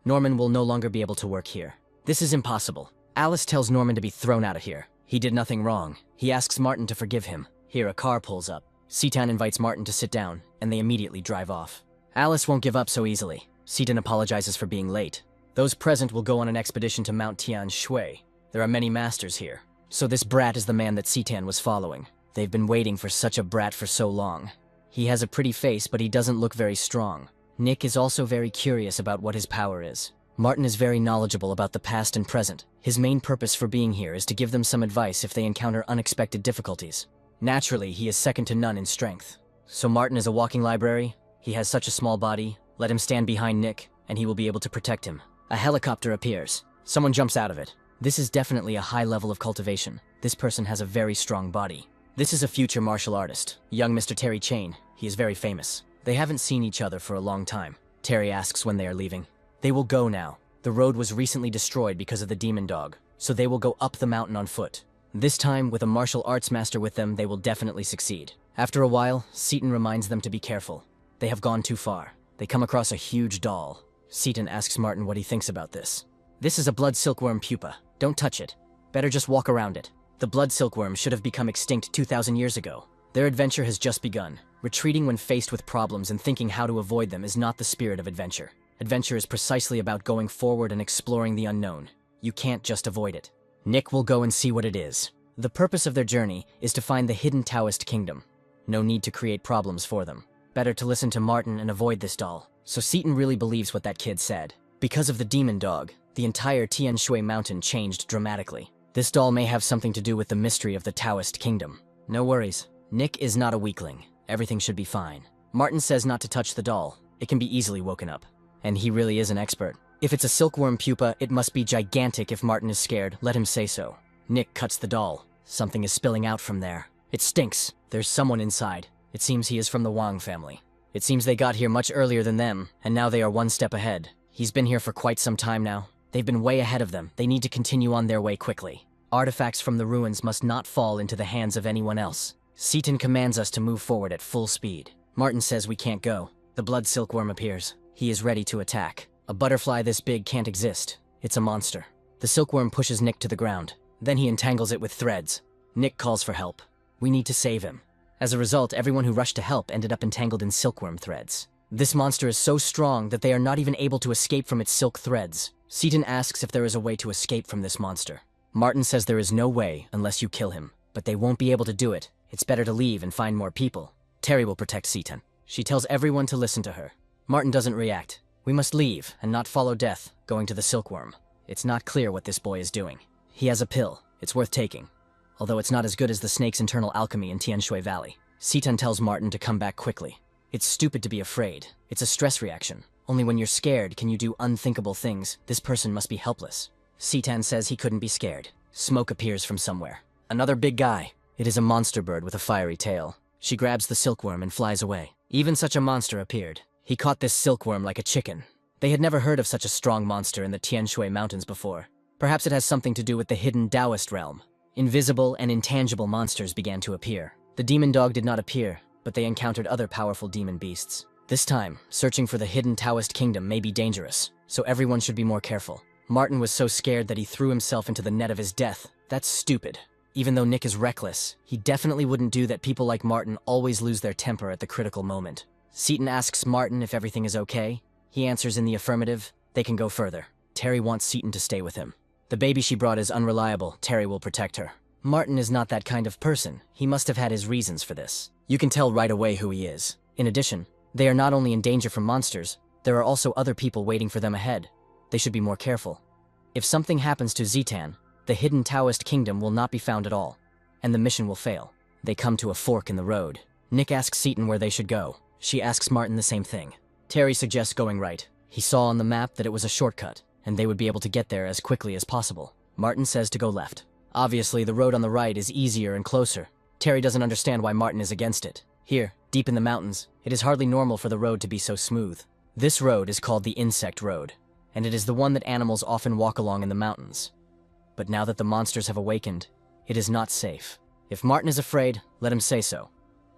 Norman will no longer be able to work here. This is impossible. Alice tells Norman to be thrown out of here. He did nothing wrong. He asks Martin to forgive him. Here, a car pulls up. Seaton invites Martin to sit down, and they immediately drive off. Alice won't give up so easily. Seaton apologizes for being late. Those present will go on an expedition to Mount Tianshui. There are many masters here. So this brat is the man that Seaton was following. They've been waiting for such a brat for so long. He has a pretty face, but he doesn't look very strong. Nick is also very curious about what his power is. Martin is very knowledgeable about the past and present. His main purpose for being here is to give them some advice if they encounter unexpected difficulties. Naturally, he is second to none in strength. So Martin is a walking library. He has such a small body. Let him stand behind Nick, and he will be able to protect him. A helicopter appears. Someone jumps out of it. This is definitely a high level of cultivation. This person has a very strong body. This is a future martial artist, young Mr. Terry Chain. He is very famous. They haven't seen each other for a long time. Terry asks when they are leaving. They will go now. The road was recently destroyed because of the demon dog, so they will go up the mountain on foot. This time, with a martial arts master with them, they will definitely succeed. After a while, Seaton reminds them to be careful. They have gone too far. They come across a huge doll. Seaton asks Martin what he thinks about this. This is a blood silkworm pupa. Don't touch it. Better just walk around it. The blood silkworm should have become extinct 2,000 years ago. Their adventure has just begun. Retreating when faced with problems and thinking how to avoid them is not the spirit of adventure. Adventure is precisely about going forward and exploring the unknown. You can't just avoid it. Nick will go and see what it is. The purpose of their journey is to find the hidden Taoist kingdom. No need to create problems for them. Better to listen to Martin and avoid this doll. So Seaton really believes what that kid said. Because of the demon dog, the entire Tianshui mountain changed dramatically. This doll may have something to do with the mystery of the Taoist kingdom. No worries. Nick is not a weakling. Everything should be fine. Martin says not to touch the doll. It can be easily woken up. And he really is an expert. If it's a silkworm pupa, it must be gigantic. If Martin is scared, let him say so. Nick cuts the doll. Something is spilling out from there. It stinks. There's someone inside. It seems he is from the Wang family. It seems they got here much earlier than them, and now they are one step ahead. He's been here for quite some time now. They've been way ahead of them. They need to continue on their way quickly. Artifacts from the ruins must not fall into the hands of anyone else. Seaton commands us to move forward at full speed. Martin says we can't go. The blood silkworm appears. He is ready to attack. A butterfly this big can't exist. It's a monster. The silkworm pushes Nick to the ground. Then he entangles it with threads. Nick calls for help. We need to save him. As a result, everyone who rushed to help ended up entangled in silkworm threads. This monster is so strong that they are not even able to escape from its silk threads. Seaton asks if there is a way to escape from this monster. Martin says there is no way unless you kill him, but they won't be able to do it. It's better to leave and find more people. Terry will protect Seaton. She tells everyone to listen to her. Martin doesn't react. We must leave and not follow death, going to the silkworm. It's not clear what this boy is doing. He has a pill. It's worth taking. Although it's not as good as the snake's internal alchemy in Tianshui Valley. Seaton tells Martin to come back quickly. It's stupid to be afraid. It's a stress reaction. Only when you're scared can you do unthinkable things. This person must be helpless. Seaton says he couldn't be scared. Smoke appears from somewhere. Another big guy. It is a monster bird with a fiery tail. She grabs the silkworm and flies away. Even such a monster appeared. He caught this silkworm like a chicken. They had never heard of such a strong monster in the Tianshui Mountains before. Perhaps it has something to do with the hidden Taoist realm. Invisible and intangible monsters began to appear. The demon dog did not appear, but they encountered other powerful demon beasts. This time, searching for the hidden Taoist kingdom may be dangerous, so everyone should be more careful. Martin was so scared that he threw himself into the net of his death. That's stupid. Even though Nick is reckless, he definitely wouldn't do that. People like Martin always lose their temper at the critical moment. Seaton asks Martin if everything is okay. He answers in the affirmative. They can go further. Terry wants Seaton to stay with him. The baby she brought is unreliable. Terry will protect her. Martin is not that kind of person. He must have had his reasons for this. You can tell right away who he is. In addition, they are not only in danger from monsters, there are also other people waiting for them ahead. They should be more careful. If something happens to Zitan, the hidden Taoist kingdom will not be found at all, and the mission will fail. They come to a fork in the road. Nick asks Seaton where they should go. She asks Martin the same thing. Terry suggests going right. He saw on the map that it was a shortcut, and they would be able to get there as quickly as possible. Martin says to go left. Obviously, the road on the right is easier and closer. Terry doesn't understand why Martin is against it. Here, deep in the mountains, it is hardly normal for the road to be so smooth. This road is called the Insect Road, and it is the one that animals often walk along in the mountains. But now that the monsters have awakened, it is not safe. If Martin is afraid, let him say so.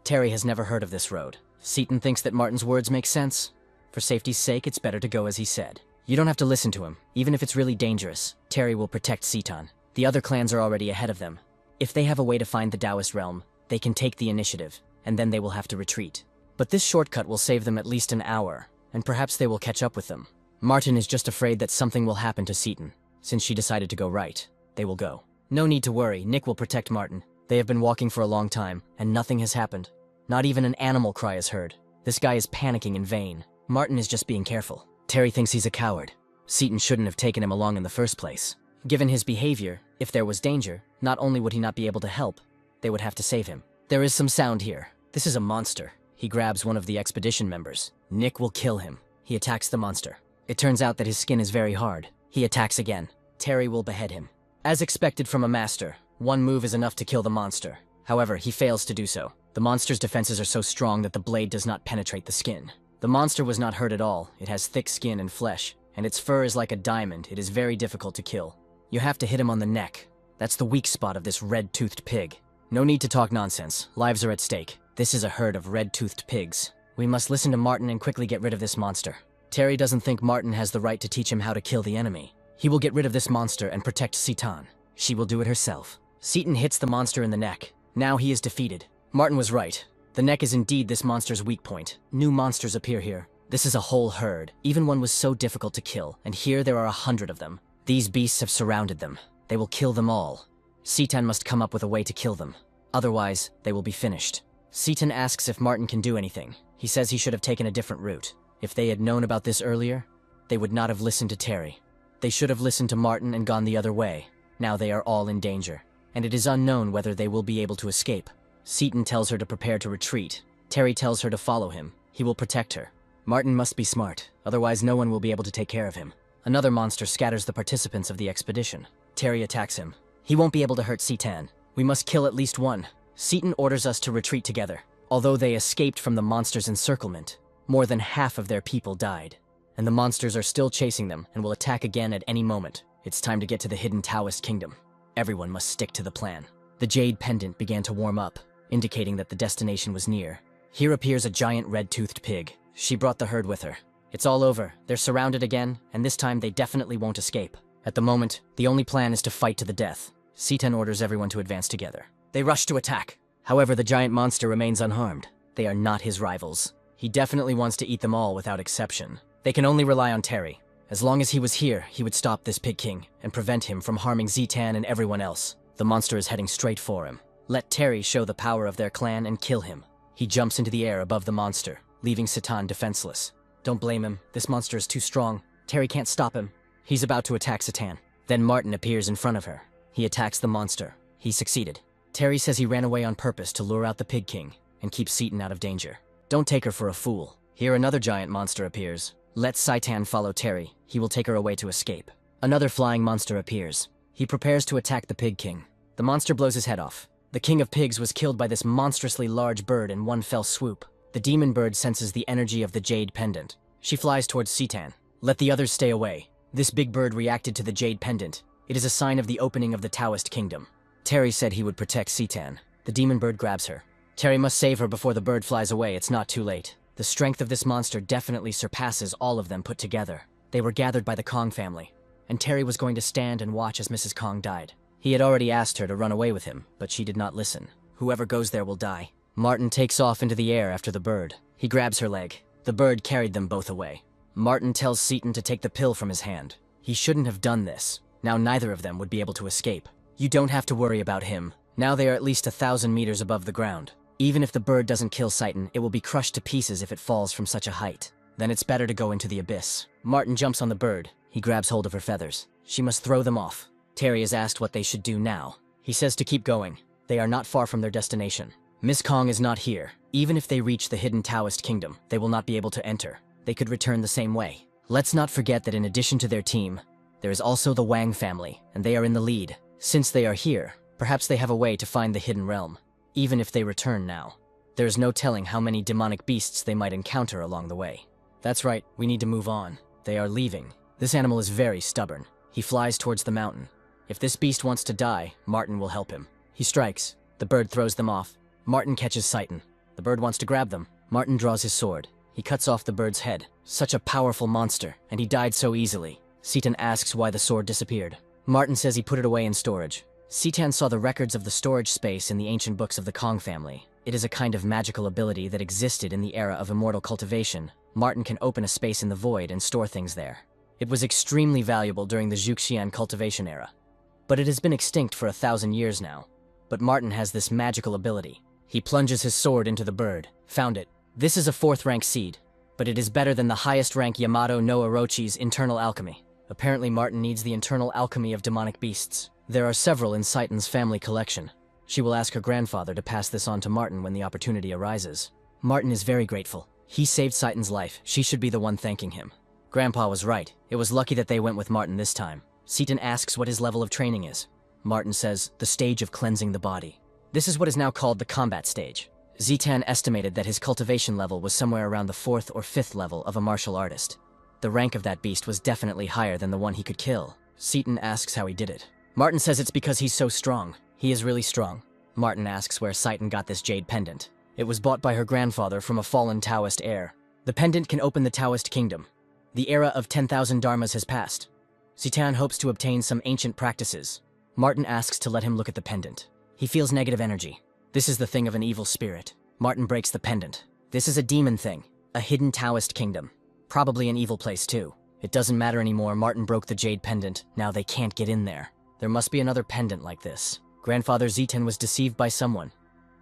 Terry has never heard of this road. Seaton thinks that Martin's words make sense. For safety's sake, it's better to go as he said. You don't have to listen to him, even if it's really dangerous. Terry will protect Seaton. The other clans are already ahead of them. If they have a way to find the Taoist realm, they can take the initiative, and then they will have to retreat. But this shortcut will save them at least an hour, and perhaps they will catch up with them. Martin is just afraid that something will happen to Seaton. Since she decided to go right, they will go. No need to worry, Nick will protect Martin. They have been walking for a long time, and nothing has happened. Not even an animal cry is heard. This guy is panicking in vain. Martin is just being careful. Terry thinks he's a coward. Seaton shouldn't have taken him along in the first place. Given his behavior, if there was danger, not only would he not be able to help, they would have to save him. There is some sound here. This is a monster. He grabs one of the expedition members. Nick will kill him. He attacks the monster. It turns out that his skin is very hard. He attacks again. Terry will behead him. As expected from a master, one move is enough to kill the monster. However, he fails to do so. The monster's defenses are so strong that the blade does not penetrate the skin. The monster was not hurt at all. It has thick skin and flesh, and its fur is like a diamond. It is very difficult to kill. You have to hit him on the neck. That's the weak spot of this red-toothed pig. No need to talk nonsense. Lives are at stake. This is a herd of red-toothed pigs. We must listen to Martin and quickly get rid of this monster. Terry doesn't think Martin has the right to teach him how to kill the enemy. He will get rid of this monster and protect Seaton. She will do it herself. Seaton hits the monster in the neck. Now he is defeated. Martin was right. The neck is indeed this monster's weak point. New monsters appear here. This is a whole herd. Even one was so difficult to kill, and here there are 100 of them. These beasts have surrounded them. They will kill them all. Seaton must come up with a way to kill them. Otherwise, they will be finished. Seaton asks if Martin can do anything. He says he should have taken a different route. If they had known about this earlier, they would not have listened to Terry. They should have listened to Martin and gone the other way. Now they are all in danger, and it is unknown whether they will be able to escape. Seaton tells her to prepare to retreat. Terry tells her to follow him. He will protect her. Martin must be smart, otherwise no one will be able to take care of him. Another monster scatters the participants of the expedition. Terry attacks him. He won't be able to hurt Citan. We must kill at least one. Citan orders us to retreat together. Although they escaped from the monster's encirclement, more than half of their people died. And the monsters are still chasing them and will attack again at any moment. It's time to get to the hidden Taoist kingdom. Everyone must stick to the plan. The jade pendant began to warm up, indicating that the destination was near. Here appears a giant red-toothed pig. She brought the herd with her. It's all over. They're surrounded again, and this time they definitely won't escape. At the moment, the only plan is to fight to the death. Citan orders everyone to advance together. They rush to attack. However, the giant monster remains unharmed. They are not his rivals. He definitely wants to eat them all without exception. They can only rely on Terry. As long as he was here, he would stop this Pig King and prevent him from harming Citan and everyone else. The monster is heading straight for him. Let Terry show the power of their clan and kill him. He jumps into the air above the monster, leaving Citan defenseless. Don't blame him. This monster is too strong. Terry can't stop him. He's about to attack Citan. Then Martin appears in front of her. He attacks the monster. He succeeded. Terry says he ran away on purpose to lure out the Pig King and keep Citan out of danger. Don't take her for a fool. Here another giant monster appears. Let Citan follow Terry. He will take her away to escape. Another flying monster appears. He prepares to attack the Pig King. The monster blows his head off. The King of Pigs was killed by this monstrously large bird in one fell swoop. The demon bird senses the energy of the jade pendant. She flies towards Citan. Let the others stay away. This big bird reacted to the jade pendant. It is a sign of the opening of the Taoist kingdom. Terry said he would protect Citan. The demon bird grabs her. Terry must save her before the bird flies away. It's not too late. The strength of this monster definitely surpasses all of them put together. They were gathered by the Kong family, and Terry was going to stand and watch as Mrs. Kong died. He had already asked her to run away with him, but she did not listen. Whoever goes there will die. Martin takes off into the air after the bird. He grabs her leg. The bird carried them both away. Martin tells Citan to take the pill from his hand. He shouldn't have done this. Now neither of them would be able to escape. You don't have to worry about him. Now they are at least 1,000 meters above the ground. Even if the bird doesn't kill Citan, it will be crushed to pieces if it falls from such a height. Then it's better to go into the abyss. Martin jumps on the bird. He grabs hold of her feathers. She must throw them off. Terry is asked what they should do now. He says to keep going. They are not far from their destination. Miss Kong is not here. Even if they reach the hidden Taoist kingdom, they will not be able to enter. They could return the same way. Let's not forget that in addition to their team, there is also the Wang family, and they are in the lead. Since they are here, perhaps they have a way to find the hidden realm. Even if they return now, there is no telling how many demonic beasts they might encounter along the way. That's right, we need to move on. They are leaving. This animal is very stubborn. He flies towards the mountain. If this beast wants to die, Martin will help him. He strikes. The bird throws them off. Martin catches Citan. The bird wants to grab them. Martin draws his sword. He cuts off the bird's head. Such a powerful monster, and he died so easily. Citan asks why the sword disappeared. Martin says he put it away in storage. Citan saw the records of the storage space in the ancient books of the Kong family. It is a kind of magical ability that existed in the era of immortal cultivation. Martin can open a space in the void and store things there. It was extremely valuable during the Zhuxian cultivation era. But it has been extinct for 1,000 years now. But Martin has this magical ability. He plunges his sword into the bird. Found it. This is a 4th rank seed, but it is better than the highest rank Yamato no Orochi's internal alchemy. Apparently Martin needs the internal alchemy of demonic beasts. There are several in Citan's family collection. She will ask her grandfather to pass this on to Martin when the opportunity arises. Martin is very grateful. He saved Citan's life. She should be the one thanking him. Grandpa was right. It was lucky that they went with Martin this time. Citan asks what his level of training is. Martin says, the stage of cleansing the body. This is what is now called the combat stage. Citan estimated that his cultivation level was somewhere around the 4th or 5th level of a martial artist. The rank of that beast was definitely higher than the one he could kill. Citan asks how he did it. Martin says it's because he's so strong. He is really strong. Martin asks where Citan got this jade pendant. It was bought by her grandfather from a fallen Taoist heir. The pendant can open the Taoist kingdom. The era of 10,000 dharmas has passed. Citan hopes to obtain some ancient practices. Martin asks to let him look at the pendant. He feels negative energy. This is the thing of an evil spirit. Martin breaks the pendant. This is a demon thing. A hidden Taoist kingdom. Probably an evil place too. It doesn't matter anymore. Martin broke the jade pendant. Now they can't get in there. There must be another pendant like this. Grandfather Citan was deceived by someone,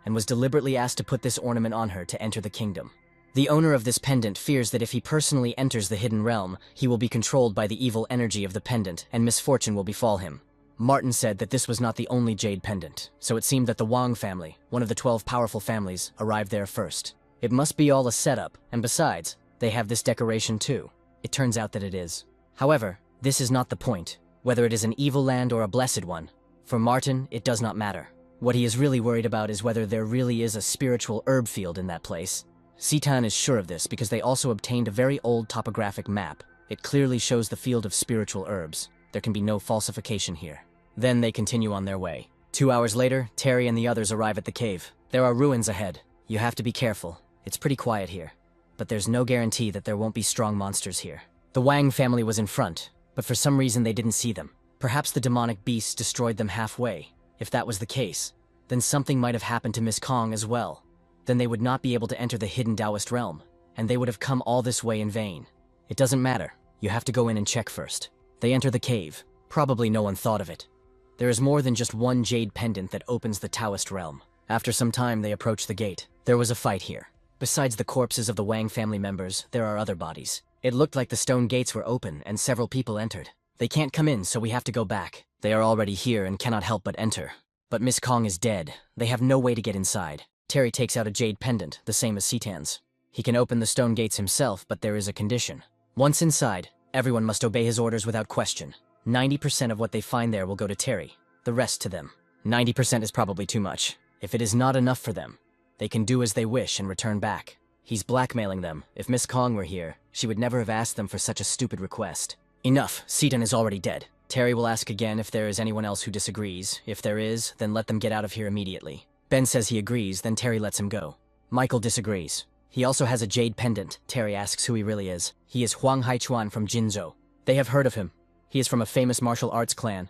and was deliberately asked to put this ornament on her to enter the kingdom. The owner of this pendant fears that if he personally enters the hidden realm, he will be controlled by the evil energy of the pendant, and misfortune will befall him. Martin said that this was not the only jade pendant, so it seemed that the Wang family, one of the 12 powerful families, arrived there first. It must be all a setup, and besides, They have this decoration too. It turns out that it is. However, this is not the point. Whether it is an evil land or a blessed one, for Martin, it does not matter. What he is really worried about is whether there really is a spiritual herb field in that place. Citan is sure of this because they also obtained a very old topographic map. It clearly shows the field of spiritual herbs. There can be no falsification here. Then they continue on their way. 2 hours later, Terry and the others arrive at the cave. There are ruins ahead. You have to be careful. It's pretty quiet here. But there's no guarantee that there won't be strong monsters here. The Wang family was in front, but for some reason they didn't see them. Perhaps the demonic beasts destroyed them halfway. If that was the case, then something might have happened to Miss Kong as well. Then they would not be able to enter the hidden Taoist realm, and they would have come all this way in vain. It doesn't matter. You have to go in and check first. They enter the cave. Probably no one thought of it. There is more than just one jade pendant that opens the Taoist realm. After some time, they approach the gate. There was a fight here. Besides the corpses of the Wang family members, there are other bodies. It looked like the stone gates were open and several people entered. They can't come in, so we have to go back. They are already here and cannot help but enter. But Miss Kong is dead. They have no way to get inside. Terry takes out a jade pendant, the same as Citan's. He can open the stone gates himself, but there is a condition. Once inside, everyone must obey his orders without question. 90% of what they find there will go to Terry, the rest to them. 90% is probably too much. If it is not enough for them, they can do as they wish and return back. He's blackmailing them. If Miss Kong were here, she would never have asked them for such a stupid request. Enough. Citan is already dead. Terry will ask again if there is anyone else who disagrees. If there is, then let them get out of here immediately. Ben says he agrees, then Terry lets him go. Michael disagrees. He also has a jade pendant. Terry asks who he really is. He is Huang Haichuan from Jinzhou. They have heard of him. He is from a famous martial arts clan.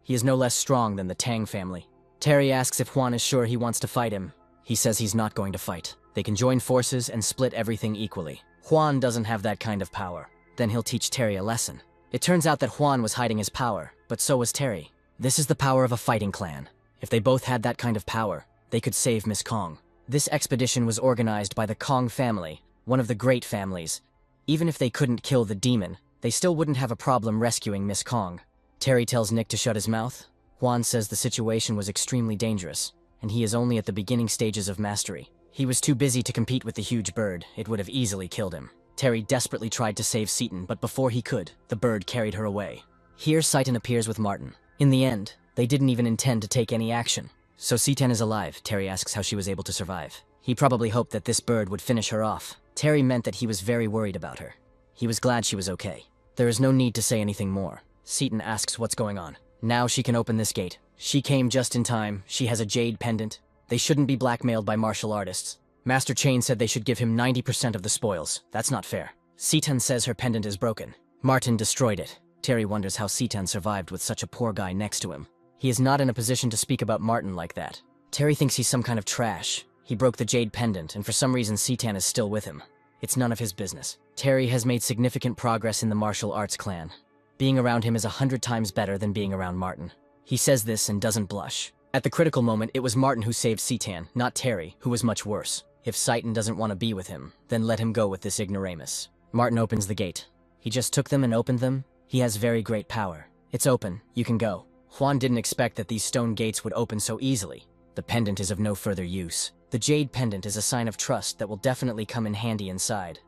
He is no less strong than the Tang family. Terry asks if Huan is sure he wants to fight him. He says he's not going to fight. They can join forces and split everything equally. Huan doesn't have that kind of power. Then he'll teach Terry a lesson. It turns out that Huan was hiding his power, but so was Terry. This is the power of a fighting clan. If they both had that kind of power, they could save Miss Kong. This expedition was organized by the Kong family, one of the great families. Even if they couldn't kill the demon, they still wouldn't have a problem rescuing Miss Kong. Terry tells Nick to shut his mouth. Huan says the situation was extremely dangerous, and he is only at the beginning stages of mastery. He was too busy to compete with the huge bird. It would have easily killed him. Terry desperately tried to save Citan, but before he could, the bird carried her away. Here, Citan appears with Martin. In the end, they didn't even intend to take any action. So Citan is alive. Terry asks how she was able to survive. He probably hoped that this bird would finish her off. Terry meant that he was very worried about her. He was glad she was okay. There is no need to say anything more. Citan asks what's going on. Now she can open this gate. She came just in time. She has a jade pendant. They shouldn't be blackmailed by martial artists. Master Chain said they should give him 90% of the spoils. That's not fair. Citan says her pendant is broken. Martin destroyed it. Terry wonders how Citan survived with such a poor guy next to him. He is not in a position to speak about Martin like that. Terry thinks he's some kind of trash. He broke the jade pendant, and for some reason Citan is still with him. It's none of his business. Terry has made significant progress in the martial arts clan. Being around him is 100 times better than being around Martin. He says this and doesn't blush. At the critical moment, it was Martin who saved Citan, not Terry, who was much worse. If Citan doesn't want to be with him, then let him go with this ignoramus. Martin opens the gate. He just took them and opened them. He has very great power. It's open. You can go. Huan didn't expect that these stone gates would open so easily. The pendant is of no further use. The jade pendant is a sign of trust that will definitely come in handy inside.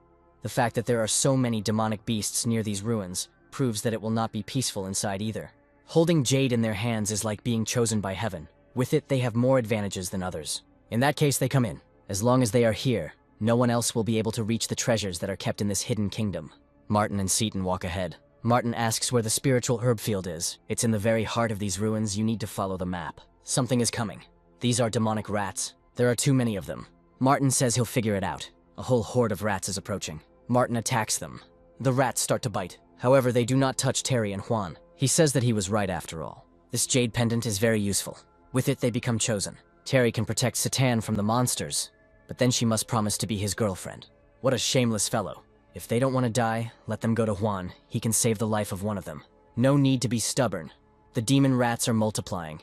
The fact that there are so many demonic beasts near these ruins proves that it will not be peaceful inside either. Holding jade in their hands is like being chosen by heaven. With it, they have more advantages than others. In that case, they come in. As long as they are here, no one else will be able to reach the treasures that are kept in this hidden kingdom. Martin and Citan walk ahead. Martin asks where the spiritual herb field is. It's in the very heart of these ruins. You need to follow the map. Something is coming. These are demonic rats. There are too many of them. Martin says he'll figure it out. A whole horde of rats is approaching. Martin attacks them. The rats start to bite. However, they do not touch Terry and Huan. He says that he was right after all. This jade pendant is very useful. With it, they become chosen. Terry can protect Citan from the monsters, but then she must promise to be his girlfriend. What a shameless fellow. If they don't want to die, let them go to Huan. He can save the life of one of them. No need to be stubborn. The demon rats are multiplying.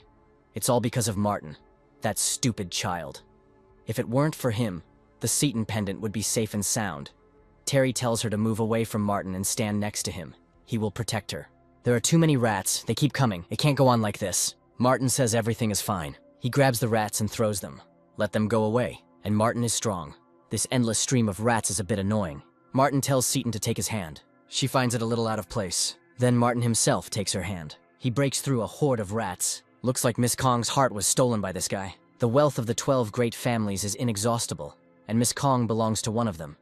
It's all because of Martin, that stupid child. If it weren't for him, the Citan pendant would be safe and sound. Terry tells her to move away from Martin and stand next to him. He will protect her. There are too many rats. They keep coming. It can't go on like this. Martin says everything is fine. He grabs the rats and throws them. Let them go away. And Martin is strong. This endless stream of rats is a bit annoying. Martin tells Seaton to take his hand. She finds it a little out of place. Then Martin himself takes her hand. He breaks through a horde of rats. Looks like Miss Kong's heart was stolen by this guy. The wealth of the 12 great families is inexhaustible, and Miss Kong belongs to one of them.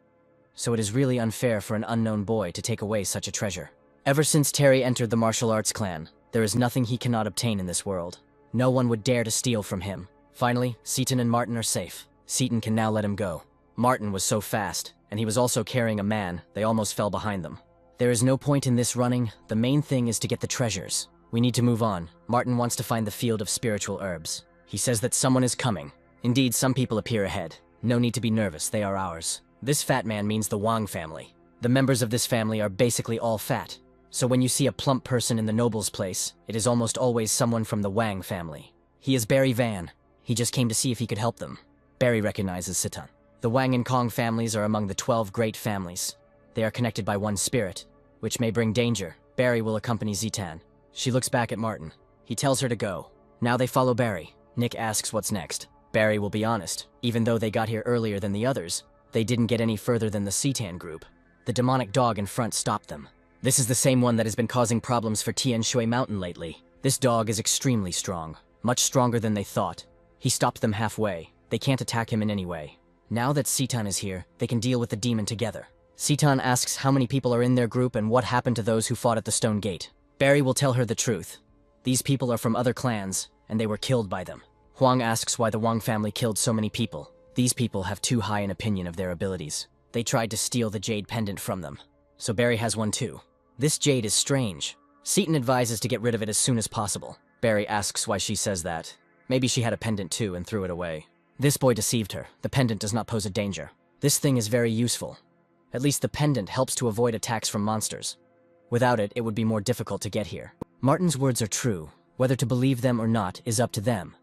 So it is really unfair for an unknown boy to take away such a treasure. Ever since Terry entered the martial arts clan, there is nothing he cannot obtain in this world. No one would dare to steal from him. Finally, Seaton and Martin are safe. Seaton can now let him go. Martin was so fast, and he was also carrying a man, they almost fell behind them. There is no point in this running. The main thing is to get the treasures. We need to move on. Martin wants to find the field of spiritual herbs. He says that someone is coming. Indeed, some people appear ahead. No need to be nervous, they are ours. This fat man means the Wang family. The members of this family are basically all fat. So when you see a plump person in the noble's place, it is almost always someone from the Wang family. He is Barry Van. He just came to see if he could help them. Barry recognizes Sitan. The Wang and Kong families are among the 12 great families. They are connected by one spirit, which may bring danger. Barry will accompany Zitan. She looks back at Martin. He tells her to go. Now they follow Barry. Nick asks what's next. Barry will be honest. Even though they got here earlier than the others, they didn't get any further than the Citan group. The demonic dog in front stopped them. This is the same one that has been causing problems for Tian Shui Mountain lately. This dog is extremely strong. Much stronger than they thought. He stopped them halfway. They can't attack him in any way. Now that Citan is here, they can deal with the demon together. Citan asks how many people are in their group and what happened to those who fought at the Stone Gate. Barry will tell her the truth. These people are from other clans, and they were killed by them. Huang asks why the Wang family killed so many people. These people have too high an opinion of their abilities. They tried to steal the jade pendant from them. So Barry has one too. This jade is strange. Seaton advises to get rid of it as soon as possible. Barry asks why she says that. Maybe she had a pendant too and threw it away. This boy deceived her. The pendant does not pose a danger. This thing is very useful. At least the pendant helps to avoid attacks from monsters. Without it, it would be more difficult to get here. Martin's words are true. Whether to believe them or not is up to them.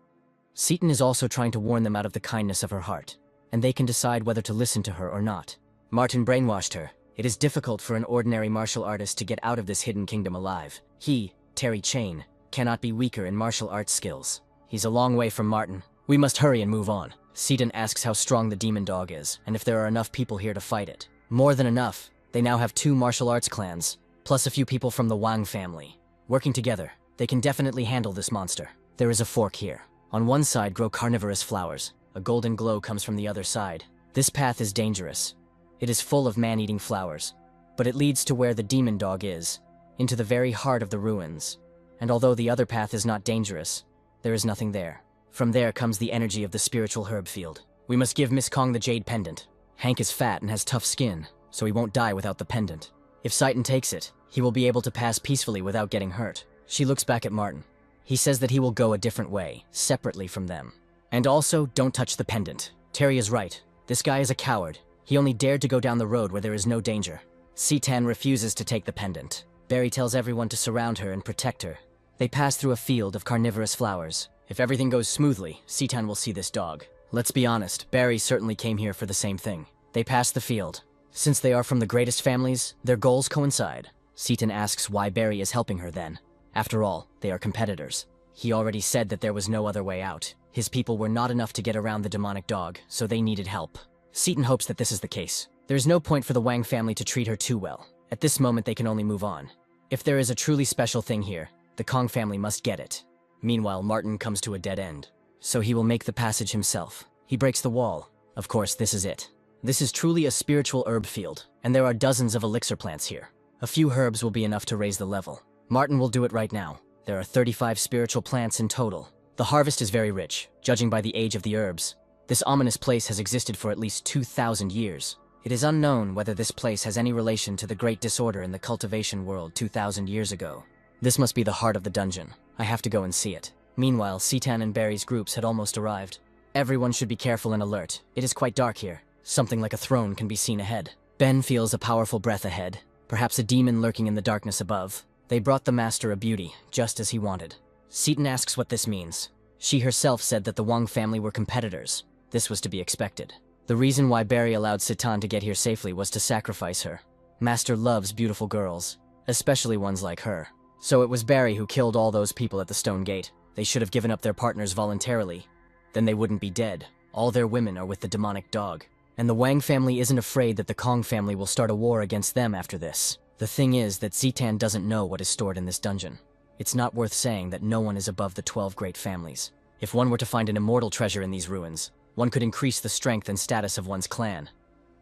Seaton is also trying to warn them out of the kindness of her heart, and they can decide whether to listen to her or not. Martin brainwashed her. It is difficult for an ordinary martial artist to get out of this hidden kingdom alive. He, Terry Chain, cannot be weaker in martial arts skills. He's a long way from Martin. We must hurry and move on. Seaton asks how strong the demon dog is, and if there are enough people here to fight it. More than enough. They now have 2 martial arts clans, plus a few people from the Wang family. Working together, they can definitely handle this monster. There is a fork here. On one side grow carnivorous flowers. A golden glow comes from the other side. This path is dangerous. It is full of man-eating flowers, but it leads to where the demon dog is, into the very heart of the ruins. And although the other path is not dangerous, there is nothing there. From there comes the energy of the spiritual herb field. We must give Miss Kong the jade pendant. Hank is fat and has tough skin, so he won't die without the pendant. If Citan takes it, he will be able to pass peacefully without getting hurt. She looks back at Martin. He says that he will go a different way, separately from them. And also, don't touch the pendant. Terry is right. This guy is a coward. He only dared to go down the road where there is no danger. Citan refuses to take the pendant. Barry tells everyone to surround her and protect her. They pass through a field of carnivorous flowers. If everything goes smoothly, Citan will see this dog. Let's be honest, Barry certainly came here for the same thing. They pass the field. Since they are from the greatest families, their goals coincide. Citan asks why Barry is helping her then. After all, they are competitors. He already said that there was no other way out. His people were not enough to get around the demonic dog, so they needed help. Citan hopes that this is the case. There is no point for the Wang family to treat her too well. At this moment, they can only move on. If there is a truly special thing here, the Kong family must get it. Meanwhile, Martin comes to a dead end. So he will make the passage himself. He breaks the wall. Of course, this is it. This is truly a spiritual herb field, and there are dozens of elixir plants here. A few herbs will be enough to raise the level. Martin will do it right now. There are 35 spiritual plants in total. The harvest is very rich, judging by the age of the herbs. This ominous place has existed for at least 2,000 years. It is unknown whether this place has any relation to the great disorder in the cultivation world 2,000 years ago. This must be the heart of the dungeon. I have to go and see it. Meanwhile, Citan and Barry's groups had almost arrived. Everyone should be careful and alert. It is quite dark here. Something like a throne can be seen ahead. Ben feels a powerful breath ahead. Perhaps a demon lurking in the darkness above. They brought the master a beauty, just as he wanted. Citan asks what this means. She herself said that the Wang family were competitors. This was to be expected. The reason why Barry allowed Citan to get here safely was to sacrifice her. Master loves beautiful girls, especially ones like her. So it was Barry who killed all those people at the Stone Gate. They should have given up their partners voluntarily. Then they wouldn't be dead. All their women are with the demonic dog. And the Wang family isn't afraid that the Kong family will start a war against them after this. The thing is that Zitan doesn't know what is stored in this dungeon. It's not worth saying that no one is above the 12 great families. If one were to find an immortal treasure in these ruins, one could increase the strength and status of one's clan.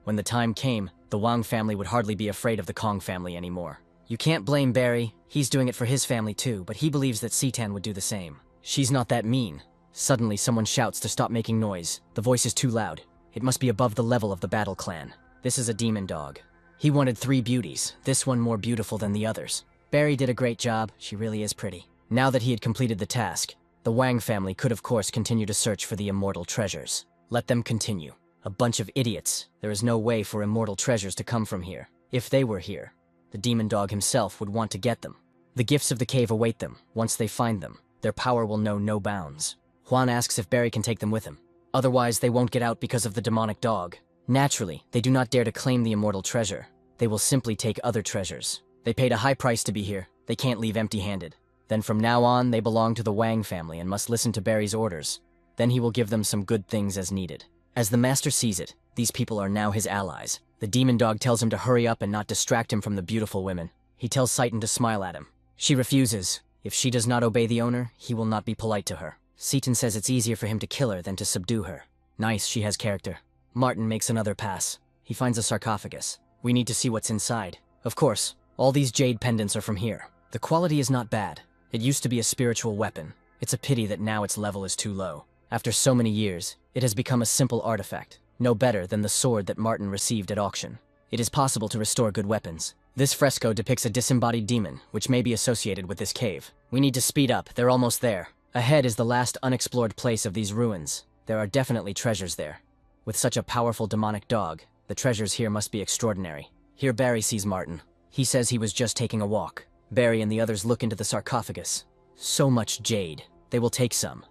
When the time came, the Wang family would hardly be afraid of the Kong family anymore. You can't blame Barry. He's doing it for his family too, but he believes that Zitan would do the same. She's not that mean. Suddenly, someone shouts to stop making noise. The voice is too loud. It must be above the level of the battle clan. This is a demon dog. He wanted 3 beauties, this one more beautiful than the others. Barry did a great job. She really is pretty. Now that he had completed the task, the Wang family could of course continue to search for the immortal treasures. Let them continue. A bunch of idiots. There is no way for immortal treasures to come from here. If they were here, the demon dog himself would want to get them. The gifts of the cave await them. Once they find them, their power will know no bounds. Juan asks if Barry can take them with him. Otherwise, they won't get out because of the demonic dog. Naturally, they do not dare to claim the immortal treasure. They will simply take other treasures. They paid a high price to be here. They can't leave empty-handed. Then from now on, they belong to the Wang family and must listen to Barry's orders. Then he will give them some good things as needed. As the master sees it, these people are now his allies. The demon dog tells him to hurry up and not distract him from the beautiful women. He tells Citan to smile at him. She refuses. If she does not obey the owner, he will not be polite to her. Citan says it's easier for him to kill her than to subdue her. Nice, she has character. Martin makes another pass. He finds a sarcophagus. We need to see what's inside. Of course, all these jade pendants are from here. The quality is not bad. It used to be a spiritual weapon. It's a pity that now its level is too low. After so many years, it has become a simple artifact, no better than the sword that Martin received at auction. It is possible to restore good weapons. This fresco depicts a disembodied demon, which may be associated with this cave. We need to speed up, they're almost there. Ahead is the last unexplored place of these ruins. There are definitely treasures there. With such a powerful demonic dog, the treasures here must be extraordinary. Here Barry sees Martin. He says he was just taking a walk. Barry and the others look into the sarcophagus. So much jade. They will take some.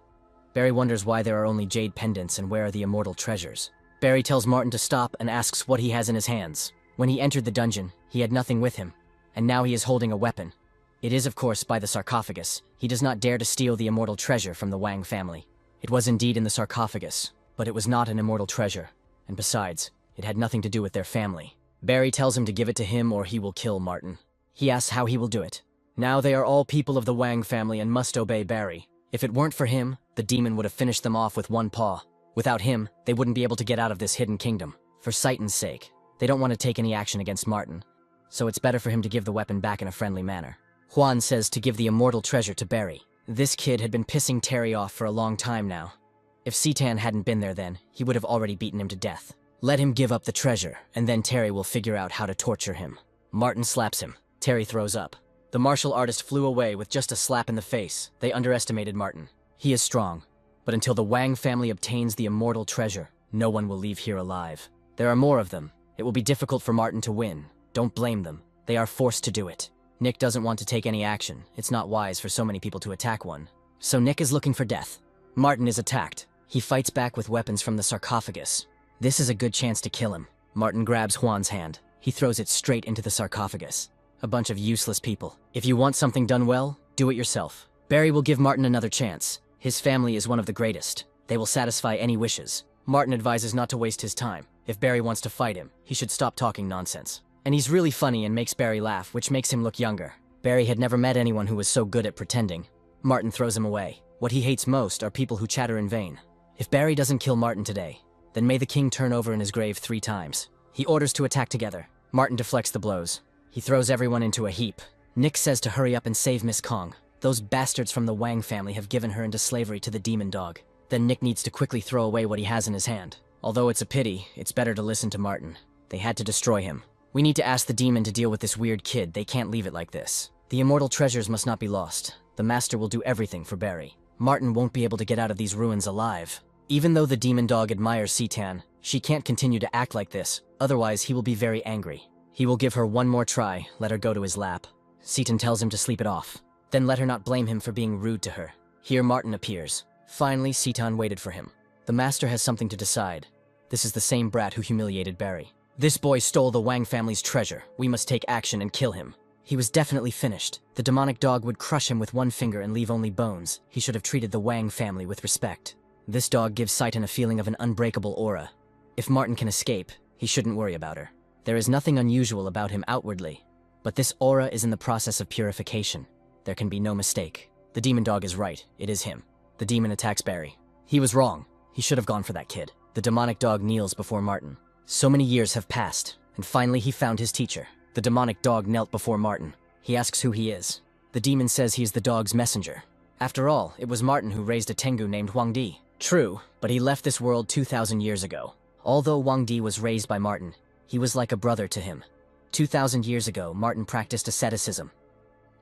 Barry wonders why there are only jade pendants and where are the immortal treasures. Barry tells Martin to stop and asks what he has in his hands. When he entered the dungeon, he had nothing with him, and now he is holding a weapon. It is, of course, by the sarcophagus. He does not dare to steal the immortal treasure from the Wang family. It was indeed in the sarcophagus, but it was not an immortal treasure, and besides, it had nothing to do with their family. Barry tells him to give it to him or he will kill Martin. He asks how he will do it. Now they are all people of the Wang family and must obey Barry. If it weren't for him, the demon would have finished them off with one paw. Without him, they wouldn't be able to get out of this hidden kingdom. For Citan's sake, they don't want to take any action against Martin, so it's better for him to give the weapon back in a friendly manner. Juan says to give the immortal treasure to Barry. This kid had been pissing Terry off for a long time now. If Citan hadn't been there then, he would have already beaten him to death. Let him give up the treasure, and then Terry will figure out how to torture him. Martin slaps him. Terry throws up. The martial artist flew away with just a slap in the face. They underestimated Martin. He is strong, but until the Wang family obtains the immortal treasure, no one will leave here alive. There are more of them. It will be difficult for Martin to win. Don't blame them. They are forced to do it. Nick doesn't want to take any action. It's not wise for so many people to attack one. So Nick is looking for death. Martin is attacked. He fights back with weapons from the sarcophagus. This is a good chance to kill him. Martin grabs Juan's hand. He throws it straight into the sarcophagus. A bunch of useless people. If you want something done well, do it yourself. Barry will give Martin another chance. His family is one of the greatest. They will satisfy any wishes. Martin advises not to waste his time. If Barry wants to fight him, he should stop talking nonsense. And he's really funny and makes Barry laugh, which makes him look younger. Barry had never met anyone who was so good at pretending. Martin throws him away. What he hates most are people who chatter in vain. If Barry doesn't kill Martin today, then may the king turn over in his grave 3 times. He orders to attack together. Martin deflects the blows. He throws everyone into a heap. Nick says to hurry up and save Miss Kong. Those bastards from the Wang family have given her into slavery to the demon dog. Then Nick needs to quickly throw away what he has in his hand. Although it's a pity, it's better to listen to Martin. They had to destroy him. We need to ask the demon to deal with this weird kid. They can't leave it like this. The immortal treasures must not be lost. The master will do everything for Barry. Martin won't be able to get out of these ruins alive. Even though the demon dog admires Citan, she can't continue to act like this, otherwise he will be very angry. He will give her one more try, let her go to his lap. Citan tells him to sleep it off. Then let her not blame him for being rude to her. Here Martin appears. Finally, Citan waited for him. The master has something to decide. This is the same brat who humiliated Barry. This boy stole the Wang family's treasure. We must take action and kill him. He was definitely finished. The demonic dog would crush him with one finger and leave only bones. He should have treated the Wang family with respect. This dog gives Citan a feeling of an unbreakable aura. If Martin can escape, he shouldn't worry about her. There is nothing unusual about him outwardly, but this aura is in the process of purification. There can be no mistake. The demon dog is right, it is him. The demon attacks Barry. He was wrong. He should have gone for that kid. The demonic dog kneels before Martin. So many years have passed, and finally he found his teacher. The demonic dog knelt before Martin. He asks who he is. The demon says he is the dog's messenger. After all, it was Martin who raised a Tengu named Huangdi. True, but he left this world 2,000 years ago. Although Huangdi was raised by Martin, he was like a brother to him. 2,000 years ago, Martin practiced asceticism.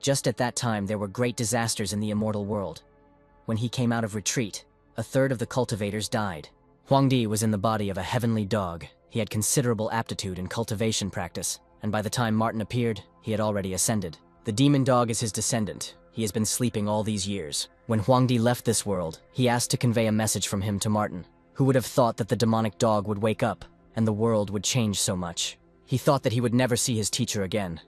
Just at that time, there were great disasters in the immortal world. When he came out of retreat, a third of the cultivators died. Huangdi was in the body of a heavenly dog. He had considerable aptitude in cultivation practice, and by the time Martin appeared, he had already ascended. The demon dog is his descendant. He has been sleeping all these years. When Huangdi left this world, he asked to convey a message from him to Martin. Who would have thought that the demonic dog would wake up, and the world would change so much? He thought that he would never see his teacher again.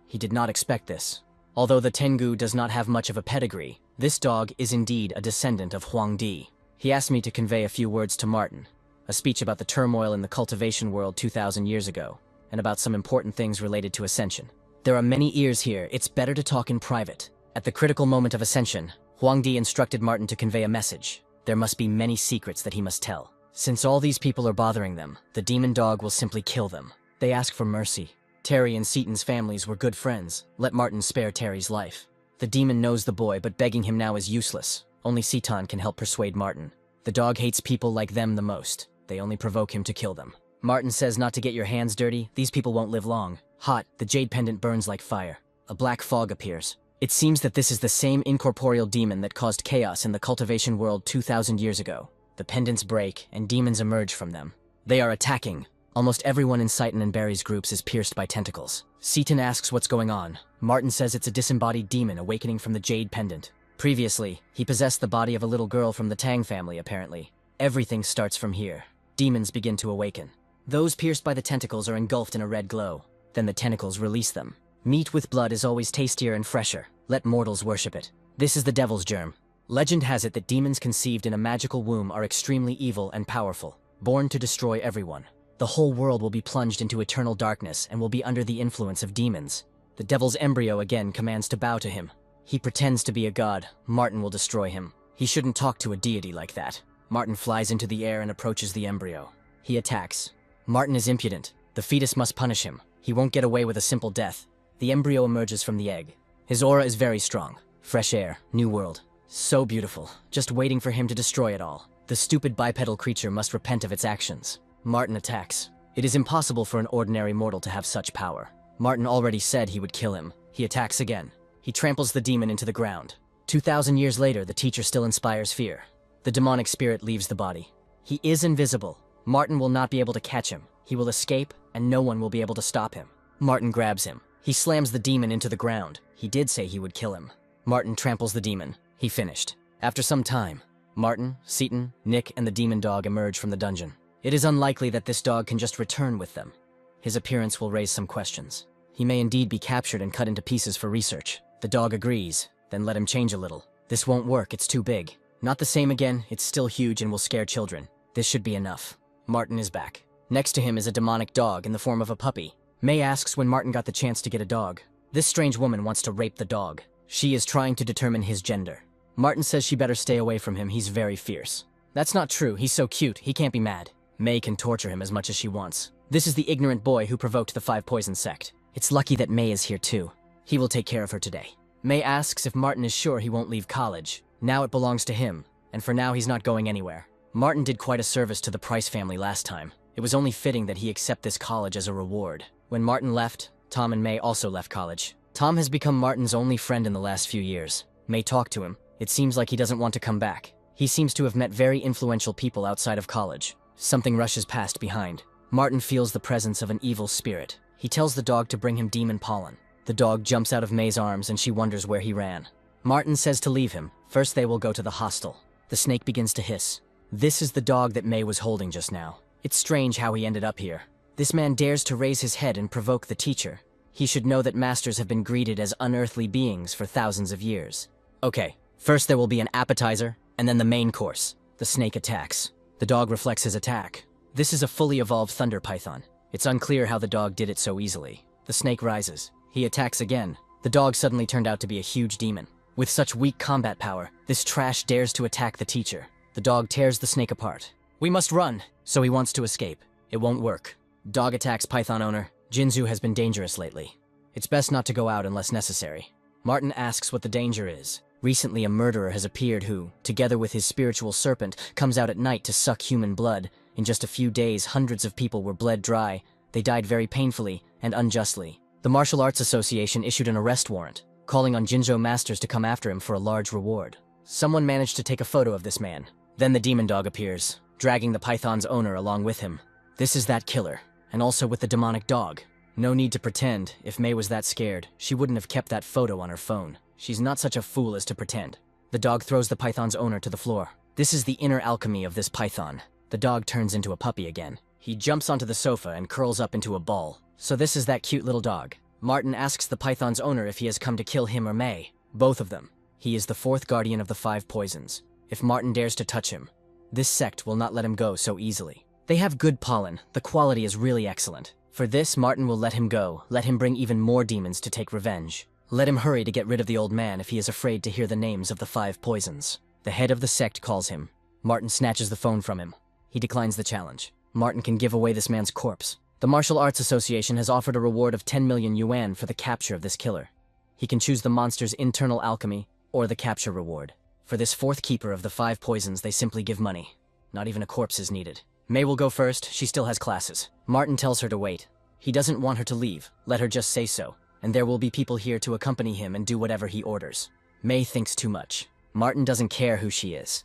He did not expect this. Although the Tengu does not have much of a pedigree, this dog is indeed a descendant of Huangdi. He asked me to convey a few words to Martin, a speech about the turmoil in the cultivation world 2,000 years ago, and about some important things related to ascension. There are many ears here, it's better to talk in private. At the critical moment of ascension, Huangdi instructed Martin to convey a message. There must be many secrets that he must tell. Since all these people are bothering them, the demon dog will simply kill them. They ask for mercy. Terry and Seaton's families were good friends. Let Martin spare Terry's life. The demon knows the boy, but begging him now is useless. Only Seaton can help persuade Martin. The dog hates people like them the most. They only provoke him to kill them. Martin says not to get your hands dirty. These people won't live long. Hot, the jade pendant burns like fire. A black fog appears. It seems that this is the same incorporeal demon that caused chaos in the cultivation world 2,000 years ago. The pendants break, and demons emerge from them. They are attacking. Almost everyone in Seaton and Barry's groups is pierced by tentacles. Seaton asks what's going on. Martin says it's a disembodied demon awakening from the jade pendant. Previously, he possessed the body of a little girl from the Tang family, apparently. Everything starts from here. Demons begin to awaken. Those pierced by the tentacles are engulfed in a red glow. Then the tentacles release them. Meat with blood is always tastier and fresher. Let mortals worship it. This is the devil's germ. Legend has it that demons conceived in a magical womb are extremely evil and powerful, born to destroy everyone. The whole world will be plunged into eternal darkness and will be under the influence of demons. The devil's embryo again commands to bow to him. He pretends to be a god. Martin will destroy him. He shouldn't talk to a deity like that. Martin flies into the air and approaches the embryo. He attacks. Martin is impudent. The fetus must punish him. He won't get away with a simple death. The embryo emerges from the egg. His aura is very strong. Fresh air, new world. So beautiful, just waiting for him to destroy it all. The stupid bipedal creature must repent of its actions. Martin attacks. It is impossible for an ordinary mortal to have such power. Martin already said he would kill him. He attacks again. He tramples the demon into the ground. 2,000 years later, the teacher still inspires fear. The demonic spirit leaves the body. He is invisible. Martin will not be able to catch him. He will escape, and no one will be able to stop him. Martin grabs him. He slams the demon into the ground. He did say he would kill him. Martin tramples the demon. He finished. After some time, Martin, Seaton, Nick, and the demon dog emerge from the dungeon. It is unlikely that this dog can just return with them. His appearance will raise some questions. He may indeed be captured and cut into pieces for research. The dog agrees, then let him change a little. This won't work, it's too big. Not the same again, it's still huge and will scare children. This should be enough. Martin is back. Next to him is a demonic dog in the form of a puppy. May asks when Martin got the chance to get a dog. This strange woman wants to rape the dog. She is trying to determine his gender. Martin says she better stay away from him, he's very fierce. That's not true, he's so cute, he can't be mad. May can torture him as much as she wants. This is the ignorant boy who provoked the Five Poison sect. It's lucky that May is here too. He will take care of her today. May asks if Martin is sure he won't leave college. Now it belongs to him, and for now he's not going anywhere. Martin did quite a service to the Price family last time. It was only fitting that he accept this college as a reward. When Martin left, Tom and May also left college. Tom has become Martin's only friend in the last few years. May talked to him. It seems like he doesn't want to come back. He seems to have met very influential people outside of college. Something rushes past behind. Martin feels the presence of an evil spirit. He tells the dog to bring him demon pollen. The dog jumps out of May's arms and she wonders where he ran. Martin says to leave him. First they will go to the hostel. The snake begins to hiss. This is the dog that May was holding just now. It's strange how he ended up here. This man dares to raise his head and provoke the teacher. He should know that masters have been greeted as unearthly beings for thousands of years. Okay, first there will be an appetizer, and then the main course. The snake attacks. The dog reflects his attack. This is a fully evolved thunder python. It's unclear how the dog did it so easily. The snake rises. He attacks again. The dog suddenly turned out to be a huge demon. With such weak combat power, this trash dares to attack the teacher. The dog tears the snake apart. We must run! So he wants to escape. It won't work. Dog attacks python owner. Jinzu has been dangerous lately. It's best not to go out unless necessary. Martin asks what the danger is. Recently, a murderer has appeared who, together with his spiritual serpent, comes out at night to suck human blood. In just a few days, hundreds of people were bled dry. They died very painfully and unjustly. The Martial Arts Association issued an arrest warrant, calling on Jinzhou masters to come after him for a large reward. Someone managed to take a photo of this man. Then the demon dog appears, dragging the python's owner along with him. This is that killer, and also with the demonic dog. No need to pretend. If May was that scared, she wouldn't have kept that photo on her phone. She's not such a fool as to pretend. The dog throws the python's owner to the floor. This is the inner alchemy of this python. The dog turns into a puppy again. He jumps onto the sofa and curls up into a ball. So this is that cute little dog. Martin asks the python's owner if he has come to kill him or May. Both of them. He is the fourth guardian of the 5 poisons. If Martin dares to touch him, this sect will not let him go so easily. They have good pollen. The quality is really excellent. For this, Martin will let him go. Let him bring even more demons to take revenge. Let him hurry to get rid of the old man if he is afraid to hear the names of the 5 poisons. The head of the sect calls him. Martin snatches the phone from him. He declines the challenge. Martin can give away this man's corpse. The Martial Arts Association has offered a reward of 10 million yuan for the capture of this killer. He can choose the monster's internal alchemy or the capture reward. For this 4th keeper of the 5 poisons, they simply give money. Not even a corpse is needed. May will go first. She still has classes. Martin tells her to wait. He doesn't want her to leave. Let her just say so. And there will be people here to accompany him and do whatever he orders. May thinks too much. Martin doesn't care who she is.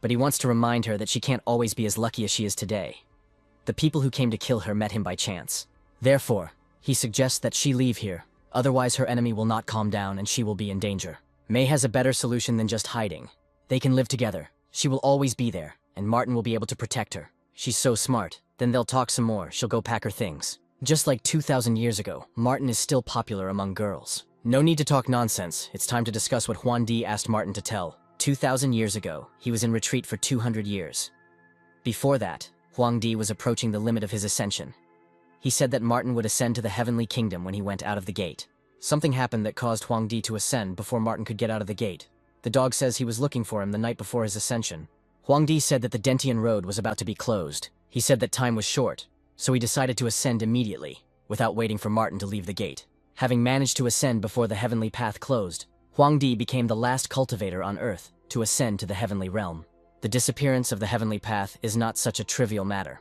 But he wants to remind her that she can't always be as lucky as she is today. The people who came to kill her met him by chance. Therefore, he suggests that she leave here. Otherwise her enemy will not calm down and she will be in danger. May has a better solution than just hiding. They can live together. She will always be there, and Martin will be able to protect her. She's so smart. Then they'll talk some more. She'll go pack her things. Just like 2,000 years ago, Martin is still popular among girls. No need to talk nonsense. It's time to discuss what Huan Di asked Martin to tell. 2,000 years ago, he was in retreat for 200 years. Before that, Huang Di was approaching the limit of his ascension. He said that Martin would ascend to the heavenly kingdom when he went out of the gate. Something happened that caused Huang Di to ascend before Martin could get out of the gate. The dog says he was looking for him the night before his ascension. Huang Di said that the Dentian Road was about to be closed. He said that time was short, so he decided to ascend immediately, without waiting for Martin to leave the gate. Having managed to ascend before the heavenly path closed, Huang Di became the last cultivator on Earth to ascend to the heavenly realm. The disappearance of the heavenly path is not such a trivial matter.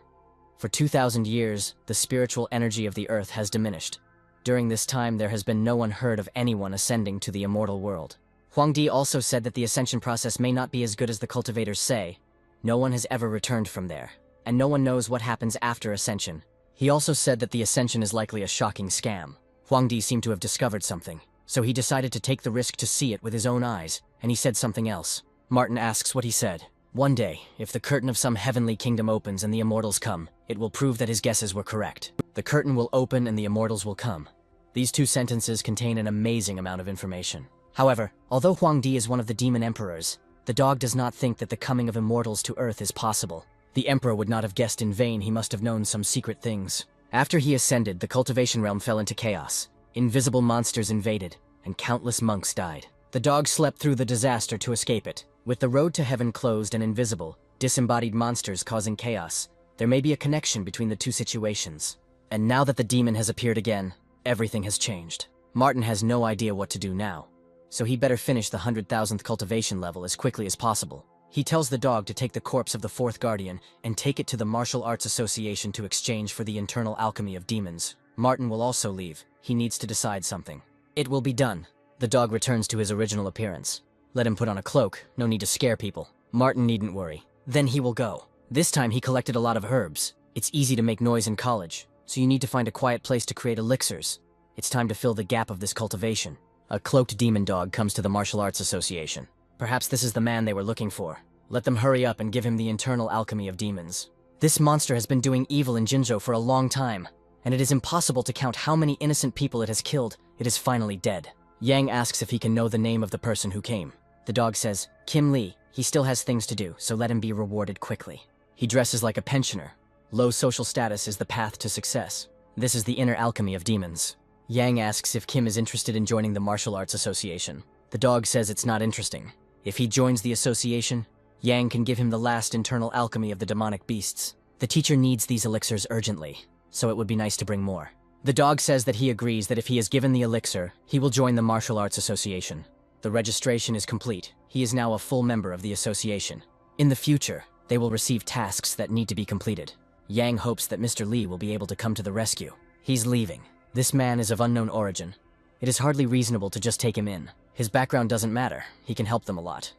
For 2,000 years, the spiritual energy of the Earth has diminished. During this time, there has been no one heard of anyone ascending to the immortal world. Huang Di also said that the ascension process may not be as good as the cultivators say. No one has ever returned from there, and no one knows what happens after ascension. He also said that the ascension is likely a shocking scam. Huang Di seemed to have discovered something, so he decided to take the risk to see it with his own eyes, and he said something else. Martin asks what he said. One day, if the curtain of some heavenly kingdom opens and the immortals come, it will prove that his guesses were correct. The curtain will open and the immortals will come. These 2 sentences contain an amazing amount of information. However, although Huang Di is one of the demon emperors, the dog does not think that the coming of immortals to Earth is possible. The emperor would not have guessed in vain. He must have known some secret things. After he ascended, the cultivation realm fell into chaos. Invisible monsters invaded, and countless monks died. The dog slept through the disaster to escape it. With the road to heaven closed and invisible, disembodied monsters causing chaos, there may be a connection between the 2 situations. And now that the demon has appeared again, everything has changed. Martin has no idea what to do now, so he better finish the 100,000th cultivation level as quickly as possible. He tells the dog to take the corpse of the 4th guardian and take it to the Martial Arts Association to exchange for the internal alchemy of demons. Martin will also leave. He needs to decide something. It will be done. The dog returns to his original appearance. Let him put on a cloak. No need to scare people. Martin needn't worry. Then he will go. This time he collected a lot of herbs. It's easy to make noise in college, so you need to find a quiet place to create elixirs. It's time to fill the gap of this cultivation. A cloaked demon dog comes to the Martial Arts Association. Perhaps this is the man they were looking for. Let them hurry up and give him the internal alchemy of demons. This monster has been doing evil in Jinzhou for a long time, and it is impossible to count how many innocent people it has killed. It is finally dead. Yang asks if he can know the name of the person who came. The dog says, Kim Lee. He still has things to do, so let him be rewarded quickly. He dresses like a pensioner. Low social status is the path to success. This is the inner alchemy of demons. Yang asks if Kim is interested in joining the martial arts association. The dog says it's not interesting. If he joins the association, Yang can give him the last internal alchemy of the demonic beasts. The teacher needs these elixirs urgently, so it would be nice to bring more. The dog says that he agrees that if he is given the elixir, he will join the martial arts association. The registration is complete. He is now a full member of the association. In the future, they will receive tasks that need to be completed. Yang hopes that Mr. Lee will be able to come to the rescue. He's leaving. This man is of unknown origin. It is hardly reasonable to just take him in. His background doesn't matter. He can help them a lot.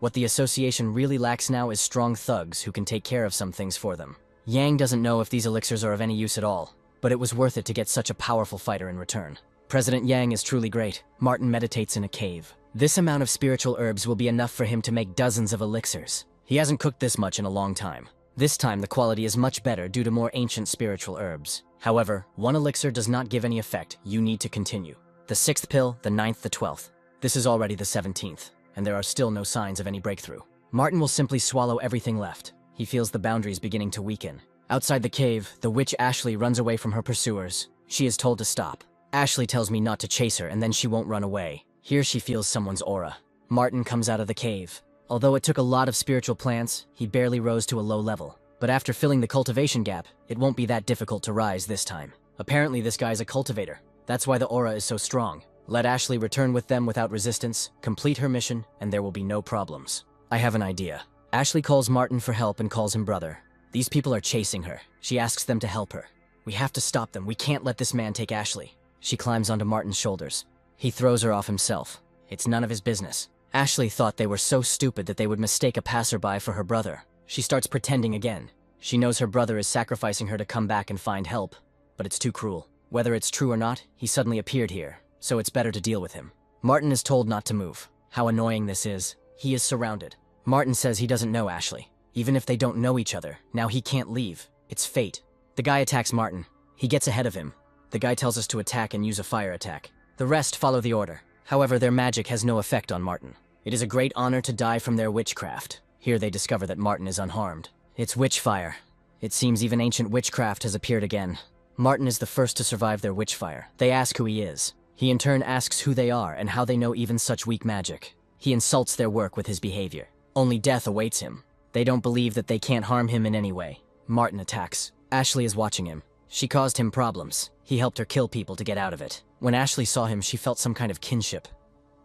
What the association really lacks now is strong thugs who can take care of some things for them. Yang doesn't know if these elixirs are of any use at all, but it was worth it to get such a powerful fighter in return. President Yang is truly great. Martin meditates in a cave. This amount of spiritual herbs will be enough for him to make dozens of elixirs. He hasn't cooked this much in a long time. This time the quality is much better due to more ancient spiritual herbs. However, one elixir does not give any effect. You need to continue. The 6th pill, the 9th, the 12th. This is already the 17th, and there are still no signs of any breakthrough. Martin will simply swallow everything left. He feels the boundaries beginning to weaken. Outside the cave, the witch Ashley runs away from her pursuers. She is told to stop. Ashley tells me not to chase her, and then she won't run away. Here she feels someone's aura. Martin comes out of the cave. Although it took a lot of spiritual plants, he barely rose to a low level. But after filling the cultivation gap, it won't be that difficult to rise this time. Apparently this guy's a cultivator. That's why the aura is so strong. Let Ashley return with them without resistance, complete her mission, and there will be no problems. I have an idea. Ashley calls Martin for help and calls him brother. These people are chasing her. She asks them to help her. We have to stop them. We can't let this man take Ashley. She climbs onto Martin's shoulders. He throws her off himself. It's none of his business. Ashley thought they were so stupid that they would mistake a passerby for her brother. She starts pretending again. She knows her brother is sacrificing her to come back and find help, but it's too cruel. Whether it's true or not, he suddenly appeared here, so it's better to deal with him. Martin is told not to move. How annoying this is. He is surrounded. Martin says he doesn't know Ashley. Even if they don't know each other, now he can't leave. It's fate. The guy attacks Martin. He gets ahead of him. The guy tells us to attack and use a fire attack. The rest follow the order. However, their magic has no effect on Martin. It is a great honor to die from their witchcraft. Here they discover that Martin is unharmed. It's witch fire. It seems even ancient witchcraft has appeared again. Martin is the first to survive their witch fire. They ask who he is. He in turn asks who they are and how they know even such weak magic. He insults their work with his behavior. Only death awaits him. They don't believe that they can't harm him in any way. Martin attacks. Ashley is watching him. She caused him problems. He helped her kill people to get out of it. When Ashley saw him, she felt some kind of kinship.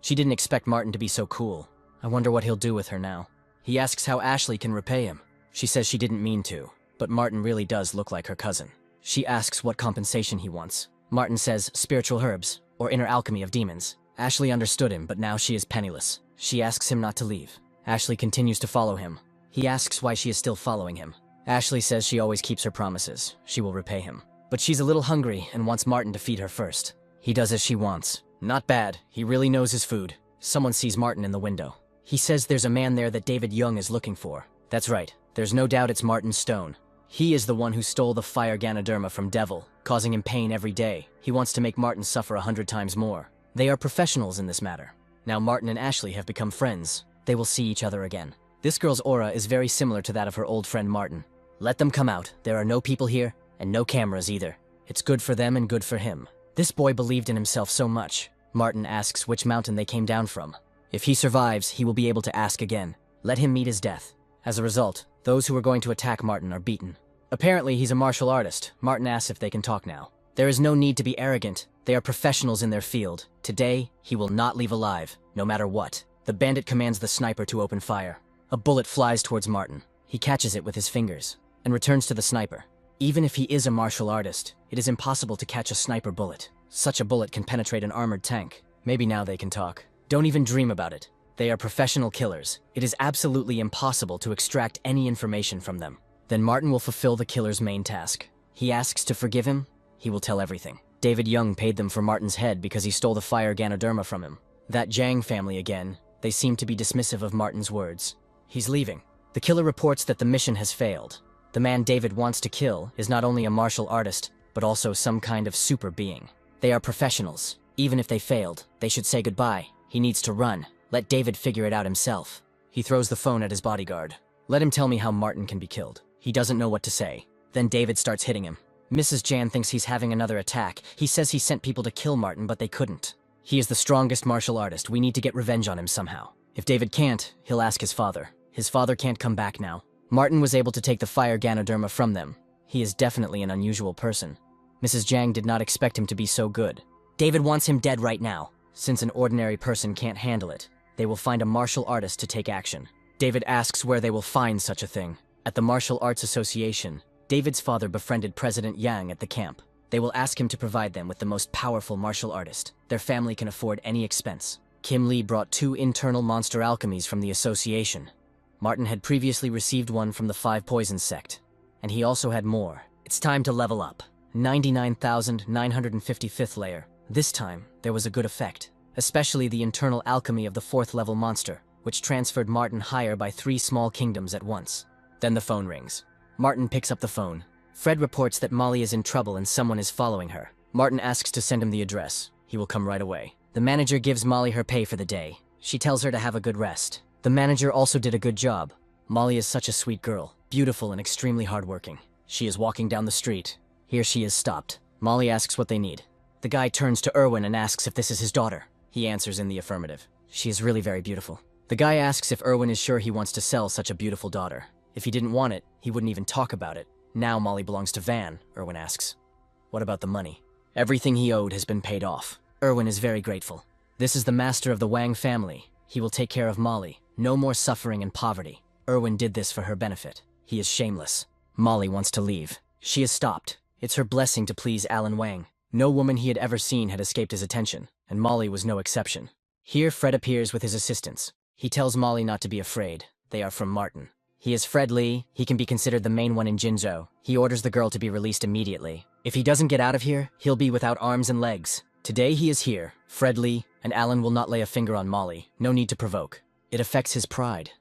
She didn't expect Martin to be so cool. I wonder what he'll do with her now. He asks how Ashley can repay him. She says she didn't mean to, but Martin really does look like her cousin. She asks what compensation he wants. Martin says spiritual herbs, or inner alchemy of demons. Ashley understood him, but now she is penniless. She asks him not to leave. Ashley continues to follow him. He asks why she is still following him. Ashley says she always keeps her promises. She will repay him. But she's a little hungry and wants Martin to feed her first. He does as she wants. Not bad. He really knows his food. Someone sees Martin in the window. He says there's a man there that David Young is looking for. That's right. There's no doubt it's Martin Stone. He is the one who stole the fire Ganoderma from Devil, causing him pain every day. He wants to make Martin suffer 100 times more. They are professionals in this matter. Now Martin and Ashley have become friends. They will see each other again. This girl's aura is very similar to that of her old friend Martin. Let them come out. There are no people here, and no cameras either. It's good for them and good for him. This boy believed in himself so much. Martin asks which mountain they came down from. If he survives, he will be able to ask again. Let him meet his death. As a result, those who are going to attack Martin are beaten. Apparently, he's a martial artist. Martin asks if they can talk now. There is no need to be arrogant. They are professionals in their field. Today, he will not leave alive, no matter what. The bandit commands the sniper to open fire. A bullet flies towards Martin. He catches it with his fingers and returns to the sniper. Even if he is a martial artist, it is impossible to catch a sniper bullet. Such a bullet can penetrate an armored tank. Maybe now they can talk. Don't even dream about it. They are professional killers. It is absolutely impossible to extract any information from them. Then Martin will fulfill the killer's main task. He asks to forgive him. He will tell everything. David Young paid them for Martin's head because he stole the fire Ganoderma from him. That Zhang family again. They seem to be dismissive of Martin's words. He's leaving. The killer reports that the mission has failed. The man David wants to kill is not only a martial artist, but also some kind of super being. They are professionals. Even if they failed, they should say goodbye. He needs to run. Let David figure it out himself. He throws the phone at his bodyguard. Let him tell me how Martin can be killed. He doesn't know what to say. Then David starts hitting him. Mrs. Jan thinks he's having another attack. He says he sent people to kill Martin, but they couldn't. He is the strongest martial artist. We need to get revenge on him somehow. If David can't, he'll ask his father. His father can't come back now. Martin was able to take the fire Ganoderma from them. He is definitely an unusual person. Mrs. Jang did not expect him to be so good. David wants him dead right now. Since an ordinary person can't handle it, they will find a martial artist to take action. David asks where they will find such a thing. At the Martial Arts Association, David's father befriended President Yang at the camp. They will ask him to provide them with the most powerful martial artist. Their family can afford any expense. Kim Lee brought 2 internal monster alchemies from the association. Martin had previously received one from the 5 Poisons sect, and he also had more. It's time to level up. 99,955th layer. This time, there was a good effect, especially the internal alchemy of the 4th level monster, which transferred Martin higher by 3 small kingdoms at once. Then the phone rings. Martin picks up the phone. Fred reports that Molly is in trouble and someone is following her. Martin asks to send him the address. He will come right away. The manager gives Molly her pay for the day. She tells her to have a good rest. The manager also did a good job. Molly is such a sweet girl, beautiful and extremely hardworking. She is walking down the street. Here she is stopped. Molly asks what they need. The guy turns to Erwin and asks if this is his daughter. He answers in the affirmative. She is really very beautiful. The guy asks if Erwin is sure he wants to sell such a beautiful daughter. If he didn't want it, he wouldn't even talk about it. Now Molly belongs to Van, Erwin asks. What about the money? Everything he owed has been paid off. Erwin is very grateful. This is the master of the Wang family. He will take care of Molly. No more suffering and poverty. Erwin did this for her benefit. He is shameless. Molly wants to leave. She is stopped. It's her blessing to please Alan Wang. No woman he had ever seen had escaped his attention, and Molly was no exception. Here Fred appears with his assistants. He tells Molly not to be afraid. They are from Martin. He is Fred Lee. He can be considered the main one in Jinzhou. He orders the girl to be released immediately. If he doesn't get out of here, he'll be without arms and legs. Today he is here, Fred Lee, and Alan will not lay a finger on Molly. No need to provoke. It affects his pride.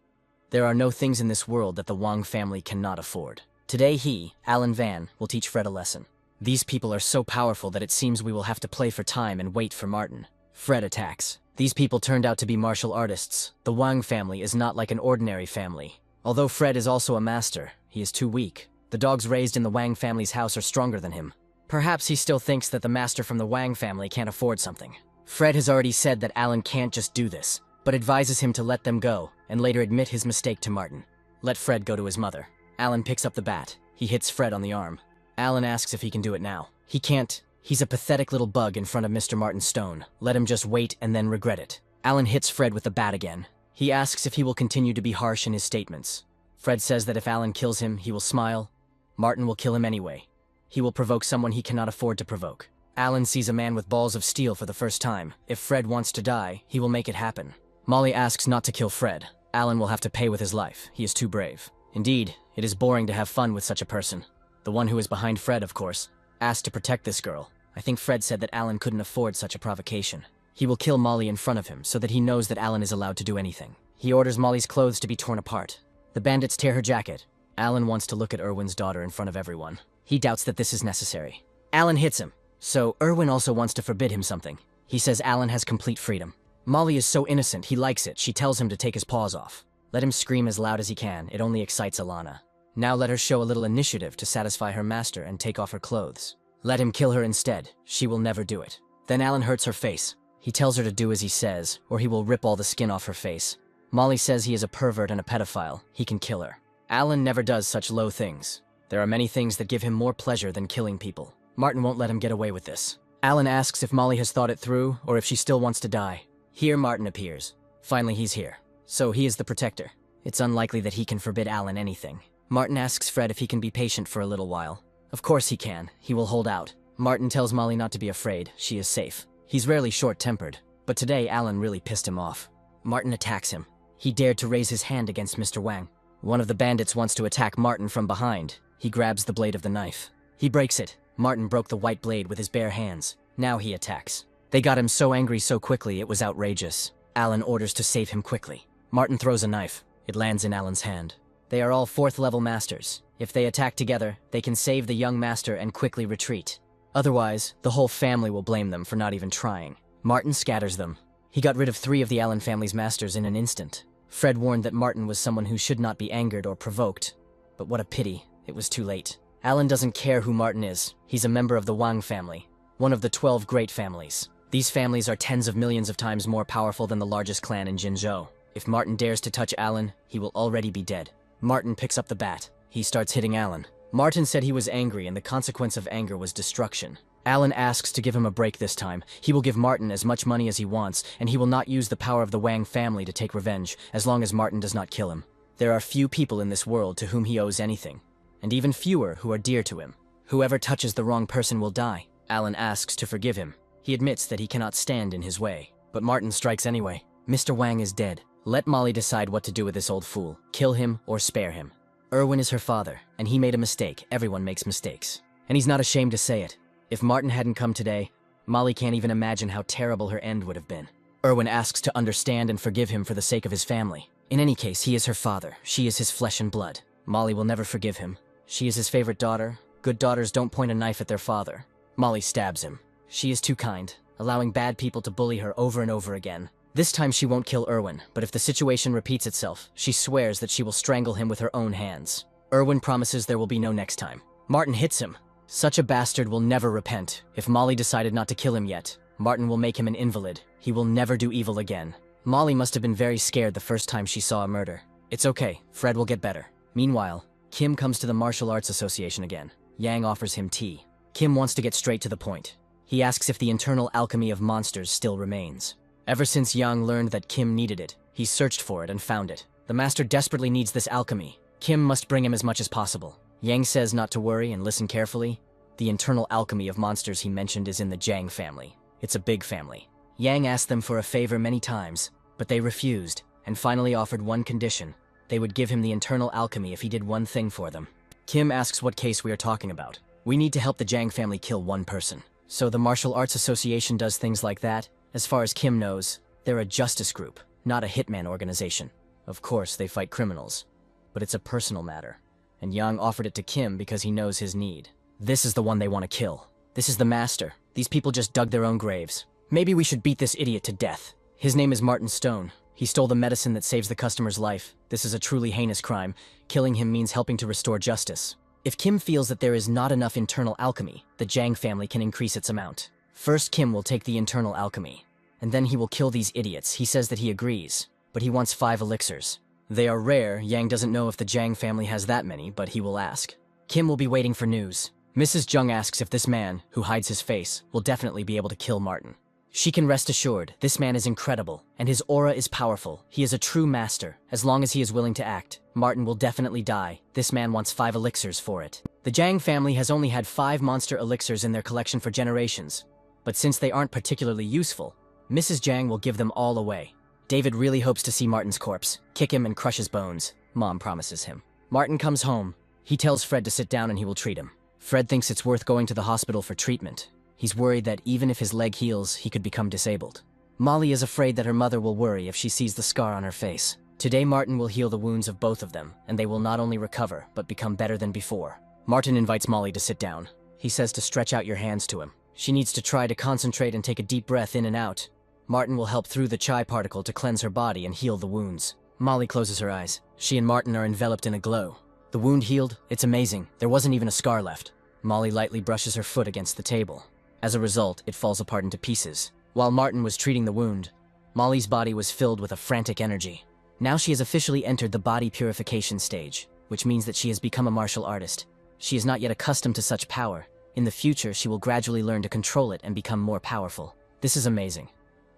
There are no things in this world that the Wang family cannot afford. Today he, Alan Van, will teach Fred a lesson. These people are so powerful that it seems we will have to play for time and wait for Martin. Fred attacks. These people turned out to be martial artists. The Wang family is not like an ordinary family. Although Fred is also a master, he is too weak. The dogs raised in the Wang family's house are stronger than him. Perhaps he still thinks that the master from the Wang family can't afford something. Fred has already said that Alan can't just do this, but advises him to let them go, and later admit his mistake to Martin. Let Fred go to his mother. Alan picks up the bat. He hits Fred on the arm. Alan asks if he can do it now. He can't. He's a pathetic little bug in front of Mr. Martin Stone. Let him just wait and then regret it. Alan hits Fred with the bat again. He asks if he will continue to be harsh in his statements. Fred says that if Alan kills him, he will smile. Martin will kill him anyway. He will provoke someone he cannot afford to provoke. Alan sees a man with balls of steel for the first time. If Fred wants to die, he will make it happen. Molly asks not to kill Fred. Alan will have to pay with his life. He is too brave. Indeed, it is boring to have fun with such a person. The one who is behind Fred, of course, asked to protect this girl. I think Fred said that Alan couldn't afford such a provocation. He will kill Molly in front of him so that he knows that Alan is allowed to do anything. He orders Molly's clothes to be torn apart. The bandits tear her jacket. Alan wants to look at Erwin's daughter in front of everyone. He doubts that this is necessary. Alan hits him. So Erwin also wants to forbid him something. He says Alan has complete freedom. Molly is so innocent, he likes it. She tells him to take his paws off. Let him scream as loud as he can. It only excites Alana. Now let her show a little initiative to satisfy her master and take off her clothes. Let him kill her instead. She will never do it. Then Alan hurts her face. He tells her to do as he says, or he will rip all the skin off her face. Molly says he is a pervert and a pedophile. He can kill her. Alan never does such low things. There are many things that give him more pleasure than killing people. Martin won't let him get away with this. Alan asks if Molly has thought it through, or if she still wants to die. Here Martin appears. Finally he's here. So he is the protector. It's unlikely that he can forbid Alan anything. Martin asks Fred if he can be patient for a little while. Of course he can. He will hold out. Martin tells Molly not to be afraid. She is safe. He's rarely short-tempered, but today Alan really pissed him off. Martin attacks him. He dared to raise his hand against Mr. Wang. One of the bandits wants to attack Martin from behind. He grabs the blade of the knife. He breaks it. Martin broke the white blade with his bare hands. Now he attacks. They got him so angry so quickly it was outrageous. Alan orders to save him quickly. Martin throws a knife. It lands in Alan's hand. They are all 4th level masters. If they attack together, they can save the young master and quickly retreat. Otherwise, the whole family will blame them for not even trying. Martin scatters them. He got rid of 3 of the Allen family's masters in an instant. Fred warned that Martin was someone who should not be angered or provoked. But what a pity, it was too late. Alan doesn't care who Martin is. He's a member of the Wang family, one of the 12 great families. These families are tens of millions of times more powerful than the largest clan in Jinzhou. If Martin dares to touch Alan, he will already be dead. Martin picks up the bat. He starts hitting Alan. Martin said he was angry, and the consequence of anger was destruction. Alan asks to give him a break this time. He will give Martin as much money as he wants, and he will not use the power of the Wang family to take revenge, as long as Martin does not kill him. There are few people in this world to whom he owes anything, and even fewer who are dear to him. Whoever touches the wrong person will die. Alan asks to forgive him. He admits that he cannot stand in his way, but Martin strikes anyway. Mr. Wang is dead. Let Molly decide what to do with this old fool. Kill him or spare him. Erwin is her father, and he made a mistake. Everyone makes mistakes. And he's not ashamed to say it. If Martin hadn't come today, Molly can't even imagine how terrible her end would have been. Erwin asks to understand and forgive him for the sake of his family. In any case, he is her father. She is his flesh and blood. Molly will never forgive him. She is his favorite daughter. Good daughters don't point a knife at their father. Molly stabs him. She is too kind, allowing bad people to bully her over and over again. This time she won't kill Erwin, but if the situation repeats itself, she swears that she will strangle him with her own hands. Erwin promises there will be no next time. Martin hits him. Such a bastard will never repent. If Molly decided not to kill him yet, Martin will make him an invalid. He will never do evil again. Molly must have been very scared the first time she saw a murder. It's okay, Fred will get better. Meanwhile, Kim comes to the Martial Arts Association again. Yang offers him tea. Kim wants to get straight to the point. He asks if the internal alchemy of monsters still remains. Ever since Yang learned that Kim needed it, he searched for it and found it. The master desperately needs this alchemy. Kim must bring him as much as possible. Yang says not to worry and listen carefully. The internal alchemy of monsters he mentioned is in the Jiang family. It's a big family. Yang asked them for a favor many times, but they refused, and finally offered one condition. They would give him the internal alchemy if he did one thing for them. Kim asks what case we are talking about. We need to help the Jiang family kill one person. So the Martial Arts Association does things like that? As far as Kim knows, they're a justice group, not a hitman organization. Of course, they fight criminals, but it's a personal matter. And Yang offered it to Kim because he knows his need. This is the one they want to kill. This is the master. These people just dug their own graves. Maybe we should beat this idiot to death. His name is Martin Stone. He stole the medicine that saves the customer's life. This is a truly heinous crime. Killing him means helping to restore justice. If Kim feels that there is not enough internal alchemy, the Jiang family can increase its amount. First, Kim will take the internal alchemy, and then he will kill these idiots. He says that he agrees, but he wants 5 elixirs. They are rare. Yang doesn't know if the Jiang family has that many, but he will ask. Kim will be waiting for news. Mrs. Jung asks if this man, who hides his face, will definitely be able to kill Martin. She can rest assured, this man is incredible, and his aura is powerful. He is a true master. As long as he is willing to act, Martin will definitely die. This man wants 5 elixirs for it. The Jiang family has only had 5 monster elixirs in their collection for generations, but since they aren't particularly useful, Mrs. Jiang will give them all away. David really hopes to see Martin's corpse, kick him and crush his bones. Mom promises him. Martin comes home. He tells Fred to sit down and he will treat him. Fred thinks it's worth going to the hospital for treatment. He's worried that even if his leg heals, he could become disabled. Molly is afraid that her mother will worry if she sees the scar on her face. Today Martin will heal the wounds of both of them, and they will not only recover, but become better than before. Martin invites Molly to sit down. He says to stretch out your hands to him. She needs to try to concentrate and take a deep breath in and out. Martin will help through the chai particle to cleanse her body and heal the wounds. Molly closes her eyes. She and Martin are enveloped in a glow. The wound healed. It's amazing. There wasn't even a scar left. Molly lightly brushes her foot against the table. As a result, it falls apart into pieces. While Martin was treating the wound, Molly's body was filled with a frantic energy. Now she has officially entered the body purification stage, which means that she has become a martial artist. She is not yet accustomed to such power. In the future, she will gradually learn to control it and become more powerful. This is amazing.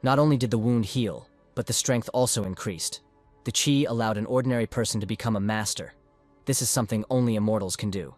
Not only did the wound heal, but the strength also increased. The chi allowed an ordinary person to become a master. This is something only immortals can do.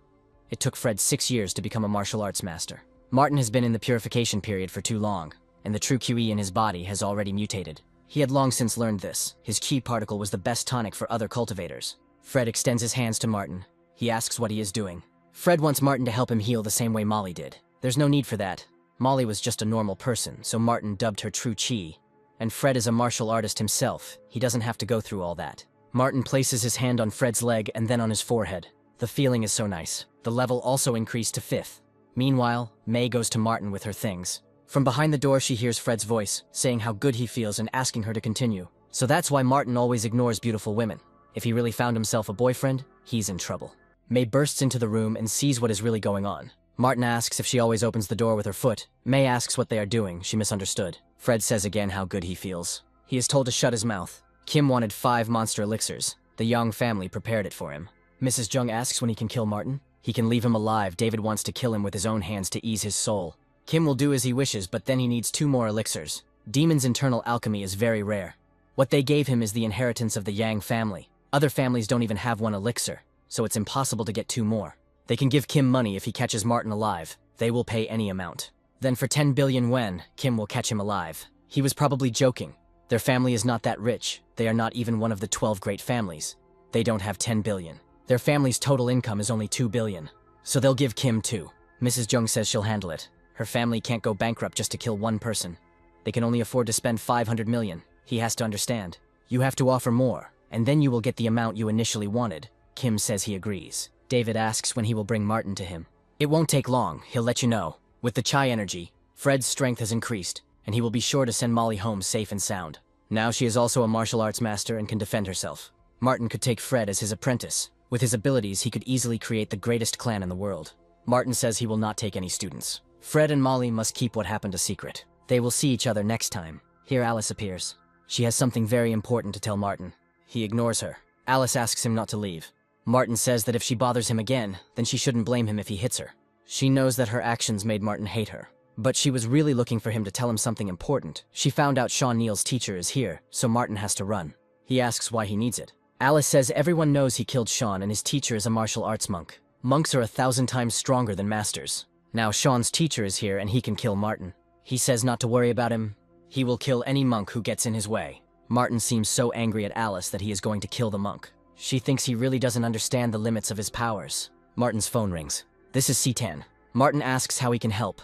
It took Fred 6 years to become a martial arts master. Martin has been in the purification period for too long, and the true QE in his body has already mutated. He had long since learned this. His ki particle was the best tonic for other cultivators. Fred extends his hands to Martin. He asks what he is doing. Fred wants Martin to help him heal the same way Molly did. There's no need for that. Molly was just a normal person, so Martin dubbed her true chi. And Fred is a martial artist himself. He doesn't have to go through all that. Martin places his hand on Fred's leg and then on his forehead. The feeling is so nice. The level also increased to 5th. Meanwhile, May goes to Martin with her things. From behind the door she hears Fred's voice, saying how good he feels and asking her to continue. So that's why Martin always ignores beautiful women. If he really found himself a boyfriend, he's in trouble. May bursts into the room and sees what is really going on. Martin asks if she always opens the door with her foot. May asks what they are doing. She misunderstood. Fred says again how good he feels. He is told to shut his mouth. Kim wanted 5 monster elixirs. The Young family prepared it for him. Mrs. Jung asks when he can kill Martin. He can leave him alive. David wants to kill him with his own hands to ease his soul. Kim will do as he wishes, but then he needs 2 more elixirs. Demon's internal alchemy is very rare. What they gave him is the inheritance of the Yang family. Other families don't even have 1 elixir, so it's impossible to get 2 more. They can give Kim money if he catches Martin alive. They will pay any amount. Then for 10 billion yen, Kim will catch him alive. He was probably joking. Their family is not that rich. They are not even one of the 12 great families. They don't have 10 billion. Their family's total income is only 2 billion. So they'll give Kim 2. Mrs. Jung says she'll handle it. Her family can't go bankrupt just to kill 1 person. They can only afford to spend 500 million. He has to understand. You have to offer more, and then you will get the amount you initially wanted. Kim says he agrees. David asks when he will bring Martin to him. It won't take long, he'll let you know. With the chai energy, Fred's strength has increased, and he will be sure to send Molly home safe and sound. Now she is also a martial arts master and can defend herself. Martin could take Fred as his apprentice. With his abilities, he could easily create the greatest clan in the world. Martin says he will not take any students. Fred and Molly must keep what happened a secret. They will see each other next time. Here Alice appears. She has something very important to tell Martin. He ignores her. Alice asks him not to leave. Martin says that if she bothers him again, then she shouldn't blame him if he hits her. She knows that her actions made Martin hate her. But she was really looking for him to tell him something important. She found out Sean Neal's teacher is here, so Martin has to run. He asks why he needs it. Alice says everyone knows he killed Sean and his teacher is a martial arts monk. Monks are 1,000 times stronger than masters. Now Sean's teacher is here and he can kill Martin. He says not to worry about him. He will kill any monk who gets in his way. Martin seems so angry at Alice that he is going to kill the monk. She thinks he really doesn't understand the limits of his powers. Martin's phone rings. This is Seaton. Martin asks how he can help.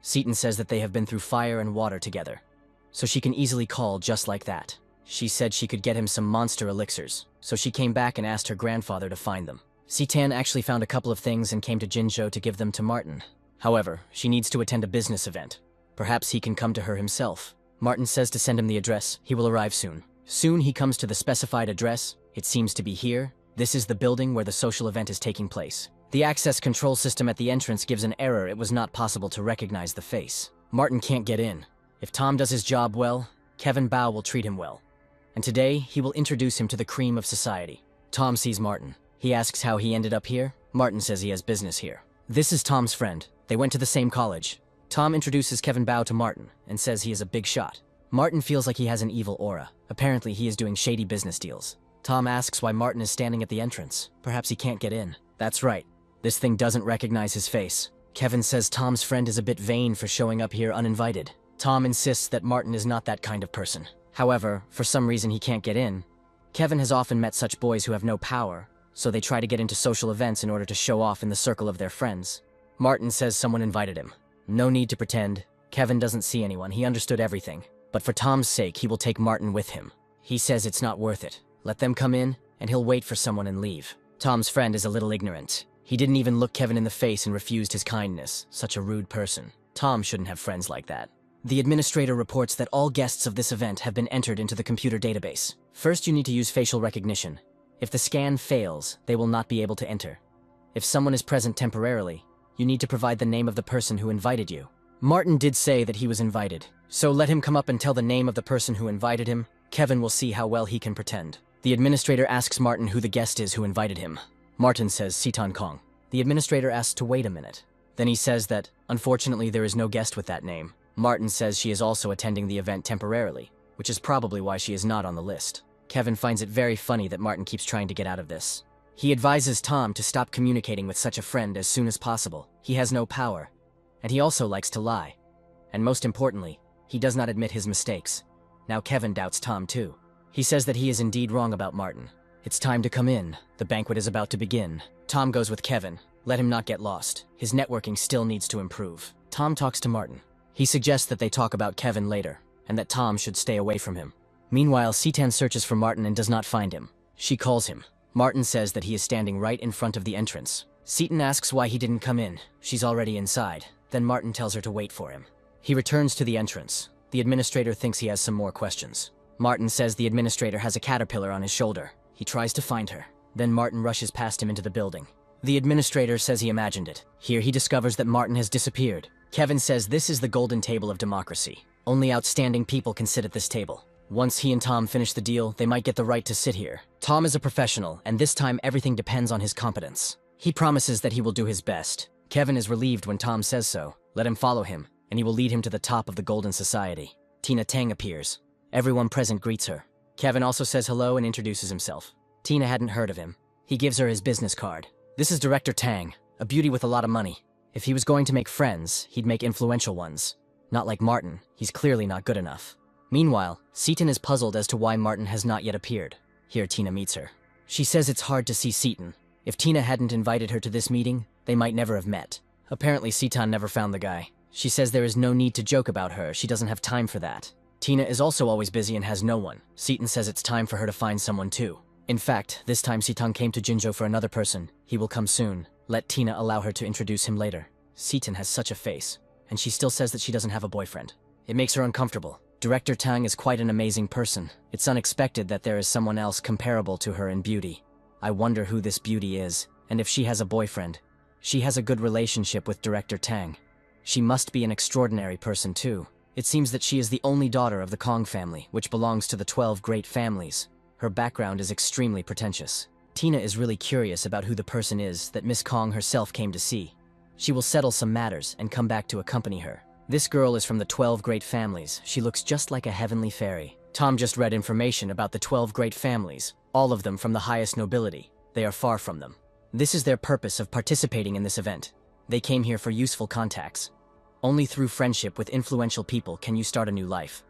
Seaton says that they have been through fire and water together, so she can easily call just like that. She said she could get him some monster elixirs, so she came back and asked her grandfather to find them. Seaton actually found a couple of things and came to Jinzhou to give them to Martin. However, she needs to attend a business event. Perhaps he can come to her himself. Martin says to send him the address. He will arrive soon. Soon he comes to the specified address. It seems to be here. This is the building where the social event is taking place. The access control system at the entrance gives an error. It was not possible to recognize the face. Martin can't get in. If Tom does his job well, Kevin Bao will treat him well. And today, he will introduce him to the cream of society. Tom sees Martin. He asks how he ended up here. Martin says he has business here. This is Tom's friend. They went to the same college. Tom introduces Kevin Bao to Martin and says he is a big shot. Martin feels like he has an evil aura. Apparently, he is doing shady business deals. Tom asks why Martin is standing at the entrance. Perhaps he can't get in. That's right. This thing doesn't recognize his face. Kevin says Tom's friend is a bit vain for showing up here uninvited. Tom insists that Martin is not that kind of person. However, for some reason he can't get in. Kevin has often met such boys who have no power, so they try to get into social events in order to show off in the circle of their friends. Martin says someone invited him. No need to pretend. Kevin doesn't see anyone. He understood everything. But for Tom's sake, he will take Martin with him. He says it's not worth it. Let them come in, and he'll wait for someone and leave. Tom's friend is a little ignorant. He didn't even look Kevin in the face and refused his kindness. Such a rude person. Tom shouldn't have friends like that. The administrator reports that all guests of this event have been entered into the computer database. First, you need to use facial recognition. If the scan fails, they will not be able to enter. If someone is present temporarily, you need to provide the name of the person who invited you. Martin did say that he was invited, so let him come up and tell the name of the person who invited him. Kevin will see how well he can pretend. The administrator asks Martin who the guest is who invited him. Martin says Sitan Kong. The administrator asks to wait a minute. Then he says that, unfortunately, there is no guest with that name. Martin says she is also attending the event temporarily, which is probably why she is not on the list. Kevin finds it very funny that Martin keeps trying to get out of this. He advises Tom to stop communicating with such a friend as soon as possible. He has no power, and he also likes to lie. And most importantly, he does not admit his mistakes. Now Kevin doubts Tom too. He says that he is indeed wrong about Martin. It's time to come in. The banquet is about to begin. Tom goes with Kevin. Let him not get lost. His networking still needs to improve. Tom talks to Martin. He suggests that they talk about Kevin later, and that Tom should stay away from him. Meanwhile, Sitan searches for Martin and does not find him. She calls him. Martin says that he is standing right in front of the entrance. Seaton asks why he didn't come in. She's already inside. Then Martin tells her to wait for him. He returns to the entrance. The administrator thinks he has some more questions. Martin says the administrator has a caterpillar on his shoulder. He tries to find her. Then Martin rushes past him into the building. The administrator says he imagined it. Here he discovers that Martin has disappeared. Kevin says this is the golden table of democracy. Only outstanding people can sit at this table. Once he and Tom finish the deal, they might get the right to sit here. Tom is a professional, and this time everything depends on his competence. He promises that he will do his best. Kevin is relieved when Tom says so. Let him follow him, and he will lead him to the top of the Golden Society. Tina Tang appears. Everyone present greets her. Kevin also says hello and introduces himself. Tina hadn't heard of him. He gives her his business card. This is Director Tang, a beauty with a lot of money. If he was going to make friends, he'd make influential ones. Not like Martin, he's clearly not good enough. Meanwhile, Seaton is puzzled as to why Martin has not yet appeared. Here Tina meets her. She says it's hard to see Seaton. If Tina hadn't invited her to this meeting, they might never have met. Apparently Seaton never found the guy. She says there is no need to joke about her, she doesn't have time for that. Tina is also always busy and has no one. Seaton says it's time for her to find someone too. In fact, this time Seaton came to Jinzhou for another person. He will come soon. Let Tina allow her to introduce him later. Seaton has such a face, and she still says that she doesn't have a boyfriend. It makes her uncomfortable. Director Tang is quite an amazing person. It's unexpected that there is someone else comparable to her in beauty. I wonder who this beauty is, and if she has a boyfriend. She has a good relationship with Director Tang. She must be an extraordinary person too. It seems that she is the only daughter of the Kong family, which belongs to the 12 great families. Her background is extremely pretentious. Tina is really curious about who the person is that Miss Kong herself came to see. She will settle some matters and come back to accompany her. This girl is from the 12 great families. She looks just like a heavenly fairy. Tom just read information about the 12 great families, all of them from the highest nobility. They are far from them. This is their purpose of participating in this event. They came here for useful contacts. Only through friendship with influential people can you start a new life.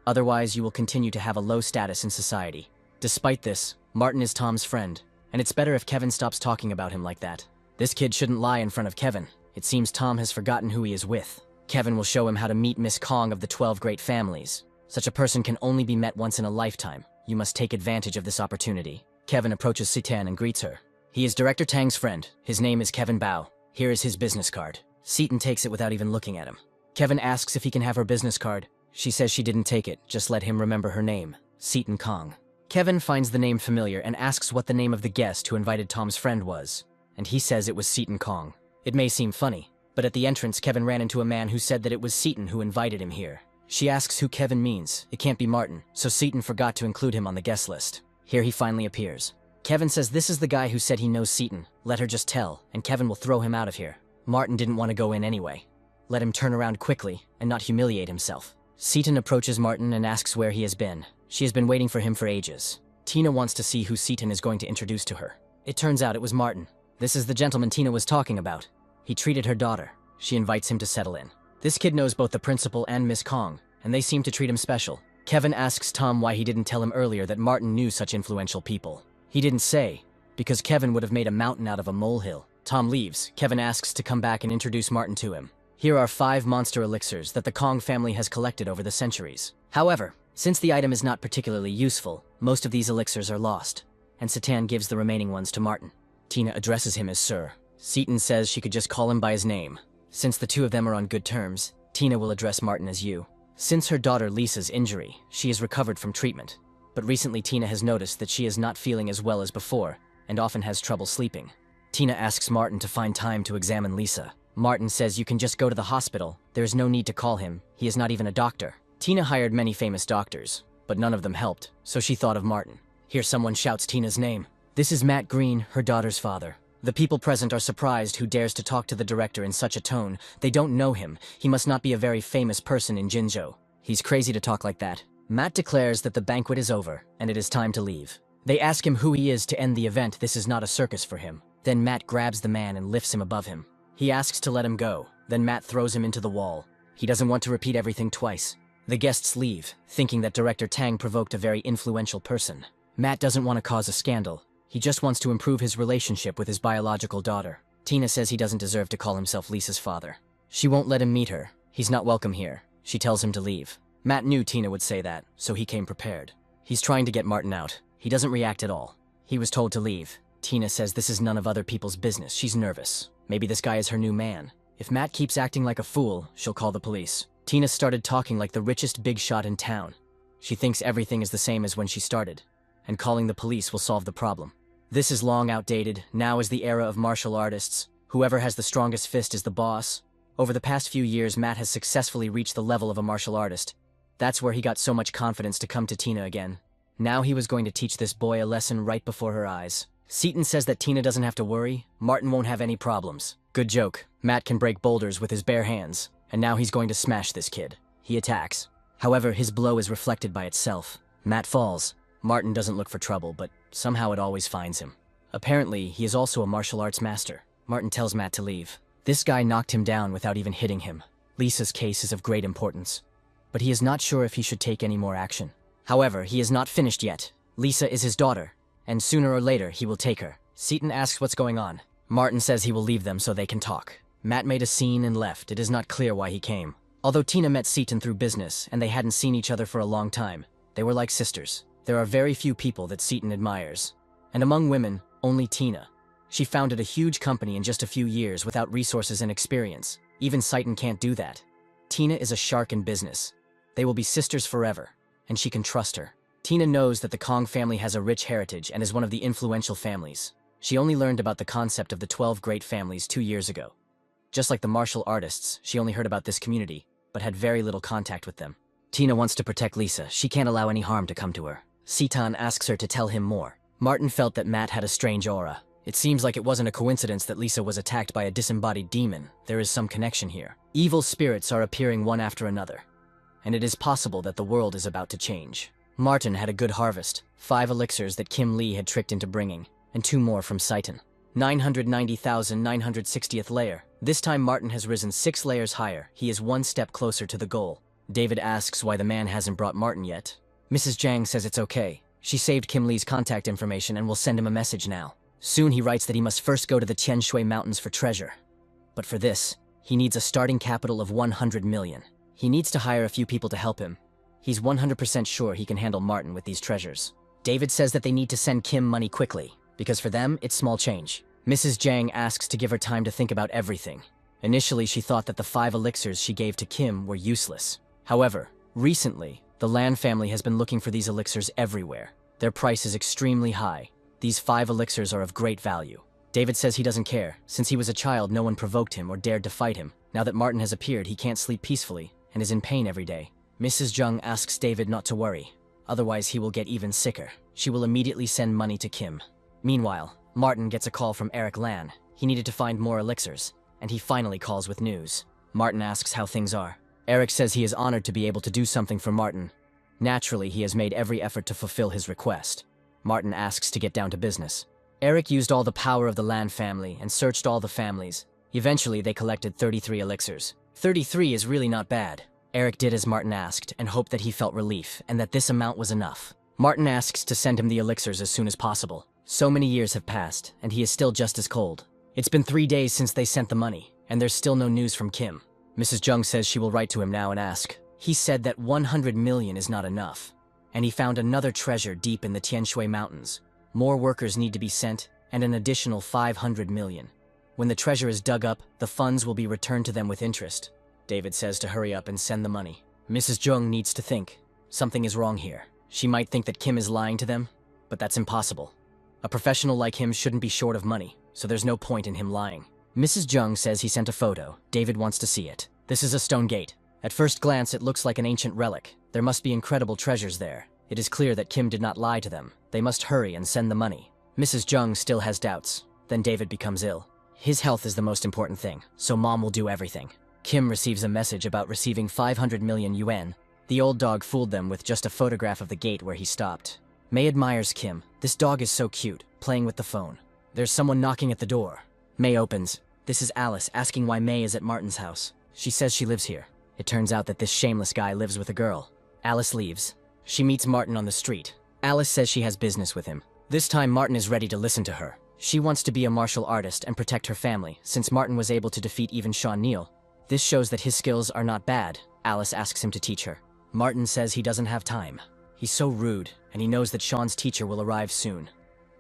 Otherwise, you will continue to have a low status in society. Despite this, Martin is Tom's friend, and it's better if Kevin stops talking about him like that. This kid shouldn't lie in front of Kevin. It seems Tom has forgotten who he is with. Kevin will show him how to meet Miss Kong of the 12 great families. Such a person can only be met once in a lifetime. You must take advantage of this opportunity. Kevin approaches Seaton and greets her. He is Director Tang's friend. His name is Kevin Bao. Here is his business card. Seaton takes it without even looking at him. Kevin asks if he can have her business card. She says she didn't take it, just let him remember her name, Seaton Kong. Kevin finds the name familiar and asks what the name of the guest who invited Tom's friend was, and he says it was Seaton Kong. It may seem funny, but at the entrance Kevin ran into a man who said that it was Seaton who invited him here. She asks who Kevin means. It can't be Martin, so Seaton forgot to include him on the guest list. Here he finally appears. Kevin says this is the guy who said he knows Seaton. Let her just tell, and Kevin will throw him out of here. Martin didn't want to go in anyway. Let him turn around quickly and not humiliate himself. Seaton approaches Martin and asks where he has been. She has been waiting for him for ages. Tina wants to see who Seaton is going to introduce to her. It turns out it was Martin. This is the gentleman Tina was talking about. He treated her daughter. She invites him to settle in. This kid knows both the principal and Miss Kong, and they seem to treat him special. Kevin asks Tom why he didn't tell him earlier that Martin knew such influential people. He didn't say, because Kevin would have made a mountain out of a molehill. Tom leaves. Kevin asks to come back and introduce Martin to him. Here are 5 monster elixirs that the Kong family has collected over the centuries. However, since the item is not particularly useful, most of these elixirs are lost, and Satan gives the remaining ones to Martin. Tina addresses him as Sir. Seaton says she could just call him by his name. Since the two of them are on good terms, Tina will address Martin as you. Since her daughter Lisa's injury, she is recovered from treatment. But recently Tina has noticed that she is not feeling as well as before, and often has trouble sleeping. Tina asks Martin to find time to examine Lisa. Martin says you can just go to the hospital. There is no need to call him. He is not even a doctor. Tina hired many famous doctors, but none of them helped, so she thought of Martin. Here someone shouts Tina's name. This is Matt Green, her daughter's father. The people present are surprised who dares to talk to the director in such a tone. They don't know him. He must not be a very famous person in Jinzhou. He's crazy to talk like that. Matt declares that the banquet is over, and it is time to leave. They ask him who he is to end the event. This is not a circus for him. Then Matt grabs the man and lifts him above him. He asks to let him go. Then Matt throws him into the wall. He doesn't want to repeat everything twice. The guests leave, thinking that Director Tang provoked a very influential person. Matt doesn't want to cause a scandal. He just wants to improve his relationship with his biological daughter. Tina says he doesn't deserve to call himself Lisa's father. She won't let him meet her. He's not welcome here. She tells him to leave. Matt knew Tina would say that, so he came prepared. He's trying to get Martin out. He doesn't react at all. He was told to leave. Tina says this is none of other people's business. She's nervous. Maybe this guy is her new man. If Matt keeps acting like a fool, she'll call the police. Tina started talking like the richest big shot in town. She thinks everything is the same as when she started, and calling the police will solve the problem. This is long outdated. Now is the era of martial artists. Whoever has the strongest fist is the boss. Over the past few years, Matt has successfully reached the level of a martial artist. That's where he got so much confidence to come to Tina again. Now he was going to teach this boy a lesson right before her eyes. Seaton says that Tina doesn't have to worry. Martin won't have any problems. Good joke. Matt can break boulders with his bare hands, and now he's going to smash this kid. He attacks. However, his blow is reflected by itself. Matt falls. Martin doesn't look for trouble, but somehow it always finds him. Apparently, he is also a martial arts master. Martin tells Matt to leave. This guy knocked him down without even hitting him. Lisa's case is of great importance, but he is not sure if he should take any more action. However, he is not finished yet. Lisa is his daughter, and sooner or later he will take her. Seaton asks what's going on. Martin says he will leave them so they can talk. Matt made a scene and left. It is not clear why he came. Although Tina met Seaton through business and they hadn't seen each other for a long time, they were like sisters. There are very few people that Seaton admires, and among women, only Tina. She founded a huge company in just a few years without resources and experience. Even Seaton can't do that. Tina is a shark in business. They will be sisters forever, and she can trust her. Tina knows that the Kong family has a rich heritage and is one of the influential families. She only learned about the concept of the 12 great families 2 years ago. Just like the martial artists, she only heard about this community, but had very little contact with them. Tina wants to protect Lisa. She can't allow any harm to come to her. Seaton asks her to tell him more. Martin felt that Matt had a strange aura. It seems like it wasn't a coincidence that Lisa was attacked by a disembodied demon. There is some connection here. Evil spirits are appearing one after another, and it is possible that the world is about to change. Martin had a good harvest. 5 elixirs that Kim Lee had tricked into bringing, and 2 more from Seaton. 990,960th layer. This time Martin has risen 6 layers higher. He is 1 step closer to the goal. David asks why the man hasn't brought Martin yet. Mrs. Zhang says it's okay. She saved Kim Lee's contact information and will send him a message now. Soon he writes that he must first go to the Tianshui Mountains for treasure. But for this, he needs a starting capital of 100 million. He needs to hire a few people to help him. He's 100% sure he can handle Martin with these treasures. David says that they need to send Kim money quickly, because for them, it's small change. Mrs. Zhang asks to give her time to think about everything. Initially, she thought that the 5 elixirs she gave to Kim were useless. However, recently, the Lan family has been looking for these elixirs everywhere. Their price is extremely high. These 5 elixirs are of great value. David says he doesn't care. Since he was a child, no one provoked him or dared to fight him. Now that Martin has appeared, he can't sleep peacefully and is in pain every day. Mrs. Zhang asks David not to worry. Otherwise, he will get even sicker. She will immediately send money to Kim. Meanwhile, Martin gets a call from Eric Lan. He needed to find more elixirs, and he finally calls with news. Martin asks how things are. Eric says he is honored to be able to do something for Martin. Naturally, he has made every effort to fulfill his request. Martin asks to get down to business. Eric used all the power of the Lan family and searched all the families. Eventually, they collected 33 elixirs. 33 is really not bad. Eric did as Martin asked and hoped that he felt relief and that this amount was enough. Martin asks to send him the elixirs as soon as possible. So many years have passed, and he is still just as cold. It's been 3 days since they sent the money, and there's still no news from Kim. Mrs. Zhang says she will write to him now and ask. He said that 100 million is not enough, and he found another treasure deep in the Tianshui Mountains. More workers need to be sent, and an additional 500 million. When the treasure is dug up, the funds will be returned to them with interest. David says to hurry up and send the money. Mrs. Zhang needs to think. Something is wrong here. She might think that Kim is lying to them, but that's impossible. A professional like him shouldn't be short of money, so there's no point in him lying. Mrs. Zhang says he sent a photo. David wants to see it. This is a stone gate. At first glance, it looks like an ancient relic. There must be incredible treasures there. It is clear that Kim did not lie to them. They must hurry and send the money. Mrs. Zhang still has doubts. Then David becomes ill. His health is the most important thing, so Mom will do everything. Kim receives a message about receiving 500 million yuan. The old dog fooled them with just a photograph of the gate where he stopped. May admires Kim. This dog is so cute, playing with the phone. There's someone knocking at the door. May opens. This is Alice asking why May is at Martin's house. She says she lives here. It turns out that this shameless guy lives with a girl. Alice leaves. She meets Martin on the street. Alice says she has business with him. This time Martin is ready to listen to her. She wants to be a martial artist and protect her family, since Martin was able to defeat even Sean Neal. This shows that his skills are not bad. Alice asks him to teach her. Martin says he doesn't have time. He's so rude, and he knows that Sean's teacher will arrive soon.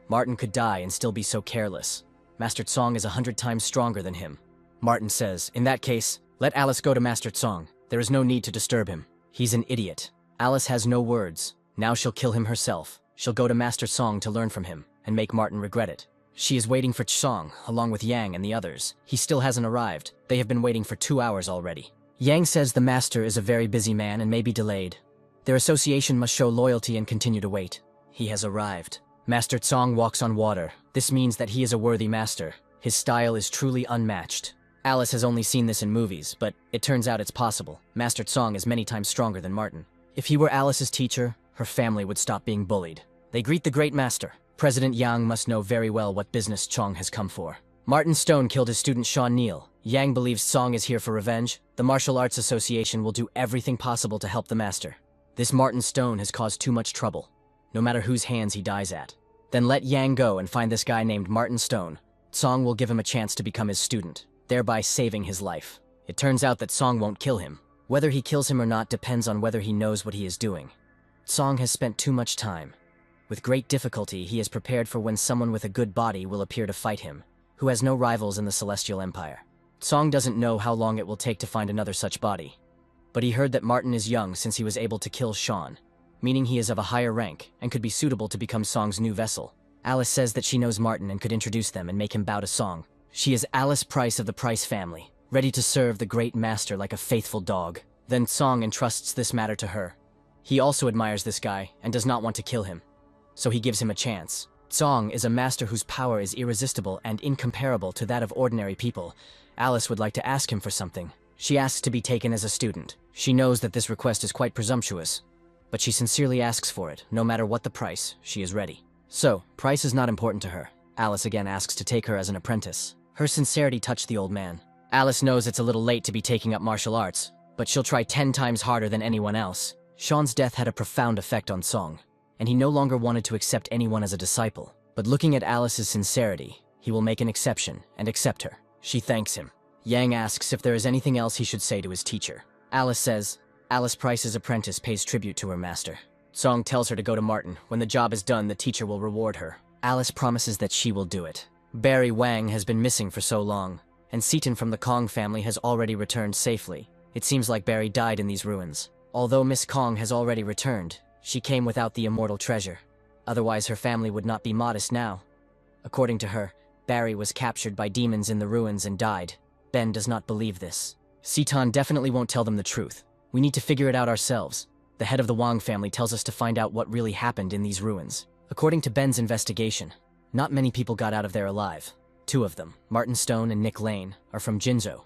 Martin could die and still be so careless. Master Tsong is 100 times stronger than him. Martin says, in that case, let Alice go to Master Tsong. There is no need to disturb him. He's an idiot. Alice has no words. Now she'll kill him herself. She'll go to Master Tsong to learn from him. and make Martin regret it. She is waiting for Song, along with Yang and the others. He still hasn't arrived. They have been waiting for 2 hours already. Yang says the master is a very busy man and may be delayed. Their association must show loyalty and continue to wait. He has arrived. Master Song walks on water. This means that he is a worthy master. His style is truly unmatched. Alice has only seen this in movies, but it turns out it's possible. Master Song is many times stronger than Martin. If he were Alice's teacher, her family would stop being bullied. They greet the great master. President Yang must know very well what business Chong has come for. Martin Stone killed his student Sean Neal. Yang believes Song is here for revenge. The Martial Arts Association will do everything possible to help the master. This Martin Stone has caused too much trouble, no matter whose hands he dies at. Then let Yang go and find this guy named Martin Stone. Song will give him a chance to become his student, thereby saving his life. It turns out that Song won't kill him. Whether he kills him or not depends on whether he knows what he is doing. Song has spent too much time. With great difficulty, he is prepared for when someone with a good body will appear to fight him, who has no rivals in the Celestial Empire. Song doesn't know how long it will take to find another such body. But he heard that Martin is young since he was able to kill Sean, meaning he is of a higher rank and could be suitable to become Song's new vessel. Alice says that she knows Martin and could introduce them and make him bow to Song. She is Alice Price of the Price family, ready to serve the great master like a faithful dog. Then Song entrusts this matter to her. He also admires this guy and does not want to kill him, so he gives him a chance. Song is a master whose power is irresistible and incomparable to that of ordinary people. Alice would like to ask him for something. She asks to be taken as a student. She knows that this request is quite presumptuous, but she sincerely asks for it. No matter what the price, she is ready. So, price is not important to her. Alice again asks to take her as an apprentice. Her sincerity touched the old man. Alice knows it's a little late to be taking up martial arts, but she'll try 10 times harder than anyone else. Sean's death had a profound effect on Song, and he no longer wanted to accept anyone as a disciple. But looking at Alice's sincerity, he will make an exception and accept her. She thanks him. Yang asks if there is anything else he should say to his teacher. Alice says, Alice Price's apprentice pays tribute to her master. Song tells her to go to Martin. When the job is done, the teacher will reward her. Alice promises that she will do it. Barry Wang has been missing for so long, and Seaton from the Kong family has already returned safely. It seems like Barry died in these ruins. Although Miss Kong has already returned, she came without the immortal treasure. Otherwise her family would not be modest now. According to her, Barry was captured by demons in the ruins and died. Ben does not believe this. Seaton definitely won't tell them the truth. We need to figure it out ourselves. The head of the Wang family tells us to find out what really happened in these ruins. According to Ben's investigation, not many people got out of there alive. 2 of them, Martin Stone and Nick Lane, are from Jinzhou.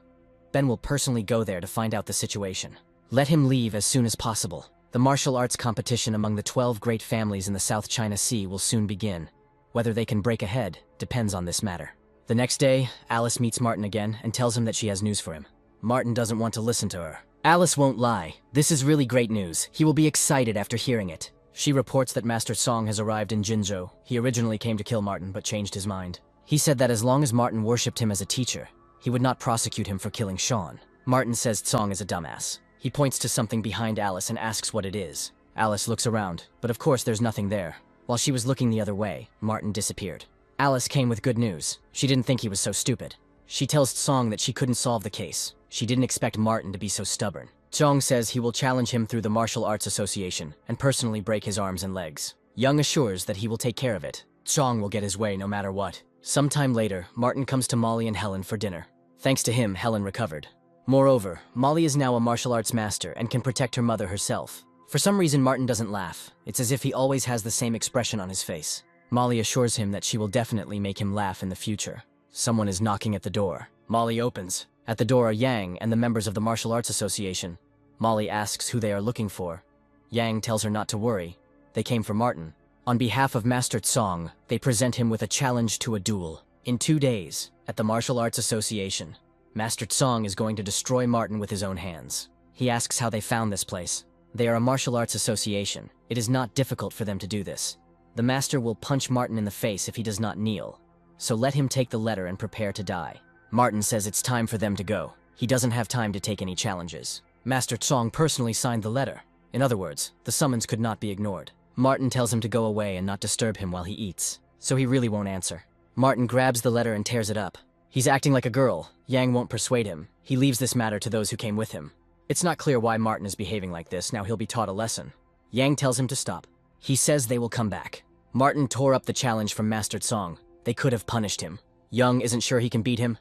Ben will personally go there to find out the situation. Let him leave as soon as possible. The martial arts competition among the 12 great families in the South China Sea will soon begin. Whether they can break ahead depends on this matter. The next day, Alice meets Martin again and tells him that she has news for him. Martin doesn't want to listen to her. Alice won't lie. This is really great news. He will be excited after hearing it. She reports that Master Song has arrived in Jinzhou. He originally came to kill Martin, but changed his mind. He said that as long as Martin worshipped him as a teacher, he would not prosecute him for killing Sean. Martin says Song is a dumbass. He points to something behind Alice and asks what it is. Alice looks around, but of course there's nothing there. While she was looking the other way, Martin disappeared. Alice came with good news. She didn't think he was so stupid. She tells Song that she couldn't solve the case. She didn't expect Martin to be so stubborn. Chong says he will challenge him through the Martial Arts Association and personally break his arms and legs. Young assures that he will take care of it. Chong will get his way no matter what. Sometime later, Martin comes to Molly and Helen for dinner. Thanks to him, Helen recovered. Moreover, Molly is now a martial arts master and can protect her mother herself. For some reason, Martin doesn't laugh. It's as if he always has the same expression on his face. Molly assures him that she will definitely make him laugh in the future. Someone is knocking at the door. Molly opens. At the door are Yang and the members of the Martial Arts Association. Molly asks who they are looking for. Yang tells her not to worry. They came for Martin. On behalf of Master Tsong, they present him with a challenge to a duel. In 2 days, at the Martial Arts Association, Master Tsong is going to destroy Martin with his own hands. He asks how they found this place. They are a martial arts association. It is not difficult for them to do this. The master will punch Martin in the face if he does not kneel. So let him take the letter and prepare to die. Martin says it's time for them to go. He doesn't have time to take any challenges. Master Tsong personally signed the letter. In other words, the summons could not be ignored. Martin tells him to go away and not disturb him while he eats, so he really won't answer. Martin grabs the letter and tears it up. He's acting like a girl. Yang won't persuade him. He leaves this matter to those who came with him. It's not clear why Martin is behaving like this. Now he'll be taught a lesson. Yang tells him to stop. He says they will come back. Martin tore up the challenge from Master Song. They could have punished him. Young isn't sure he can beat him.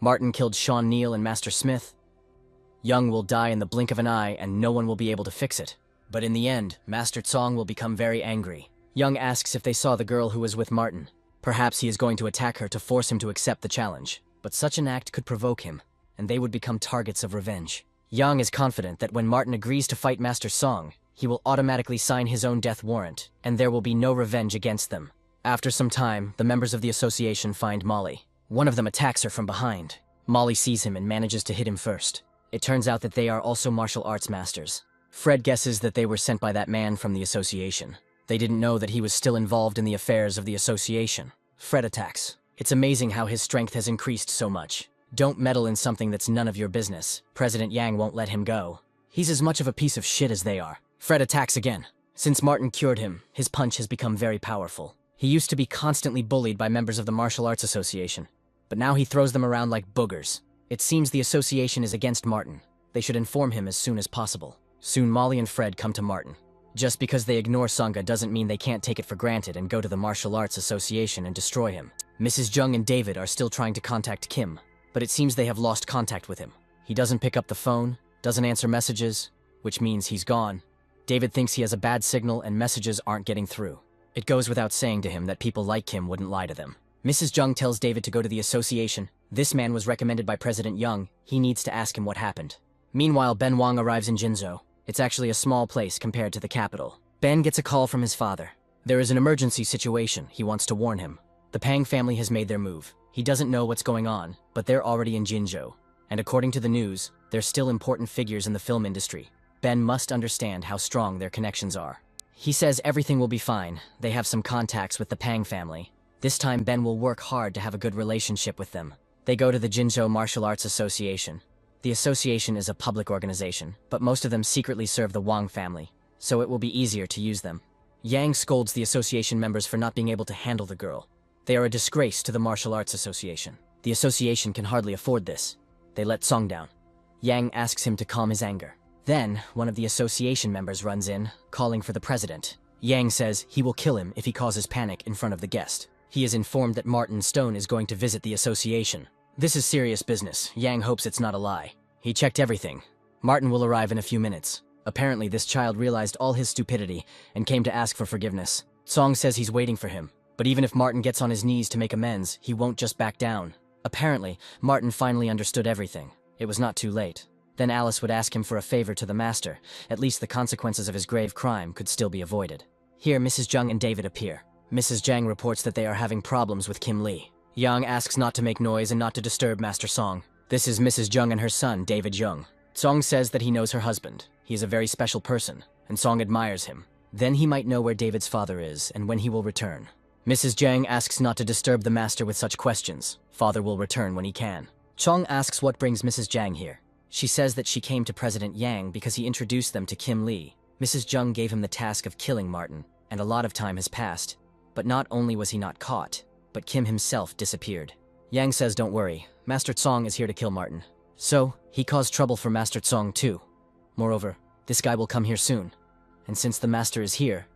Martin killed Sean Neal and Master Smith. Young will die in the blink of an eye and no one will be able to fix it. But in the end, Master Song will become very angry. Young asks if they saw the girl who was with Martin. Perhaps he is going to attack her to force him to accept the challenge. But such an act could provoke him, and they would become targets of revenge. Young is confident that when Martin agrees to fight Master Song, he will automatically sign his own death warrant, and there will be no revenge against them. After some time, the members of the association find Molly. One of them attacks her from behind. Molly sees him and manages to hit him first. It turns out that they are also martial arts masters. Fred guesses that they were sent by that man from the association. They didn't know that he was still involved in the affairs of the association. Fred attacks. It's amazing how his strength has increased so much. Don't meddle in something that's none of your business. President Yang won't let him go. He's as much of a piece of shit as they are. Fred attacks again. Since Martin cured him, his punch has become very powerful. He used to be constantly bullied by members of the Martial Arts Association, but now he throws them around like boogers. It seems the association is against Martin. They should inform him as soon as possible. Soon Molly and Fred come to Martin. Just because they ignore Sangha doesn't mean they can't take it for granted and go to the Martial Arts Association and destroy him. Mrs. Jung and David are still trying to contact Kim, but it seems they have lost contact with him. He doesn't pick up the phone, doesn't answer messages, which means he's gone. David thinks he has a bad signal and messages aren't getting through. It goes without saying to him that people like Kim wouldn't lie to them. Mrs. Jung tells David to go to the association. This man was recommended by President Young. He needs to ask him what happened. Meanwhile, Ben Wang arrives in Jinzhou. It's actually a small place compared to the capital. Ben gets a call from his father. There is an emergency situation. He wants to warn him. The Pang family has made their move. He doesn't know what's going on, but they're already in Jinzhou. And according to the news, they're still important figures in the film industry. Ben must understand how strong their connections are. He says everything will be fine. They have some contacts with the Pang family. This time Ben will work hard to have a good relationship with them. They go to the Jinzhou Martial Arts Association. The association is a public organization, but most of them secretly serve the Wang family, so it will be easier to use them. Yang scolds the association members for not being able to handle the girl. They are a disgrace to the Martial Arts Association. The association can hardly afford this. They let Song down. Yang asks him to calm his anger. Then, one of the association members runs in, calling for the president. Yang says he will kill him if he causes panic in front of the guest. He is informed that Martin Stone is going to visit the association. This is serious business. Yang hopes it's not a lie. He checked everything. Martin will arrive in a few minutes. Apparently, this child realized all his stupidity and came to ask for forgiveness. Song says he's waiting for him, but even if Martin gets on his knees to make amends, he won't just back down. Apparently, Martin finally understood everything. It was not too late. Then Alice would ask him for a favor to the master. At least the consequences of his grave crime could still be avoided. Here, Mrs. Jung and David appear. Mrs. Jang reports that they are having problems with Kim Lee. Yang asks not to make noise and not to disturb Master Song. This is Mrs. Jung and her son, David Jung. Song says that he knows her husband. He is a very special person, and Song admires him. Then he might know where David's father is and when he will return. Mrs. Jang asks not to disturb the master with such questions. Father will return when he can. Chong asks what brings Mrs. Jang here. She says that she came to President Yang because he introduced them to Kim Lee. Mrs. Jung gave him the task of killing Martin, and a lot of time has passed. But not only was he not caught, but Kim himself disappeared. Yang says don't worry, Master Tsong is here to kill Martin. So, he caused trouble for Master Tsong too. Moreover, this guy will come here soon. And since the master is here,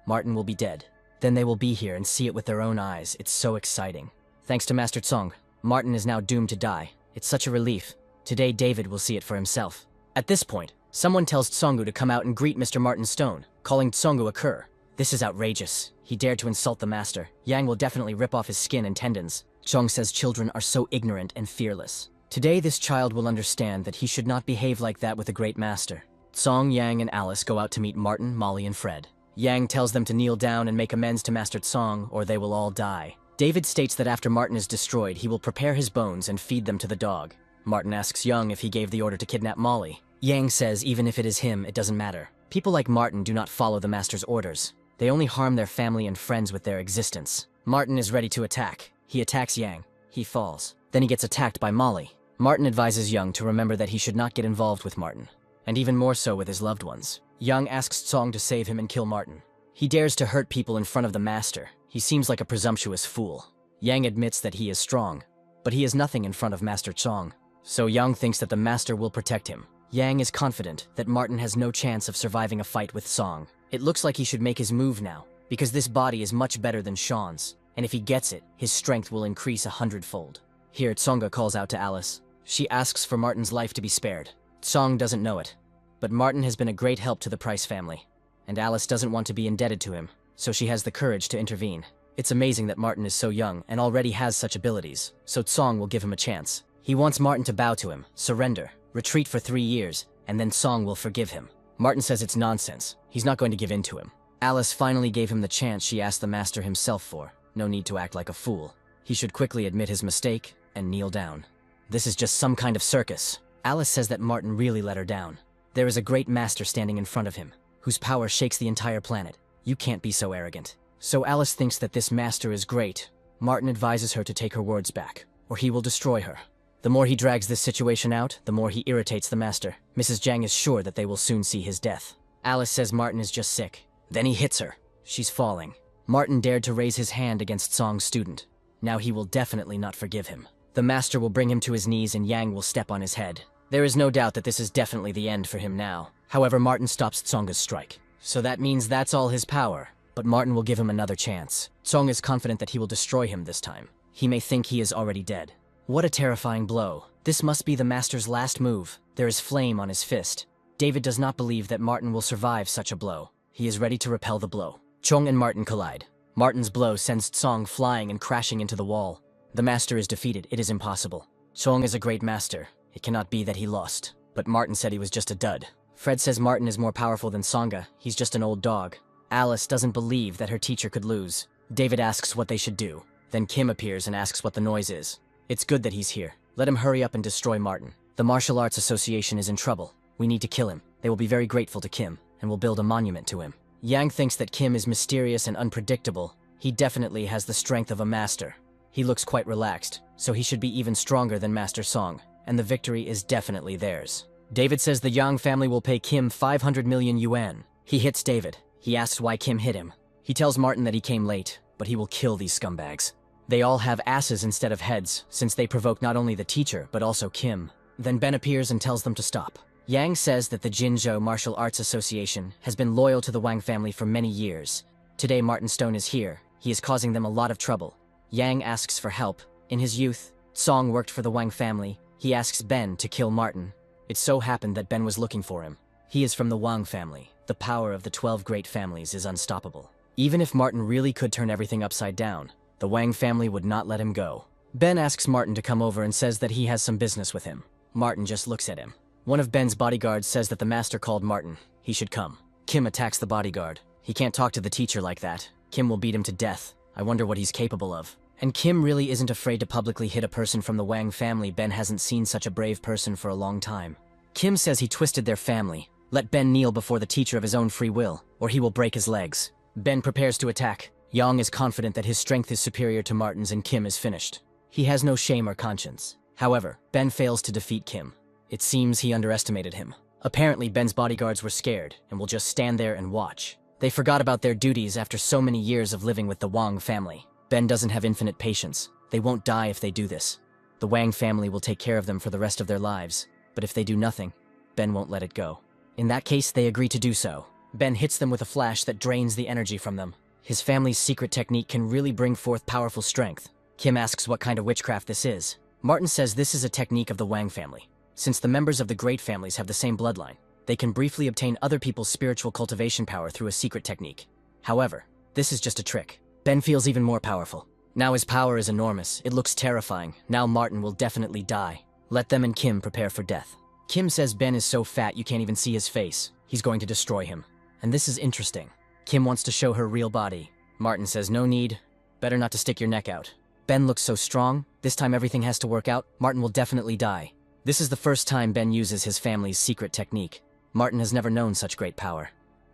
Martin will be dead. Then they will be here and see it with their own eyes. It's so exciting. Thanks to Master Tsong, Martin is now doomed to die. It's such a relief. Today David will see it for himself. At this point, someone tells Tsongu to come out and greet Mr. Martin Stone, calling Tsongu a cur. This is outrageous. He dared to insult the master. Yang will definitely rip off his skin and tendons. Chong says children are so ignorant and fearless. Today this child will understand that he should not behave like that with a great master. Tsong, Yang, and Alice go out to meet Martin, Molly, and Fred. Yang tells them to kneel down and make amends to Master Tsong, or they will all die. David states that after Martin is destroyed, he will prepare his bones and feed them to the dog. Martin asks Yang if he gave the order to kidnap Molly. Yang says even if it is him, it doesn't matter. People like Martin do not follow the master's orders. They only harm their family and friends with their existence. Martin is ready to attack. He attacks Yang. He falls. Then he gets attacked by Molly. Martin advises Yang to remember that he should not get involved with Martin, and even more so with his loved ones. Yang asks Tsong to save him and kill Martin. He dares to hurt people in front of the master. He seems like a presumptuous fool. Yang admits that he is strong, but he is nothing in front of Master Tsong. So Yang thinks that the master will protect him. Yang is confident that Martin has no chance of surviving a fight with Song. It looks like he should make his move now. because this body is much better than Sean's, and if he gets it, his strength will increase 100-fold. Here, Tsonga calls out to Alice. She asks for Martin's life to be spared. Tsong doesn't know it, but Martin has been a great help to the Price family, and Alice doesn't want to be indebted to him, so she has the courage to intervene. It's amazing that Martin is so young and already has such abilities, so Tsong will give him a chance. He wants Martin to bow to him, surrender, retreat for 3 years, and then Tsong will forgive him. Martin says it's nonsense. He's not going to give in to him. Alice finally gave him the chance she asked the master himself for. No need to act like a fool. He should quickly admit his mistake and kneel down. This is just some kind of circus. Alice says that Martin really let her down. There is a great master standing in front of him, whose power shakes the entire planet. You can't be so arrogant. So Alice thinks that this master is great. Martin advises her to take her words back, or he will destroy her. The more he drags this situation out, the more he irritates the master. Mrs. Jiang is sure that they will soon see his death. Alice says Martin is just sick. Then he hits her. She's falling. Martin dared to raise his hand against Tsong's student. Now he will definitely not forgive him. The master will bring him to his knees and Yang will step on his head. There is no doubt that this is definitely the end for him now. However, Martin stops Tsonga's strike. So that means that's all his power. But Martin will give him another chance. Tsong is confident that he will destroy him this time. He may think he is already dead. What a terrifying blow. This must be the master's last move. There is flame on his fist. David does not believe that Martin will survive such a blow. He is ready to repel the blow. Chong and Martin collide. Martin's blow sends Tsong flying and crashing into the wall. The master is defeated. It is impossible. Chong is a great master. It cannot be that he lost. But Martin said he was just a dud. Fred says Martin is more powerful than Tsonga. He's just an old dog. Alice doesn't believe that her teacher could lose. David asks what they should do. Then Kim appears and asks what the noise is. It's good that he's here. Let him hurry up and destroy Martin. The Martial Arts Association is in trouble. We need to kill him. They will be very grateful to Kim, and will build a monument to him. Yang thinks that Kim is mysterious and unpredictable. He definitely has the strength of a master. He looks quite relaxed, so he should be even stronger than Master Song, and the victory is definitely theirs. David says the Yang family will pay Kim 500 million yuan. He hits David. He asks why Kim hit him. He tells Martin that he came late, but he will kill these scumbags. They all have asses instead of heads, since they provoke not only the teacher, but also Kim. Then Ben appears and tells them to stop. Yang says that the Jinzhou Martial Arts Association has been loyal to the Wang family for many years. Today Martin Stone is here. He is causing them a lot of trouble. Yang asks for help. In his youth, Song worked for the Wang family. He asks Ben to kill Martin. It so happened that Ben was looking for him. He is from the Wang family. The power of the 12 great families is unstoppable. Even if Martin really could turn everything upside down, the Wang family would not let him go. Ben asks Martin to come over and says that he has some business with him. Martin just looks at him. One of Ben's bodyguards says that the master called Martin. He should come. Kim attacks the bodyguard. He can't talk to the teacher like that. Kim will beat him to death. I wonder what he's capable of. And Kim really isn't afraid to publicly hit a person from the Wang family. Ben hasn't seen such a brave person for a long time. Kim says he twisted their family. Let Ben kneel before the teacher of his own free will, or he will break his legs. Ben prepares to attack. Yang is confident that his strength is superior to Martin's and Kim is finished. He has no shame or conscience. However, Ben fails to defeat Kim. It seems he underestimated him. Apparently, Ben's bodyguards were scared and will just stand there and watch. They forgot about their duties after so many years of living with the Wang family. Ben doesn't have infinite patience. They won't die if they do this. The Wang family will take care of them for the rest of their lives. But if they do nothing, Ben won't let it go. In that case, they agree to do so. Ben hits them with a flash that drains the energy from them. His family's secret technique can really bring forth powerful strength. Kim asks what kind of witchcraft this is. Martin says this is a technique of the Wang family. Since the members of the great families have the same bloodline, they can briefly obtain other people's spiritual cultivation power through a secret technique. However, this is just a trick. Ben feels even more powerful. Now his power is enormous. It looks terrifying. Now Martin will definitely die. Let them and Kim prepare for death. Kim says Ben is so fat you can't even see his face. He's going to destroy him. And this is interesting. Kim wants to show her real body. Martin says no need. Better not to stick your neck out. Ben looks so strong. This time everything has to work out. Martin will definitely die. This is the first time Ben uses his family's secret technique. Martin has never known such great power.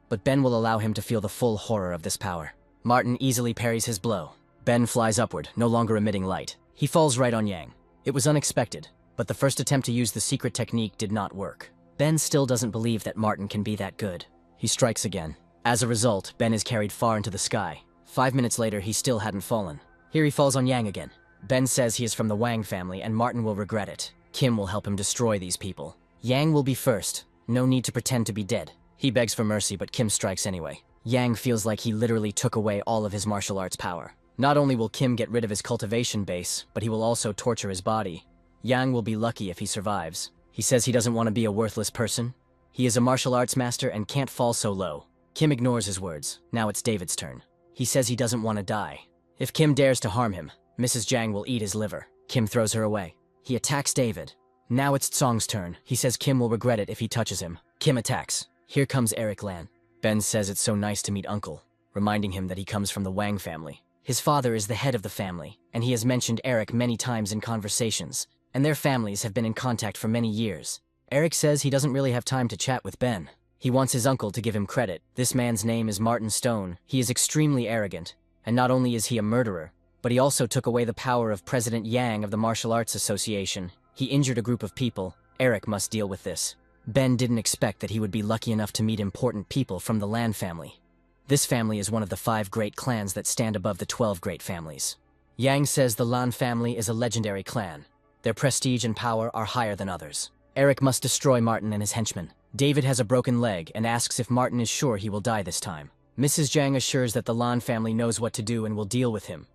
But Ben will allow him to feel the full horror of this power. Martin easily parries his blow. Ben flies upward, no longer emitting light. He falls right on Yang. It was unexpected, but the first attempt to use the secret technique did not work. Ben still doesn't believe that Martin can be that good. He strikes again. As a result, Ben is carried far into the sky. 5 minutes later, he still hadn't fallen. Here he falls on Yang again. Ben says he is from the Wang family and Martin will regret it. Kim will help him destroy these people. Yang will be first. No need to pretend to be dead. He begs for mercy, but Kim strikes anyway. Yang feels like he literally took away all of his martial arts power. Not only will Kim get rid of his cultivation base, but he will also torture his body. Yang will be lucky if he survives. He says he doesn't want to be a worthless person. He is a martial arts master and can't fall so low. Kim ignores his words. Now it's David's turn. He says he doesn't want to die. If Kim dares to harm him, Mrs. Jang will eat his liver. Kim throws her away. He attacks David. Now it's Tsong's turn. He says Kim will regret it if he touches him. Kim attacks. Here comes Eric Lan. Ben says it's so nice to meet Uncle, reminding him that he comes from the Wang family. His father is the head of the family, and he has mentioned Eric many times in conversations, and their families have been in contact for many years. Eric says he doesn't really have time to chat with Ben. He wants his uncle to give him credit. This man's name is Martin Stone. He is extremely arrogant, and not only is he a murderer, but he also took away the power of President Yang of the Martial Arts Association. He injured a group of people. Eric must deal with this. Ben didn't expect that he would be lucky enough to meet important people from the Lan family. This family is one of the 5 great clans that stand above the 12 great families. Yang says the Lan family is a legendary clan. Their prestige and power are higher than others. Eric must destroy Martin and his henchmen. David has a broken leg and asks if Martin is sure he will die this time. Mrs. Jang assures that the Lan family knows what to do and will deal with him.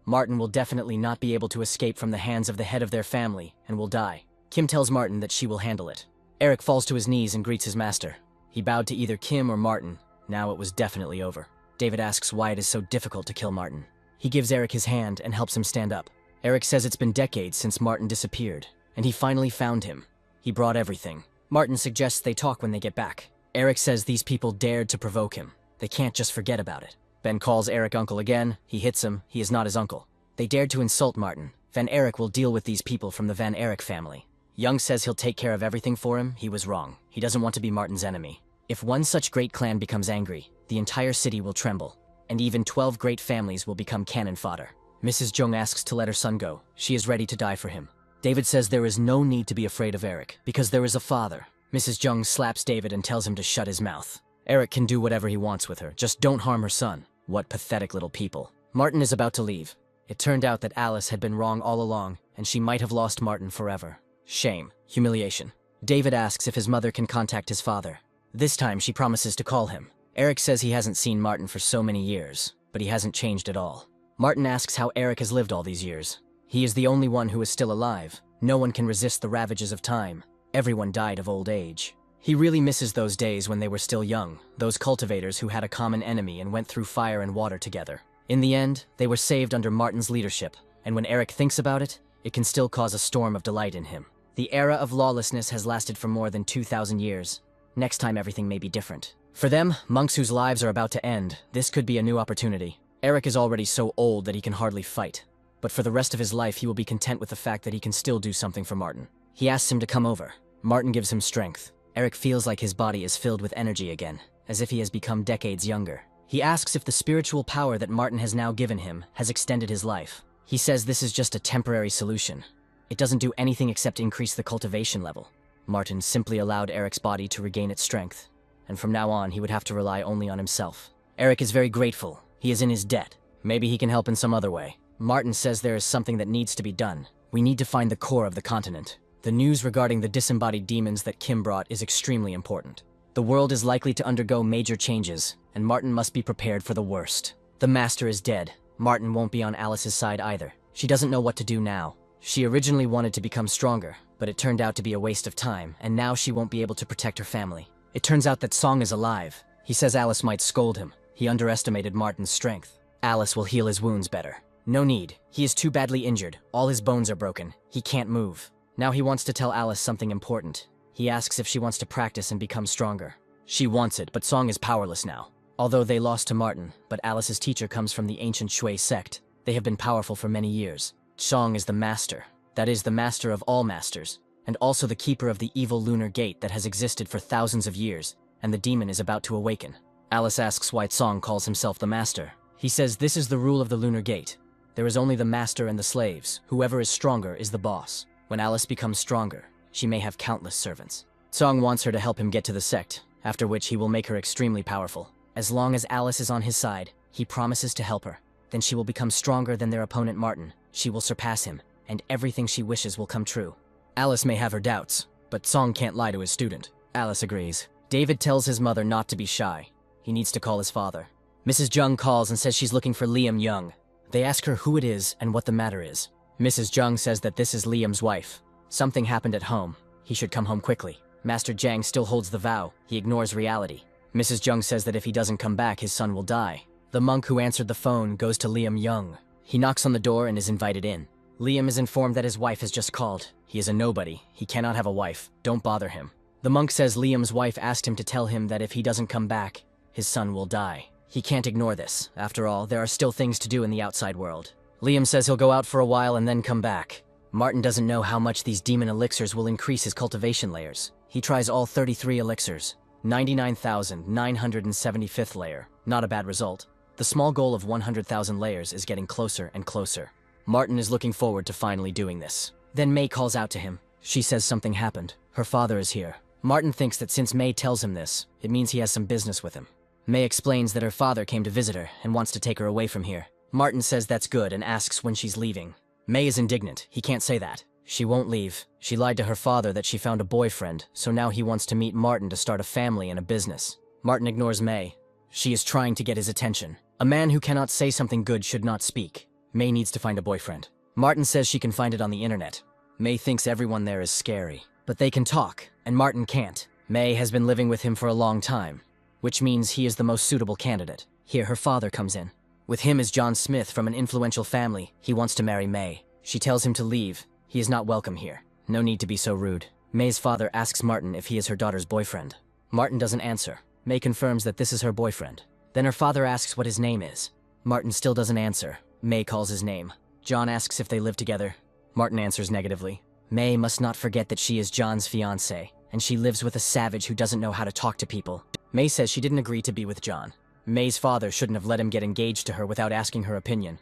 Martin will definitely not be able to escape from the hands of the head of their family and will die. Kim tells Martin that she will handle it. Eric falls to his knees and greets his master. He bowed to either Kim or Martin. Now it was definitely over. David asks why it is so difficult to kill Martin. He gives Eric his hand and helps him stand up. Eric says it's been decades since Martin disappeared, and he finally found him. He brought everything. Martin suggests they talk when they get back. Eric says these people dared to provoke him. They can't just forget about it. Ben calls Eric uncle again. He hits him. He is not his uncle. They dared to insult Martin. Van Eric will deal with these people from the Van Eric family. Young says he'll take care of everything for him. He was wrong. He doesn't want to be Martin's enemy. If one such great clan becomes angry, the entire city will tremble, and even 12 great families will become cannon fodder. Mrs. Jung asks to let her son go. She is ready to die for him. David says there is no need to be afraid of Eric, because there is a father. Mrs. Jung slaps David and tells him to shut his mouth. Eric can do whatever he wants with her, just don't harm her son. What pathetic little people. Martin is about to leave. It turned out that Alice had been wrong all along, and she might have lost Martin forever. Shame. Humiliation. David asks if his mother can contact his father. This time she promises to call him. Eric says he hasn't seen Martin for so many years, but he hasn't changed at all. Martin asks how Eric has lived all these years. He is the only one who is still alive. No one can resist the ravages of time. Everyone died of old age. He really misses those days when they were still young, those cultivators who had a common enemy and went through fire and water together. In the end, they were saved under Martin's leadership, and when Eric thinks about it, it can still cause a storm of delight in him. The era of lawlessness has lasted for more than 2,000 years. Next time everything may be different. For them, monks whose lives are about to end, this could be a new opportunity. Eric is already so old that he can hardly fight. But for the rest of his life, he will be content with the fact that he can still do something for Martin. He asks him to come over. Martin gives him strength. Eric feels like his body is filled with energy again, as if he has become decades younger. He asks if the spiritual power that Martin has now given him has extended his life. He says this is just a temporary solution. It doesn't do anything except increase the cultivation level. Martin simply allowed Eric's body to regain its strength, and from now on he would have to rely only on himself. Eric is very grateful. He is in his debt. Maybe he can help in some other way. Martin says there is something that needs to be done. We need to find the core of the continent. The news regarding the disembodied demons that Kim brought is extremely important. The world is likely to undergo major changes, and Martin must be prepared for the worst. The master is dead. Martin won't be on Alice's side either. She doesn't know what to do now. She originally wanted to become stronger, but it turned out to be a waste of time, and now she won't be able to protect her family. It turns out that Song is alive. He says Alice might scold him. He underestimated Martin's strength. Alice will heal his wounds better. No need. He is too badly injured. All his bones are broken. He can't move. Now he wants to tell Alice something important. He asks if she wants to practice and become stronger. She wants it, but Song is powerless now. Although they lost to Martin, but Alice's teacher comes from the ancient Shui sect. They have been powerful for many years. Song is the master. That is, the master of all masters, and also the keeper of the evil lunar gate that has existed for thousands of years, and the demon is about to awaken. Alice asks why Song calls himself the master. He says this is the rule of the lunar gate. There is only the master and the slaves. Whoever is stronger is the boss. When Alice becomes stronger, she may have countless servants. Song wants her to help him get to the sect, after which he will make her extremely powerful. As long as Alice is on his side, he promises to help her. Then she will become stronger than their opponent Martin. She will surpass him, and everything she wishes will come true. Alice may have her doubts, but Song can't lie to his student. Alice agrees. David tells his mother not to be shy. He needs to call his father. Mrs. Jung calls and says she's looking for Liam Young. They ask her who it is and what the matter is. Mrs. Jung says that this is Liam's wife. Something happened at home. He should come home quickly. Master Jang still holds the vow. He ignores reality. Mrs. Jung says that if he doesn't come back, his son will die. The monk who answered the phone goes to Liam Young. He knocks on the door and is invited in. Liam is informed that his wife has just called. He is a nobody. He cannot have a wife. Don't bother him. The monk says Liam's wife asked him to tell him that if he doesn't come back, his son will die. He can't ignore this. After all, there are still things to do in the outside world. Liam says he'll go out for a while and then come back. Martin doesn't know how much these demon elixirs will increase his cultivation layers. He tries all 33 elixirs. 99,975th layer. Not a bad result. The small goal of 100,000 layers is getting closer and closer. Martin is looking forward to finally doing this. Then May calls out to him. She says something happened. Her father is here. Martin thinks that since May tells him this, it means he has some business with him. May explains that her father came to visit her and wants to take her away from here. Martin says that's good and asks when she's leaving. May is indignant. He can't say that. She won't leave. She lied to her father that she found a boyfriend, so now he wants to meet Martin to start a family and a business. Martin ignores May. She is trying to get his attention. A man who cannot say something good should not speak. May needs to find a boyfriend. Martin says she can find it on the internet. May thinks everyone there is scary. But they can talk, and Martin can't. May has been living with him for a long time, which means he is the most suitable candidate. Here her father comes in. With him is John Smith from an influential family. He wants to marry May. She tells him to leave. He is not welcome here. No need to be so rude. May's father asks Martin if he is her daughter's boyfriend. Martin doesn't answer. May confirms that this is her boyfriend. Then her father asks what his name is. Martin still doesn't answer. May calls his name. John asks if they live together. Martin answers negatively. May must not forget that she is John's fiancée, and she lives with a savage who doesn't know how to talk to people. May says she didn't agree to be with John. May's father shouldn't have let him get engaged to her without asking her opinion.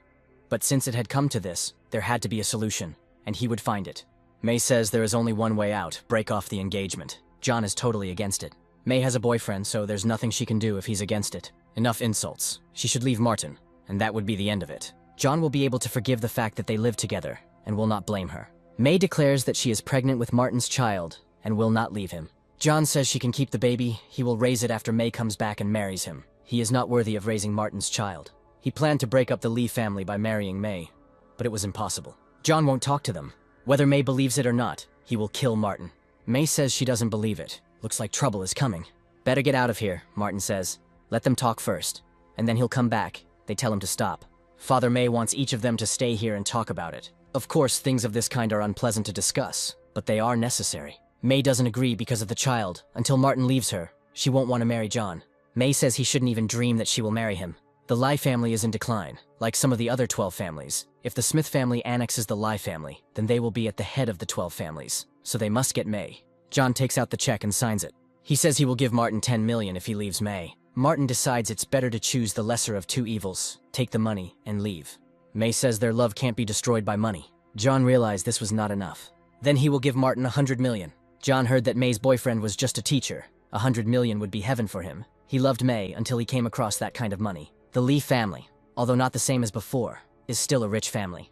But since it had come to this, there had to be a solution, and he would find it. May says there is only one way out: break off the engagement. John is totally against it. May has a boyfriend, so there's nothing she can do if he's against it. Enough insults. She should leave Martin, and that would be the end of it. John will be able to forgive the fact that they live together, and will not blame her. May declares that she is pregnant with Martin's child, and will not leave him. John says she can keep the baby. He will raise it after May comes back and marries him. He is not worthy of raising Martin's child. He planned to break up the Lee family by marrying May, but it was impossible. John won't talk to them. Whether May believes it or not, he will kill Martin. May says she doesn't believe it. Looks like trouble is coming. Better get out of here, Martin says. Let them talk first, and then he'll come back. They tell him to stop. Father May wants each of them to stay here and talk about it. Of course, things of this kind are unpleasant to discuss, but they are necessary. May doesn't agree because of the child. Until Martin leaves her, she won't want to marry John. May says he shouldn't even dream that she will marry him. The Lai family is in decline, like some of the other 12 families. If the Smith family annexes the Lai family, then they will be at the head of the 12 families, so they must get May. John takes out the check and signs it. He says he will give Martin 10 million if he leaves May. Martin decides it's better to choose the lesser of two evils, take the money, and leave. May says their love can't be destroyed by money. John realized this was not enough. Then he will give Martin 100 million. John heard that May's boyfriend was just a teacher. 100 million would be heaven for him. He loved May until he came across that kind of money. The Lee family, although not the same as before, is still a rich family.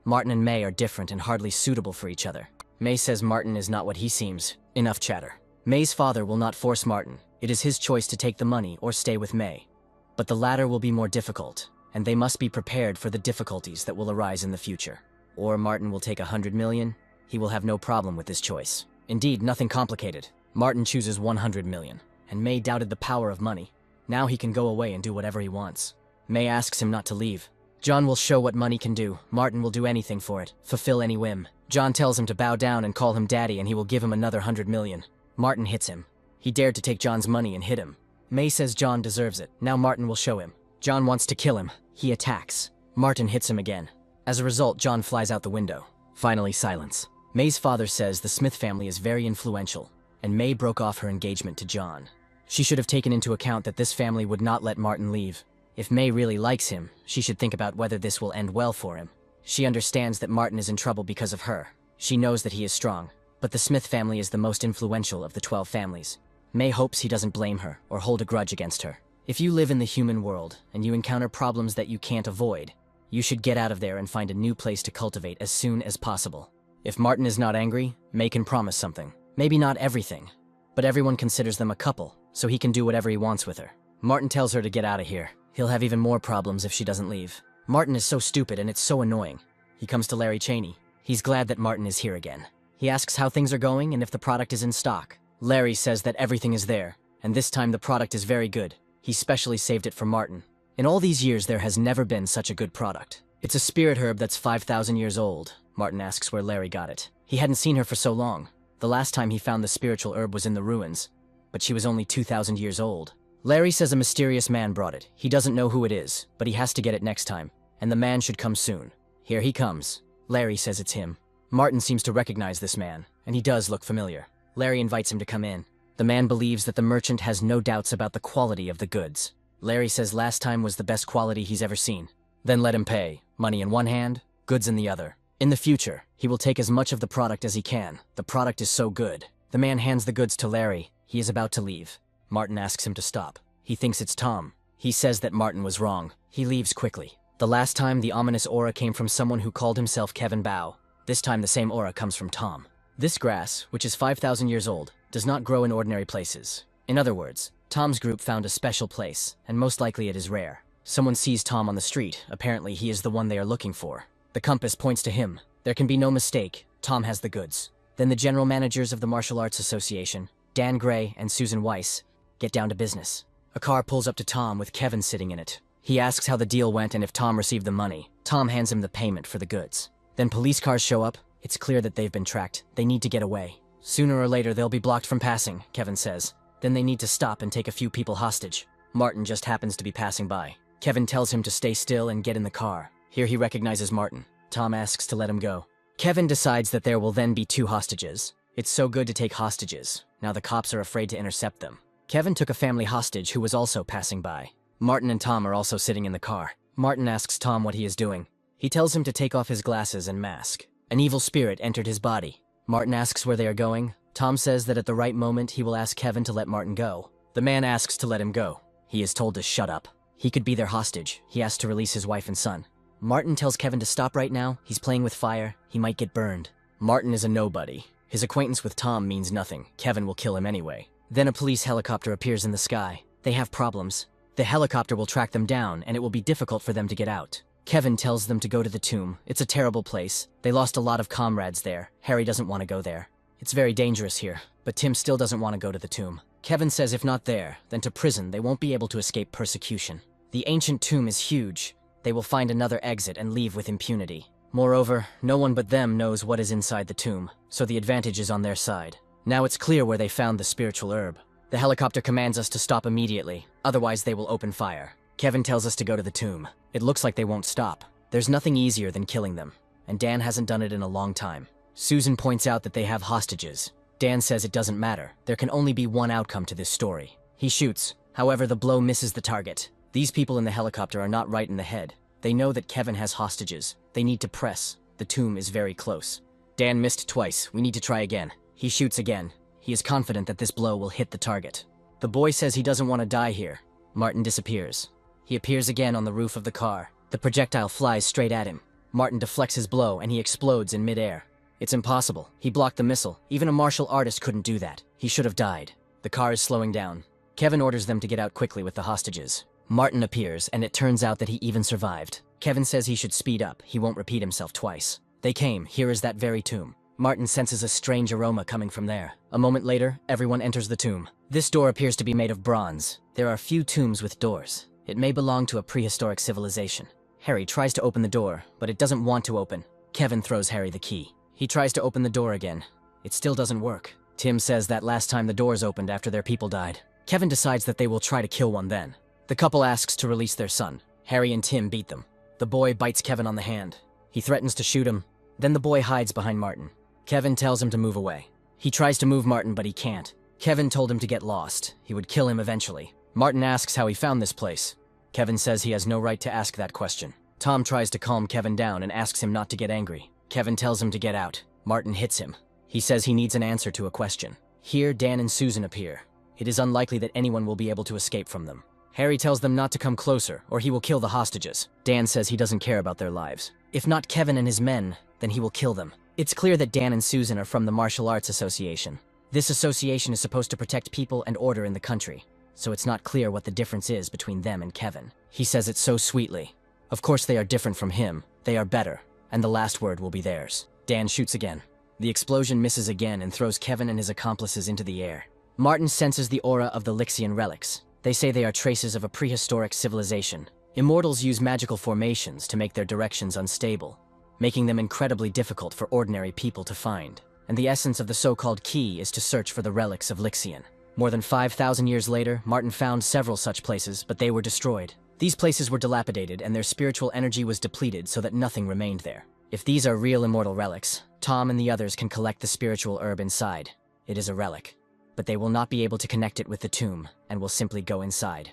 Martin and May are different and hardly suitable for each other. May says Martin is not what he seems. Enough chatter. May's father will not force Martin. It is his choice to take the money or stay with May. But the latter will be more difficult, and they must be prepared for the difficulties that will arise in the future. Or Martin will take 100 million. He will have no problem with this choice. Indeed, nothing complicated. Martin chooses 100 million, and May doubted the power of money. Now he can go away and do whatever he wants. May asks him not to leave. John will show what money can do. Martin will do anything for it, fulfill any whim. John tells him to bow down and call him daddy, and he will give him another 100 million. Martin hits him. He dared to take John's money and hit him. May says John deserves it. Now Martin will show him. John wants to kill him. He attacks. Martin hits him again. As a result, John flies out the window. Finally, silence. May's father says the Smith family is very influential, and May broke off her engagement to John. She should have taken into account that this family would not let Martin leave. If May really likes him, she should think about whether this will end well for him. She understands that Martin is in trouble because of her. She knows that he is strong, but the Smith family is the most influential of the 12 families. May hopes he doesn't blame her or hold a grudge against her. If you live in the human world and you encounter problems that you can't avoid, you should get out of there and find a new place to cultivate as soon as possible. If Martin is not angry, May can promise something. Maybe not everything, but everyone considers them a couple, so he can do whatever he wants with her. Martin tells her to get out of here. He'll have even more problems if she doesn't leave. Martin is so stupid and it's so annoying. He comes to Larry Cheney. He's glad that Martin is here again. He asks how things are going and if the product is in stock. Larry says that everything is there, and this time the product is very good. He specially saved it for Martin. In all these years, there has never been such a good product. It's a spirit herb that's 5,000 years old. Martin asks where Larry got it. He hadn't seen her for so long. The last time he found the spiritual herb was in the ruins, but she was only 2,000 years old. Larry says a mysterious man brought it. He doesn't know who it is, but he has to get it next time, and the man should come soon. Here he comes. Larry says it's him. Martin seems to recognize this man, and he does look familiar. Larry invites him to come in. The man believes that the merchant has no doubts about the quality of the goods. Larry says last time was the best quality he's ever seen. Then let him pay. Money in one hand, goods in the other. In the future, he will take as much of the product as he can. The product is so good. The man hands the goods to Larry. He is about to leave. Martin asks him to stop. He thinks it's Tom. He says that Martin was wrong. He leaves quickly. The last time, the ominous aura came from someone who called himself Kevin Bao. This time, the same aura comes from Tom. This grass, which is 5,000 years old, does not grow in ordinary places. In other words, Tom's group found a special place, and most likely it is rare. Someone sees Tom on the street. Apparently, he is the one they are looking for. The compass points to him. There can be no mistake. Tom has the goods. Then the general managers of the Martial Arts Association, Dan Gray and Susan Weiss, get down to business. A car pulls up to Tom with Kevin sitting in it. He asks how the deal went and if Tom received the money. Tom hands him the payment for the goods. Then police cars show up. It's clear that they've been tracked. They need to get away. Sooner or later, they'll be blocked from passing, Kevin says. Then they need to stop and take a few people hostage. Martin just happens to be passing by. Kevin tells him to stay still and get in the car. Here he recognizes Martin. Tom asks to let him go. Kevin decides that there will then be 2 hostages. It's so good to take hostages. Now the cops are afraid to intercept them. Kevin took a family hostage who was also passing by. Martin and Tom are also sitting in the car. Martin asks Tom what he is doing. He tells him to take off his glasses and mask. An evil spirit entered his body. Martin asks where they are going. Tom says that at the right moment he will ask Kevin to let Martin go. The man asks to let him go. He is told to shut up. He could be their hostage. He asks to release his wife and son. Martin tells Kevin to stop right now. He's playing with fire. He might get burned. Martin is a nobody. His acquaintance with Tom means nothing. Kevin will kill him anyway. Then a police helicopter appears in the sky. They have problems. The helicopter will track them down, and it will be difficult for them to get out. Kevin tells them to go to the tomb. It's a terrible place. They lost a lot of comrades there. Harry doesn't want to go there. It's very dangerous here, but Tim still doesn't want to go to the tomb. Kevin says if not there, then to prison. They won't be able to escape persecution. The ancient tomb is huge. They will find another exit and leave with impunity. Moreover, no one but them knows what is inside the tomb, so the advantage is on their side. Now it's clear where they found the spiritual herb. The helicopter commands us to stop immediately, otherwise they will open fire. Kevin tells us to go to the tomb. It looks like they won't stop. There's nothing easier than killing them, and Dan hasn't done it in a long time. Susan points out that they have hostages. Dan says it doesn't matter. There can only be one outcome to this story. He shoots. However, the blow misses the target. These people in the helicopter are not right in the head. They know that Kevin has hostages. They need to press. The tomb is very close. Dan missed twice. We need to try again. He shoots again. He is confident that this blow will hit the target. The boy says he doesn't want to die here. Martin disappears. He appears again on the roof of the car. The projectile flies straight at him. Martin deflects his blow and he explodes in midair. It's impossible. He blocked the missile. Even a martial artist couldn't do that. He should have died. The car is slowing down. Kevin orders them to get out quickly with the hostages. Martin appears, and it turns out that he even survived. Kevin says he should speed up. He won't repeat himself twice. They came. Here is that very tomb. Martin senses a strange aroma coming from there. A moment later, everyone enters the tomb. This door appears to be made of bronze. There are few tombs with doors. It may belong to a prehistoric civilization. Harry tries to open the door, but it doesn't want to open. Kevin throws Harry the key. He tries to open the door again. It still doesn't work. Tim says that last time the doors opened after their people died. Kevin decides that they will try to kill one then. The couple asks to release their son. Harry and Tim beat them. The boy bites Kevin on the hand. He threatens to shoot him. Then the boy hides behind Martin. Kevin tells him to move away. He tries to move Martin, but he can't. Kevin told him to get lost. He would kill him eventually. Martin asks how he found this place. Kevin says he has no right to ask that question. Tom tries to calm Kevin down and asks him not to get angry. Kevin tells him to get out. Martin hits him. He says he needs an answer to a question. Here, Dan and Susan appear. It is unlikely that anyone will be able to escape from them. Harry tells them not to come closer, or he will kill the hostages. Dan says he doesn't care about their lives. If not Kevin and his men, then he will kill them. It's clear that Dan and Susan are from the Martial Arts Association. This association is supposed to protect people and order in the country. so it's not clear what the difference is between them and Kevin. He says it so sweetly. Of course they are different from him, they are better, and the last word will be theirs. Dan shoots again. The explosion misses again and throws Kevin and his accomplices into the air. Martin senses the aura of the Lixian relics. They say they are traces of a prehistoric civilization. Immortals use magical formations to make their directions unstable, making them incredibly difficult for ordinary people to find. And the essence of the so-called key is to search for the relics of Lixian. More than 5,000 years later, Martin found several such places, but they were destroyed. These places were dilapidated and their spiritual energy was depleted so that nothing remained there. If these are real immortal relics, Tom and the others can collect the spiritual herb inside. It is a relic, but they will not be able to connect it with the tomb and will simply go inside.